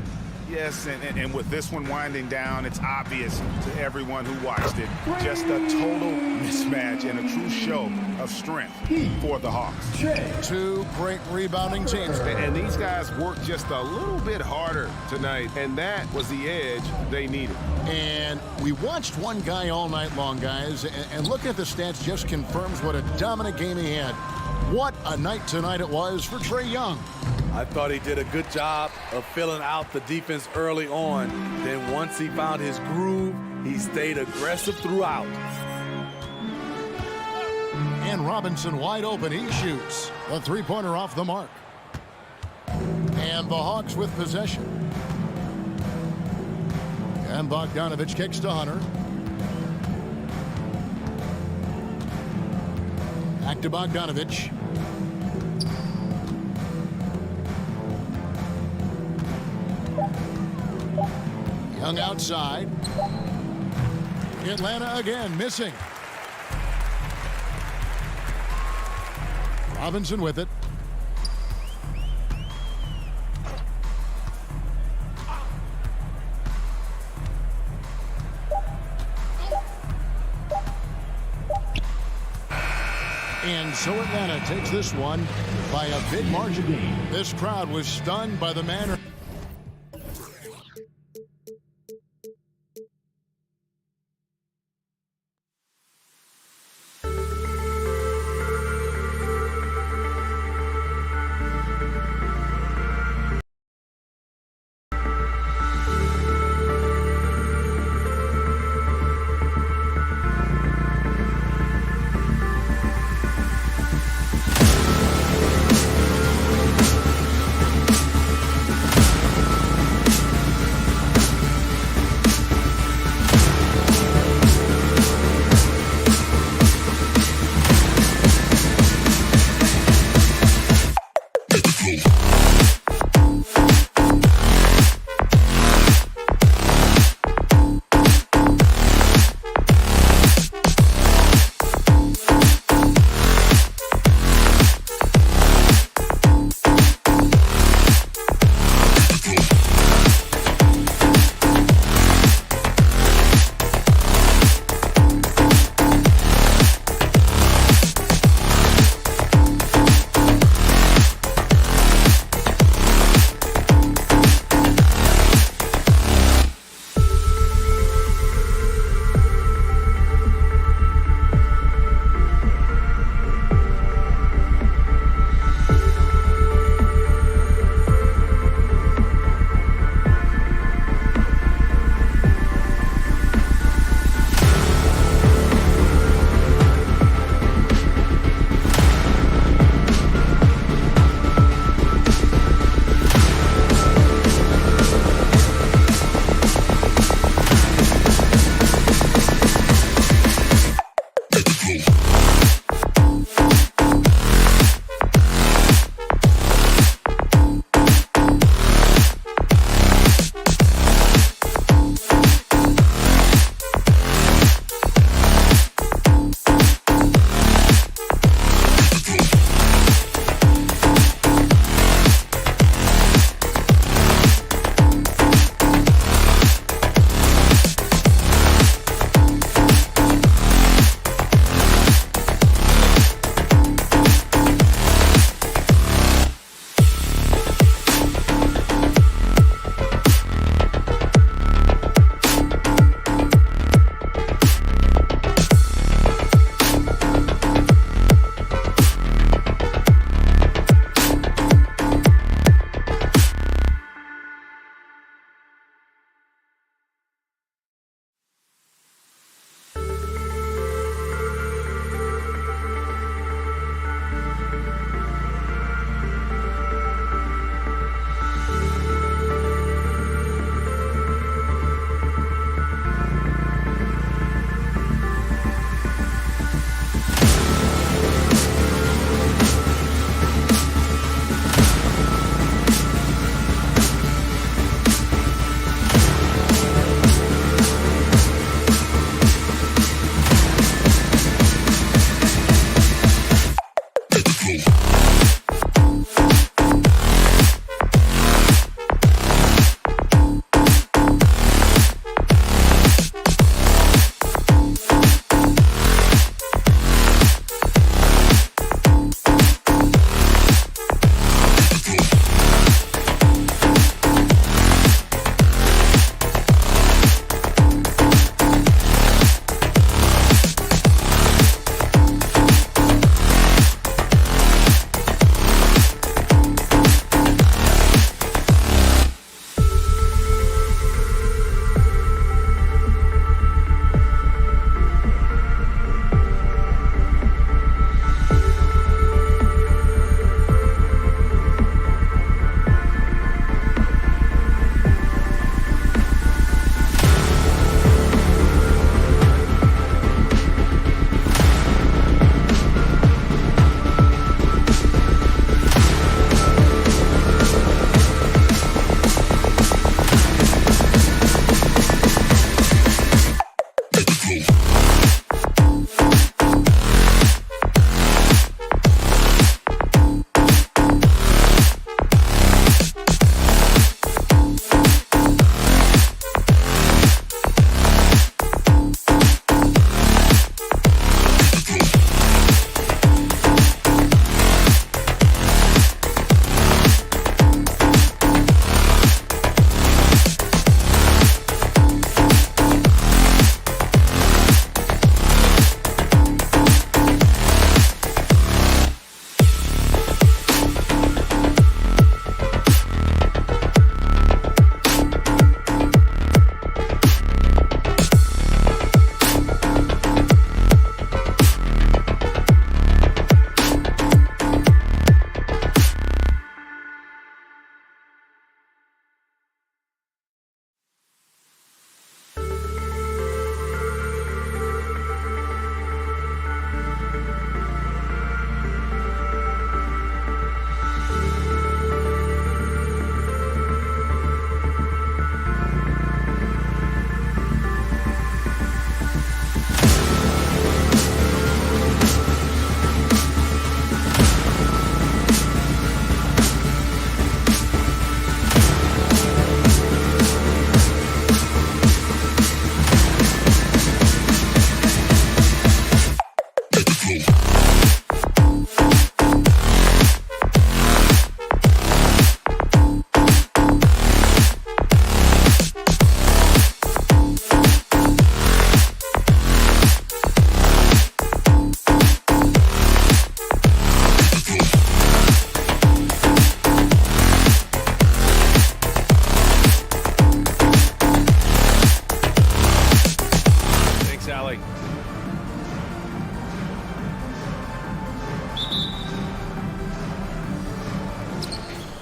G: Yes, and with this one winding down, it's obvious to everyone who watched it. Just a total mismatch and a true show of strength for the Hawks.
A: 2 great rebounding teams.
G: And these guys worked just a little bit harder tonight, and that was the edge they needed.
A: And we watched one guy all night long, guys, and looking at the stats just confirms what a dominant game he had. What a night tonight it was for Trae Young.
K: I thought he did a good job of filling out the defense early on. Then once he found his groove, he stayed aggressive throughout.
A: And Robinson wide open. He shoots. A three-pointer off the mark. And the Hawks with possession. And Bogdanovich kicks to Hunter. Back to Bogdanovich. Young outside. Atlanta again missing. Robinson with it. And so Atlanta takes this one by a big margin. This crowd was stunned by the manner.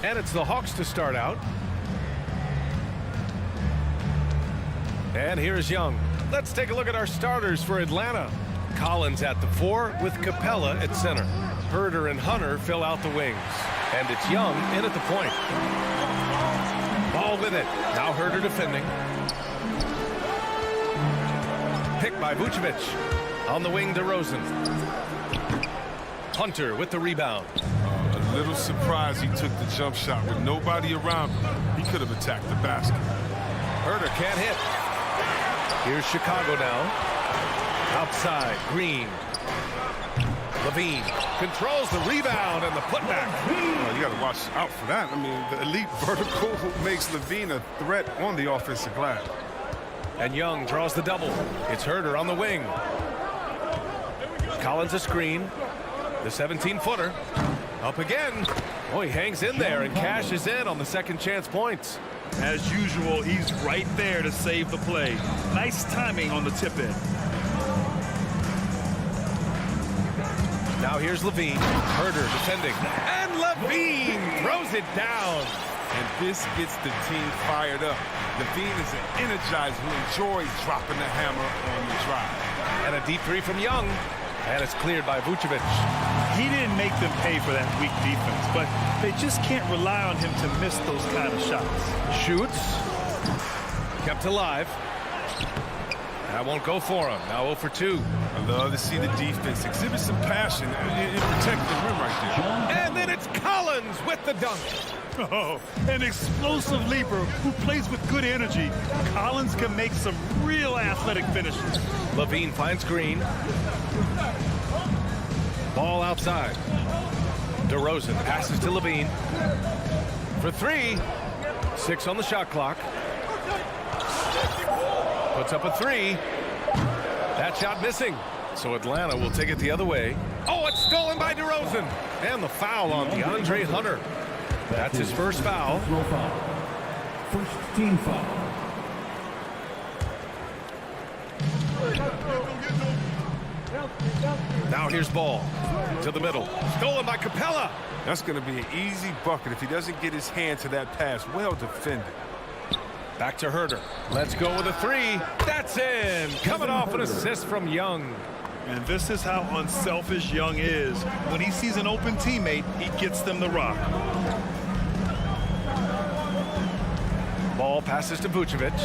I: And it's the Hawks to start out. And here's Young. Let's take a look at our starters for Atlanta. Collins at the 4 with Capella at center. Herder and Hunter fill out the wings. And it's Young in at the point. Ball with it. Now Herder defending. Picked by Vucevic. On the wing, DeRozan. Hunter with the rebound.
B: A little surprised he took the jump shot with nobody around him. He could have attacked the basket.
I: Herder can't hit. Here's Chicago now. Outside, Green. Levine controls the rebound and the putback.
B: Oh, you got to watch out for that. I mean, the elite vertical makes Levine a threat on the offensive glass.
I: And Young draws the double. It's Herder on the wing. Collins a screen. The 17-footer. Up again. Oh, he hangs in there and cashes in on the second chance points.
J: As usual, he's right there to save the play. Nice timing on the tip in.
I: Now here's Levine. Herder defending. And Levine throws it down.
B: And this gets the team fired up. Levine is an energizer who enjoys dropping the hammer on the drive.
I: And a deep three from Young. And it's cleared by Vucevic.
J: He didn't make them pay for that weak defense, but they just can't rely on him to miss those kind of shots.
I: Shoots. Kept alive. That won't go for him. Now 0 for 2.
B: I love to see the defense exhibit some passion in protecting the rim right there.
I: And then it's Collins with the dunk.
J: Oh, an explosive leaper who plays with good energy. Collins can make some real athletic finishes.
I: Levine finds Green. Ball outside. DeRozan passes to Levine. For 3. 6 on the shot clock. Puts up a 3. That shot missing. So Atlanta will take it the other way. Oh, it's stolen by DeRozan. And the foul on DeAndre Hunter. That's his first foul.
P: First team foul.
I: Now here's Ball to the middle. Stolen by Capella.
B: That's going to be an easy bucket if he doesn't get his hand to that pass. Well defended.
I: Back to Herder. Let's go with a 3. That's in. Coming off an assist from Young.
J: And this is how unselfish Young is. When he sees an open teammate, he gets them the rock.
I: Ball passes to Vucevic.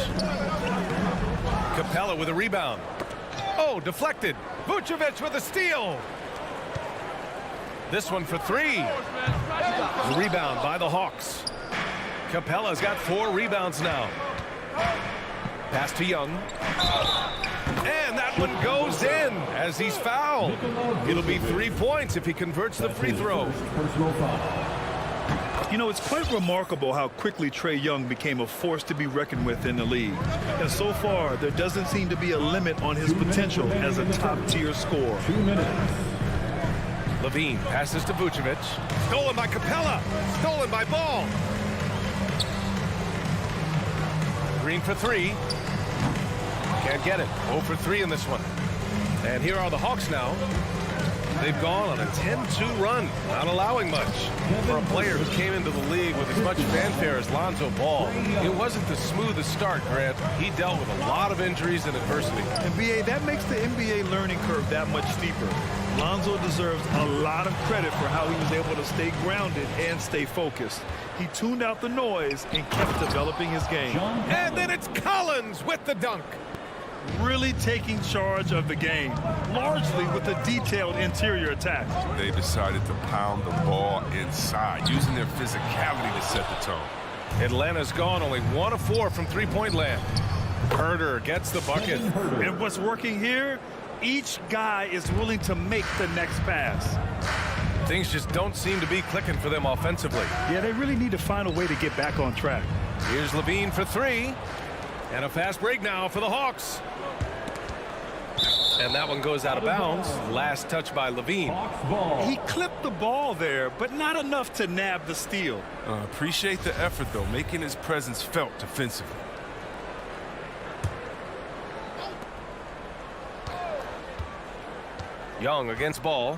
I: Capella with a rebound. Oh, deflected. Vucevic with a steal. This one for 3. The rebound by the Hawks. Capella's got 4 rebounds now. Pass to Young. And that one goes in as he's fouled. It'll be 3 points if he converts the free throw.
J: You know, it's quite remarkable how quickly Trae Young became a force to be reckoned with in the league. And so far, there doesn't seem to be a limit on his potential as a top-tier scorer.
P: 2 minutes.
I: Levine passes to Vucevic. Stolen by Capella. Stolen by Ball. Green for 3. Can't get it. 0 for 3 in this one. And here are the Hawks now. They've gone on a 10-2 run, not allowing much. For a player who came into the league with as much fanfare as Lonzo Ball, it wasn't the smoothest start, Grant. He dealt with a lot of injuries and adversity.
J: And BA, that makes the NBA learning curve that much steeper. Lonzo deserves a lot of credit for how he was able to stay grounded and stay focused. He tuned out the noise and kept developing his game.
I: And then it's Collins with the dunk.
J: Really taking charge of the game, largely with a detailed interior attack.
B: They decided to pound the ball inside, using their physicality to set the tone.
I: Atlanta's gone only 1 of 4 from three-point land. Herder gets the bucket.
J: And what's working here? Each guy is willing to make the next pass.
I: Things just don't seem to be clicking for them offensively.
J: Yeah, they really need to find a way to get back on track.
I: Here's Levine for 3. And a fast break now for the Hawks. And that one goes out of bounds. Last touch by Levine.
J: He clipped the ball there, but not enough to nab the steal.
B: Appreciate the effort, though, making his presence felt defensively.
I: Young against Ball.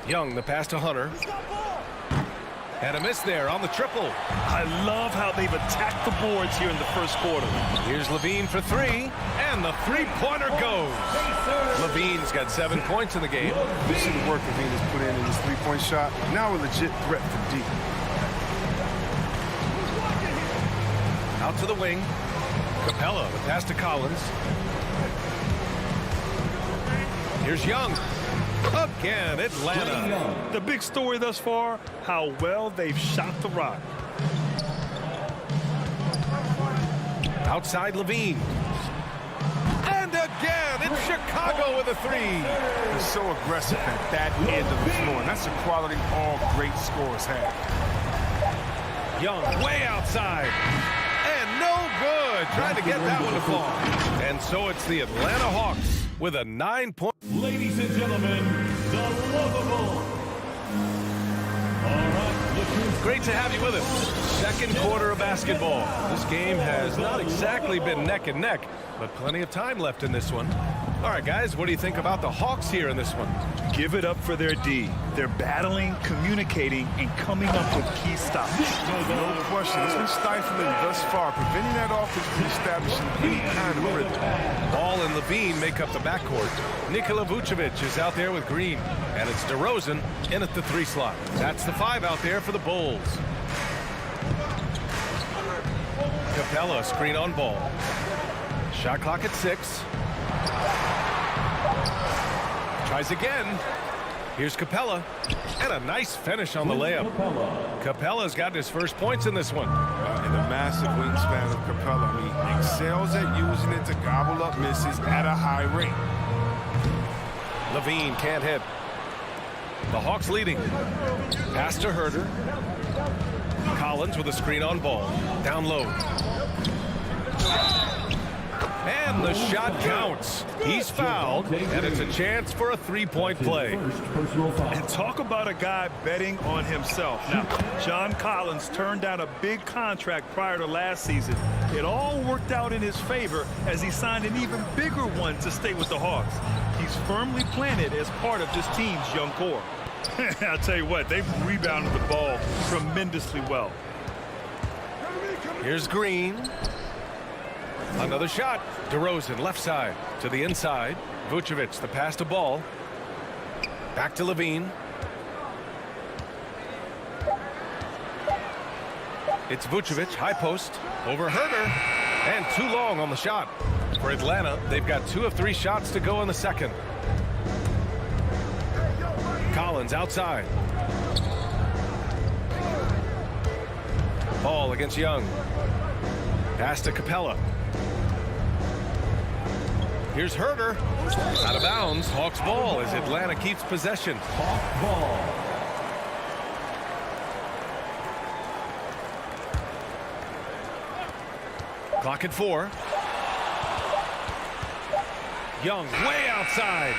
I: Young, the pass to Hunter. And a miss there on the triple.
J: I love how they've attacked the boards here in the first quarter.
I: Here's Levine for three, and the three-pointer goes. Levine's got 7 points in the game.
B: You see the work Levine has put in his three-point shot. Now a legit threat from deep.
I: Out to the wing. Capella, the pass to Collins. Here's Young. Again, Atlanta.
J: The big story thus far, how well they've shot the rock.
I: Outside Levine. And again, it's Chicago with a three.
B: He's so aggressive at that end of the floor, and that's a quality all great scorers have.
I: Young way outside. And no good. Trying to get that one to fall. And so it's the Atlanta Hawks with a 9-point.
P: Ladies and gentlemen, the lovable. All right,
I: great to have you with us. Second quarter of basketball. This game has not exactly been neck and neck, but plenty of time left in this one. All right, guys, what do you think about the Hawks here in this one?
J: Give it up for their D. They're battling, communicating, and coming up with key stops.
B: No question. It's been stifling thus far, preventing that offense from establishing any kind of rhythm.
I: Ball and Levine make up the backcourt. Nikola Vucevic is out there with Green, and it's DeRozan in at the 3 slot. That's the 5 out there for the Bulls. Capella, screen on ball. Shot clock at 6. Tries again. Here's Capella. And a nice finish on the layup. Capella's got his first points in this one.
B: And the massive wingspan of Capella. He excels at using it to gobble up misses at a high rate.
I: Levine can't hit. The Hawks leading. Pass to Herter. Collins with a screen on ball. Down low. And the shot counts. He's fouled, and it's a chance for a 3-point play.
J: And talk about a guy betting on himself. Now, John Collins turned down a big contract prior to last season. It all worked out in his favor as he signed an even bigger one to stay with the Hawks. He's firmly planted as part of this team's young core. I'll tell you what, they've rebounded the ball tremendously well.
I: Here's Green. Another shot. DeRozan left side to the inside. Vucevic, the pass to ball. Back to Levine. It's Vucevic, high post, over Herter, and too long on the shot. For Atlanta, they've got 2 of 3 shots to go in the second. Collins outside. Ball against Young. Pass to Capella. Here's Herter. Out of bounds. Hawks ball as Atlanta keeps possession.
P: Hawk ball.
I: Clock at 4. Young way outside.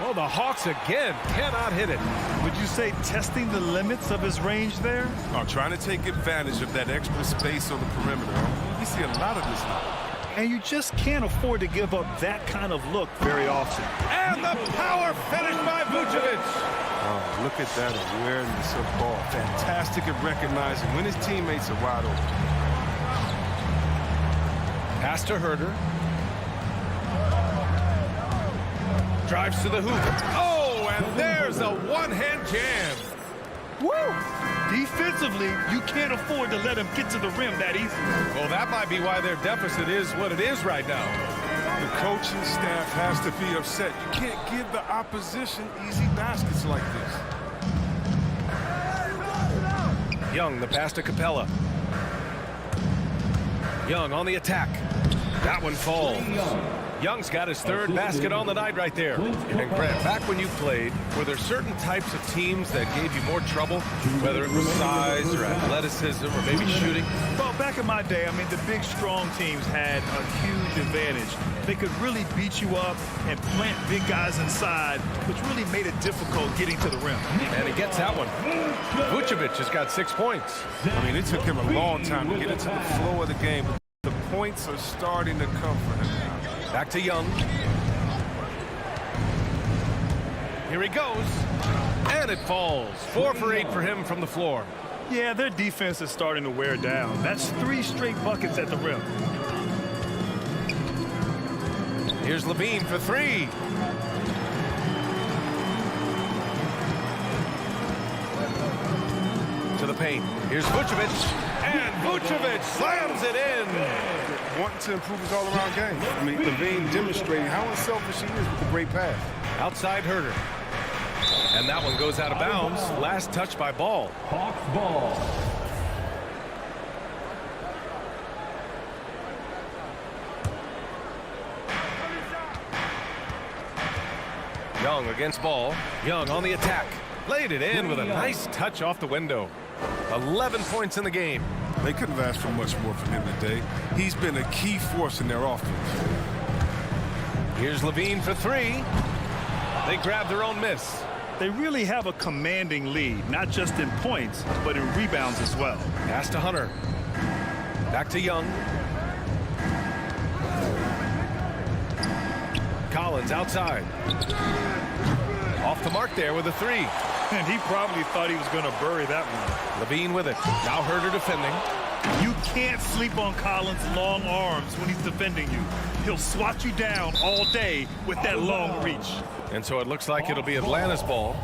I: Well, the Hawks again cannot hit it.
J: Would you say testing the limits of his range there?
B: Oh, trying to take advantage of that extra space on the perimeter. We see a lot of this now.
J: And you just can't afford to give up that kind of look very often.
I: And the power finish by Vucevic.
B: Oh, look at that awareness of ball. Fantastic at recognizing when his teammates are wide open.
I: Pass to Herter. Drives to the hoop. Oh, and there's a one-hand jam.
J: Woo! Defensively, you can't afford to let him get to the rim that easily.
I: Well, that might be why their deficit is what it is right now.
B: The coaching staff has to be upset. You can't give the opposition easy baskets like this.
I: Young, the pass to Capella. Young on the attack. That one falls. Young's got his 3rd basket on the night right there. And Grant, back when you played, were there certain types of teams that gave you more trouble, whether it was size or athleticism or maybe shooting?
J: Well, back in my day, I mean, the big, strong teams had a huge advantage. They could really beat you up and plant big guys inside, which really made it difficult getting to the rim.
I: And he gets that one. Vucevic has got 6 points.
B: I mean, it took him a long time to get into the flow of the game. The points are starting to come for him now.
I: Back to Young. Here he goes. And it falls. 4 for 8 for him from the floor.
J: Yeah, their defense is starting to wear down. That's 3 straight buckets at the rim.
I: Here's Levine for 3. To the paint. Here's Vucevic. And Vucevic slams it in.
B: Wanting to improve his all-around game. I mean, Levine demonstrating how unselfish he is with a great pass.
I: Outside Herder. And that one goes out of bounds. Last touch by Ball.
P: Hawks ball.
I: Young against Ball. Young on the attack. Laid it in with a nice touch off the window. 11 points in the game.
B: They couldn't have asked for much more from him today. He's been a key force in their offense.
I: Here's Levine for 3. They grab their own miss.
J: They really have a commanding lead, not just in points, but in rebounds as well.
I: Pass to Hunter. Back to Young. Collins outside. Off the mark there with a 3.
J: And he probably thought he was going to bury that one.
I: Levine with it. Now Herder defending.
J: You can't sleep on Collins' long arms when he's defending you. He'll swat you down all day with that long reach.
I: And so it looks like it'll be Atlanta's ball.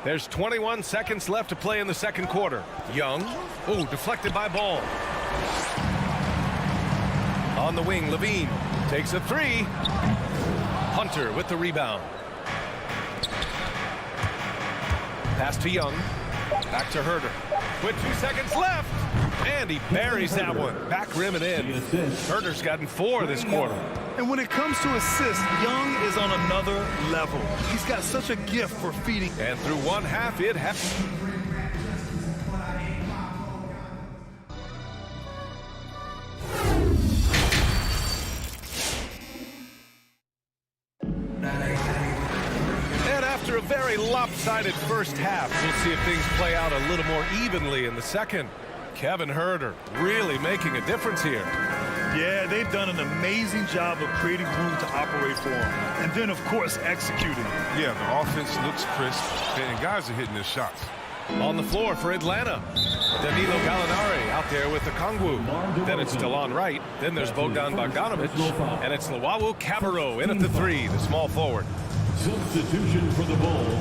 I: There's 21 seconds left to play in the second quarter. Young. Oh, deflected by Ball. On the wing, Levine takes a 3. Hunter with the rebound. Pass to Young. Back to Herder. With 2 seconds left. And he buries that one. Back rim and in. Herder's gotten 4 this quarter.
J: And when it comes to assists, Young is on another level. He's got such a gift for feeding.
I: And through one half, it has. And after a very lopsided first half, we'll see if things play out a little more evenly in the second. Kevin Herder really making a difference here.
J: Yeah, they've done an amazing job of creating room to operate for him. And then, of course, executing.
B: Yeah, the offense looks crisp, and guys are hitting their shots.
I: On the floor for Atlanta, Danilo Gallinari out there with the Kongwu. Then it's Delon Wright. Then there's Bogdan Bogdanovic. And it's Luwawu Cabarrot in at the 3, the small forward.
P: Substitution for the Bulls.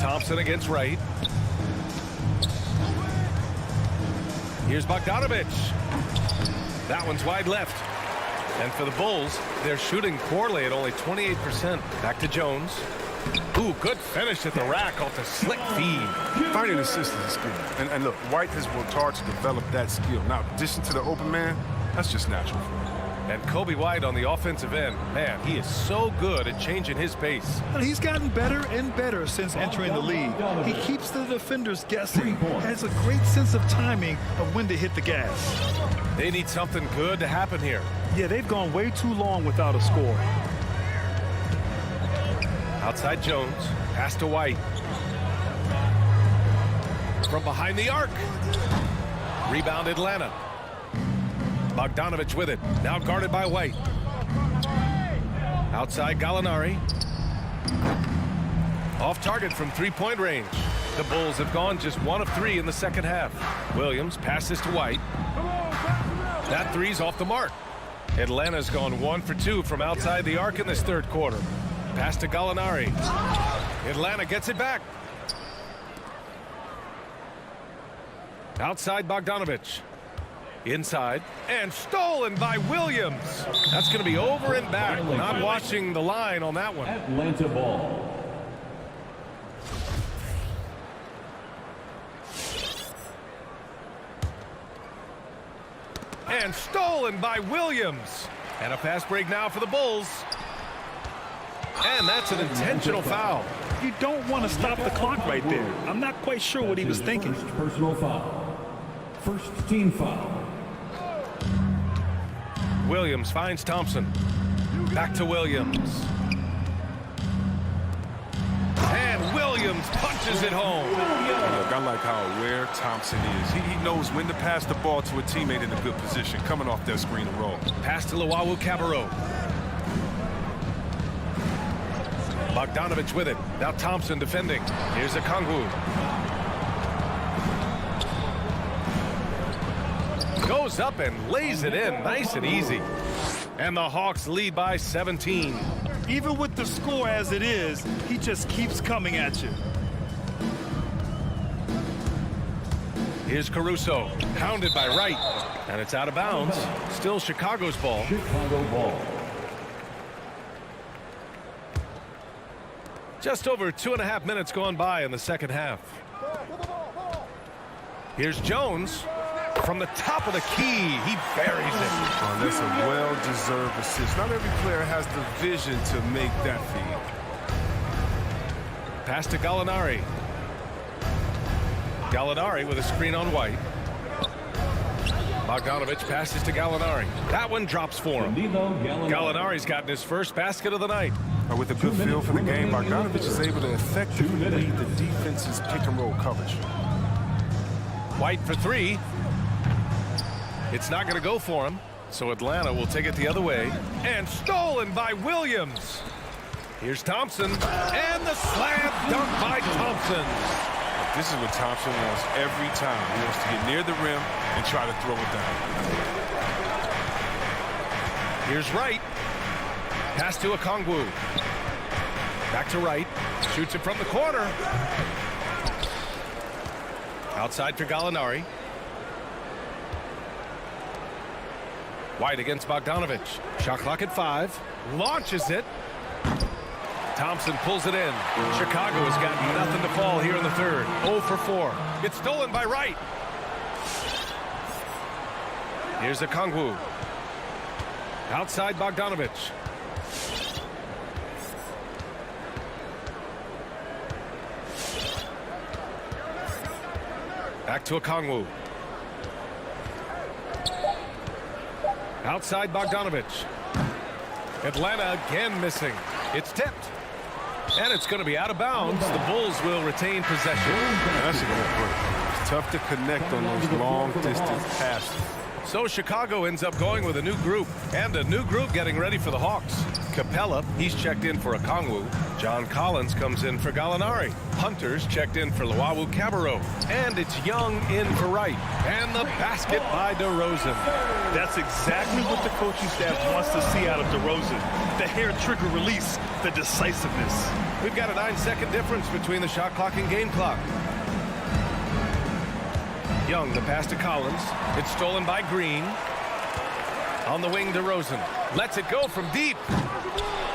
I: Thompson against Wright. Here's Bogdanovic. That one's wide left. And for the Bulls, they're shooting poorly at only 28%. Back to Jones. Ooh, good finish at the rack off the slick feed.
B: Finding assists is a skill. And look, White has worked hard to develop that skill. Now, in addition to the open man, that's just natural for him.
I: And Kobe White on the offensive end. Man, he is so good at changing his pace.
J: And he's gotten better and better since entering the league. He keeps the defenders guessing. Has a great sense of timing of when to hit the gas.
I: They need something good to happen here.
J: Yeah, they've gone way too long without a score.
I: Outside Jones. Pass to White. From behind the arc. Rebound Atlanta. Bogdanovic with it. Now guarded by White. Outside Gallinari. Off target from three-point range. The Bulls have gone just 1 of 3 in the second half. Williams passes to White. That three's off the mark. Atlanta's gone 1 for 2 from outside the arc in this third quarter. Pass to Gallinari. Atlanta gets it back. Outside Bogdanovic. Inside and stolen by Williams. That's going to be over and back. Not watching the line on that one.
P: Atlanta ball.
I: And stolen by Williams. And a fast break now for the Bulls. And that's an intentional foul.
J: You don't want to stop the clock right there. I'm not quite sure what he was thinking.
P: First personal foul. First team foul.
I: Williams finds Thompson. Back to Williams. And Williams punches it home.
B: Look, I like how aware Thompson is. He knows when to pass the ball to a teammate in a good position, coming off that screen and roll.
I: Pass to Luwawu Cabarrot. Bogdanovich with it. Now Thompson defending. Here's Okongwu. Goes up and lays it in nice and easy. And the Hawks lead by 17.
J: Even with the score as it is, he just keeps coming at you.
I: Here's Caruso, hounded by Wright, and it's out of bounds. Still Chicago's ball.
P: Chicago ball.
I: Just over 2.5 minutes gone by in the second half. Here's Jones. From the top of the key, he buries it.
B: Oh, that's a well-deserved assist. Not every player has the vision to make that feed.
I: Pass to Gallinari. Gallinari with a screen on White. Bogdanovich passes to Gallinari. That one drops for him. Gallinari's gotten his first basket of the night.
B: With a good feel for the game, Bogdanovich is able to effectively lead the defense's pick-and-roll coverage.
I: White for three. It's not going to go for him, so Atlanta will take it the other way. And stolen by Williams. Here's Thompson, and the slam dunk by Thompson.
B: This is what Thompson wants every time. He wants to get near the rim and try to throw it down.
I: Here's Wright. Pass to Okongwu. Back to Wright. Shoots it from the corner. Outside for Gallinari. White against Bogdanovich. Shot clock at 5. Launches it. Thompson pulls it in. Chicago has got nothing to fall here in the third. 0 for 4. It's stolen by Wright. Here's Okongwu. Outside Bogdanovich. Back to Okongwu. Outside Bogdanovich. Atlanta again missing. It's tipped. And it's going to be out of bounds. The Bulls will retain possession.
B: That's a good play. It's tough to connect on those long-distance passes.
I: So Chicago ends up going with a new group. And a new group getting ready for the Hawks. Capella, he's checked in for Okongwu. John Collins comes in for Gallinari. Hunter's checked in for Luwawu-Cabarrot. And it's Young in for Wright. And the basket by DeRozan.
J: That's exactly what the coaching staff wants to see out of DeRozan. The hair trigger release, the decisiveness.
I: We've got a 9-second difference between the shot clock and game clock. Young, the pass to Collins. It's stolen by Green. On the wing, DeRozan lets it go from deep.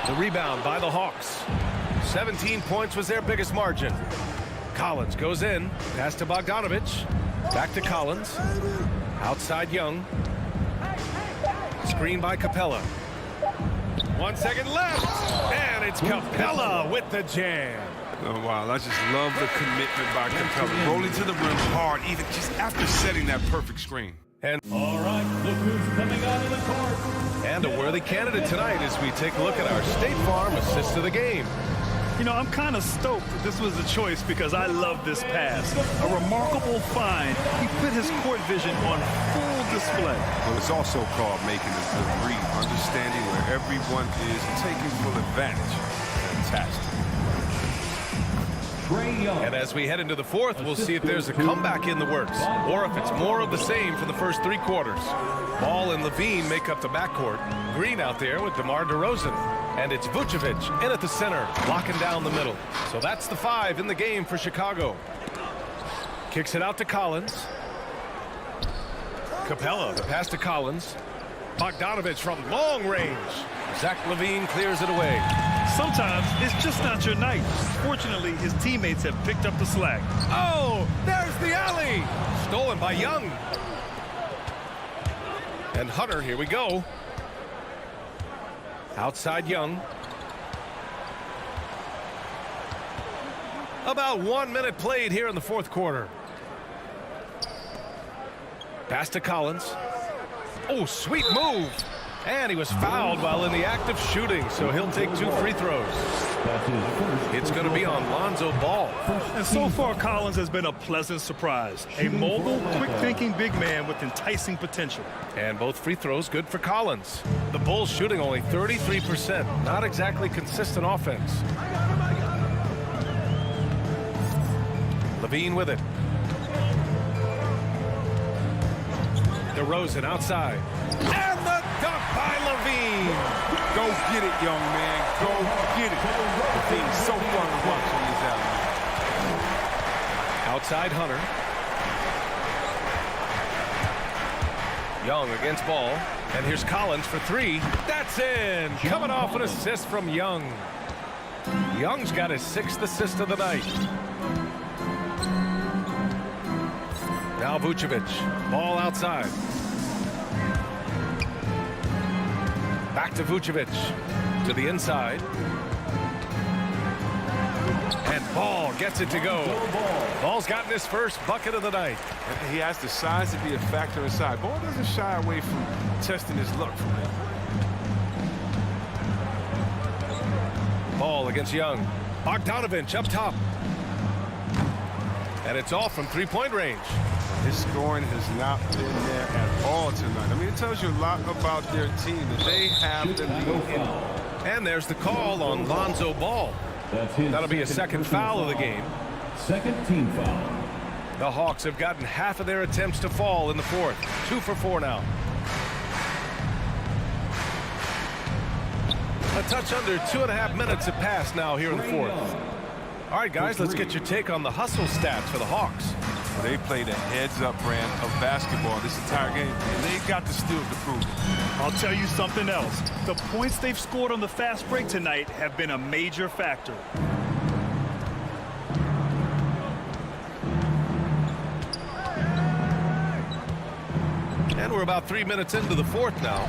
I: The rebound by the Hawks. 17 points was their biggest margin. Collins goes in. Pass to Bogdanovich. Back to Collins. Outside Young. Screen by Capella. 1 second left. And it's Capella with the jam.
B: Oh, wow, I just love the commitment by Capella. Rolling to the rim hard, even just after setting that perfect screen.
I: And
P: all right, look who's coming out of the court.
I: And a worthy candidate tonight as we take a look at our State Farm assist of the game.
J: You know, I'm kind of stoked that this was a choice because I love this pass. A remarkable find. He put his court vision on full display.
B: Well, it's also called making a good read, understanding where everyone is and taking full advantage. Fantastic.
I: And as we head into the fourth, we'll see if there's a comeback in the works or if it's more of the same for the first 3 quarters. Ball and Levine make up the backcourt. Green out there with DeMar DeRozan. And it's Vucevic in at the center, locking down the middle. So that's the 5 in the game for Chicago. Kicks it out to Collins. Capella, the pass to Collins. Bogdanovich from long range. Zach LaVine clears it away.
J: Sometimes it's just not your night. Fortunately, his teammates have picked up the slack.
I: Oh, there's the alley. Stolen by Young. And Hunter, here we go. Outside Young. About 1 minute played here in the fourth quarter. Pass to Collins. Oh, sweet move. And he was fouled while in the act of shooting, so he'll take 2 free throws. It's going to be on Lonzo Ball.
J: And so far, Collins has been a pleasant surprise. A mobile, quick-thinking big man with enticing potential.
I: And both free throws good for Collins. The Bulls shooting only 33%. Not exactly consistent offense. Levine with it. DeRozan outside. And the dunk by Levine.
B: Go get it, young man. Go get it. Levine's so fun to watch when he's out there.
I: Outside Hunter. Young against Ball. And here's Collins for three. That's in. Coming off an assist from Young. Young's got his 6th assist of the night. Now Vucevic. Ball outside. Back to Vucevic. To the inside. And Ball gets it to go. Ball's gotten his first bucket of the night.
B: He has the size to be a factor inside. Ball doesn't shy away from testing his luck from it.
I: Ball against Young. Bogdanovich up top. And it's all from three-point range.
B: His scoring has not been there at all tonight. I mean, it tells you a lot about their team that they have the lead.
I: And there's the call on Lonzo Ball. That'll be a second foul of the game.
P: Second team foul.
I: The Hawks have gotten half of their attempts to fall in the fourth. 2 for 4 now. A touch under 2.5 minutes have passed now here in the fourth. All right, guys, let's get your take on the hustle stats for the Hawks.
B: Well, they played a heads-up brand of basketball this entire game, and they got the steals to prove it.
J: I'll tell you something else. The points they've scored on the fast break tonight have been a major factor.
I: And we're about 3 minutes into the fourth now.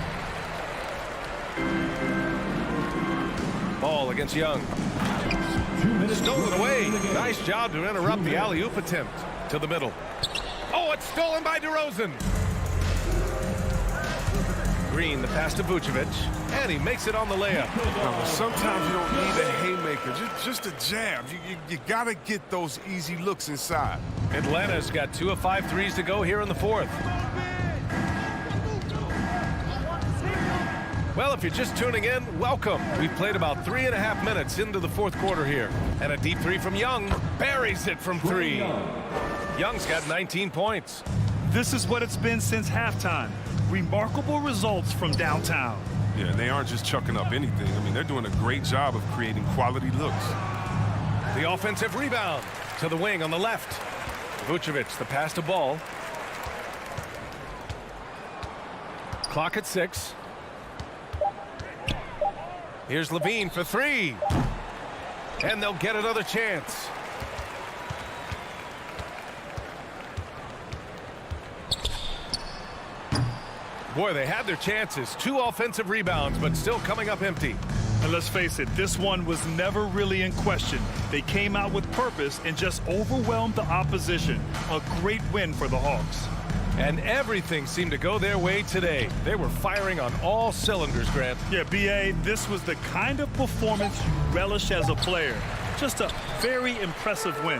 I: Ball against Young. Stolen away. Nice job to interrupt the alley-oop attempt to the middle. Oh, it's stolen by DeRozan. Green, the pass to Vucevic, and he makes it on the layup.
B: No, sometimes you don't need a haymaker, just a jab. You got to get those easy looks inside.
I: Atlanta's got 2 of 5 threes to go here in the fourth. Well, if you're just tuning in, welcome. We've played about 3.5 minutes into the fourth quarter here. And a deep three from Young. Buries it from 3. Young's got 19 points.
J: This is what it's been since halftime. Remarkable results from downtown.
B: Yeah, and they aren't just chucking up anything. I mean, they're doing a great job of creating quality looks.
I: The offensive rebound to the wing on the left. Vucevic, the pass to Ball. Clock at 6. Here's Levine for 3. And they'll get another chance. Boy, they had their chances. 2 offensive rebounds, but still coming up empty.
J: And let's face it, this one was never really in question. They came out with purpose and just overwhelmed the opposition. A great win for the Hawks.
I: And everything seemed to go their way today. They were firing on all cylinders, Grant.
J: Yeah, B.A., this was the kind of performance you relish as a player. Just a very impressive win.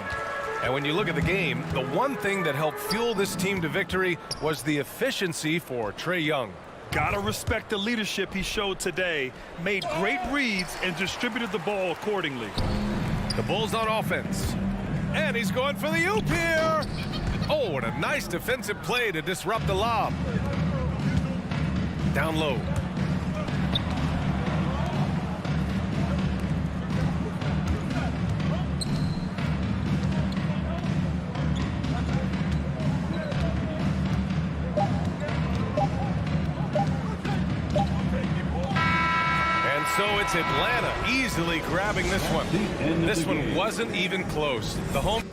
I: And when you look at the game, the one thing that helped fuel this team to victory was the efficiency for Trae Young.
J: Gotta respect the leadership he showed today. Made great reads and distributed the ball accordingly.
I: The Bulls on offense. And he's going for the oop here. Oh, what a nice defensive play to disrupt the lob. Down low. And so it's Atlanta easily grabbing this one. This one wasn't even close. The home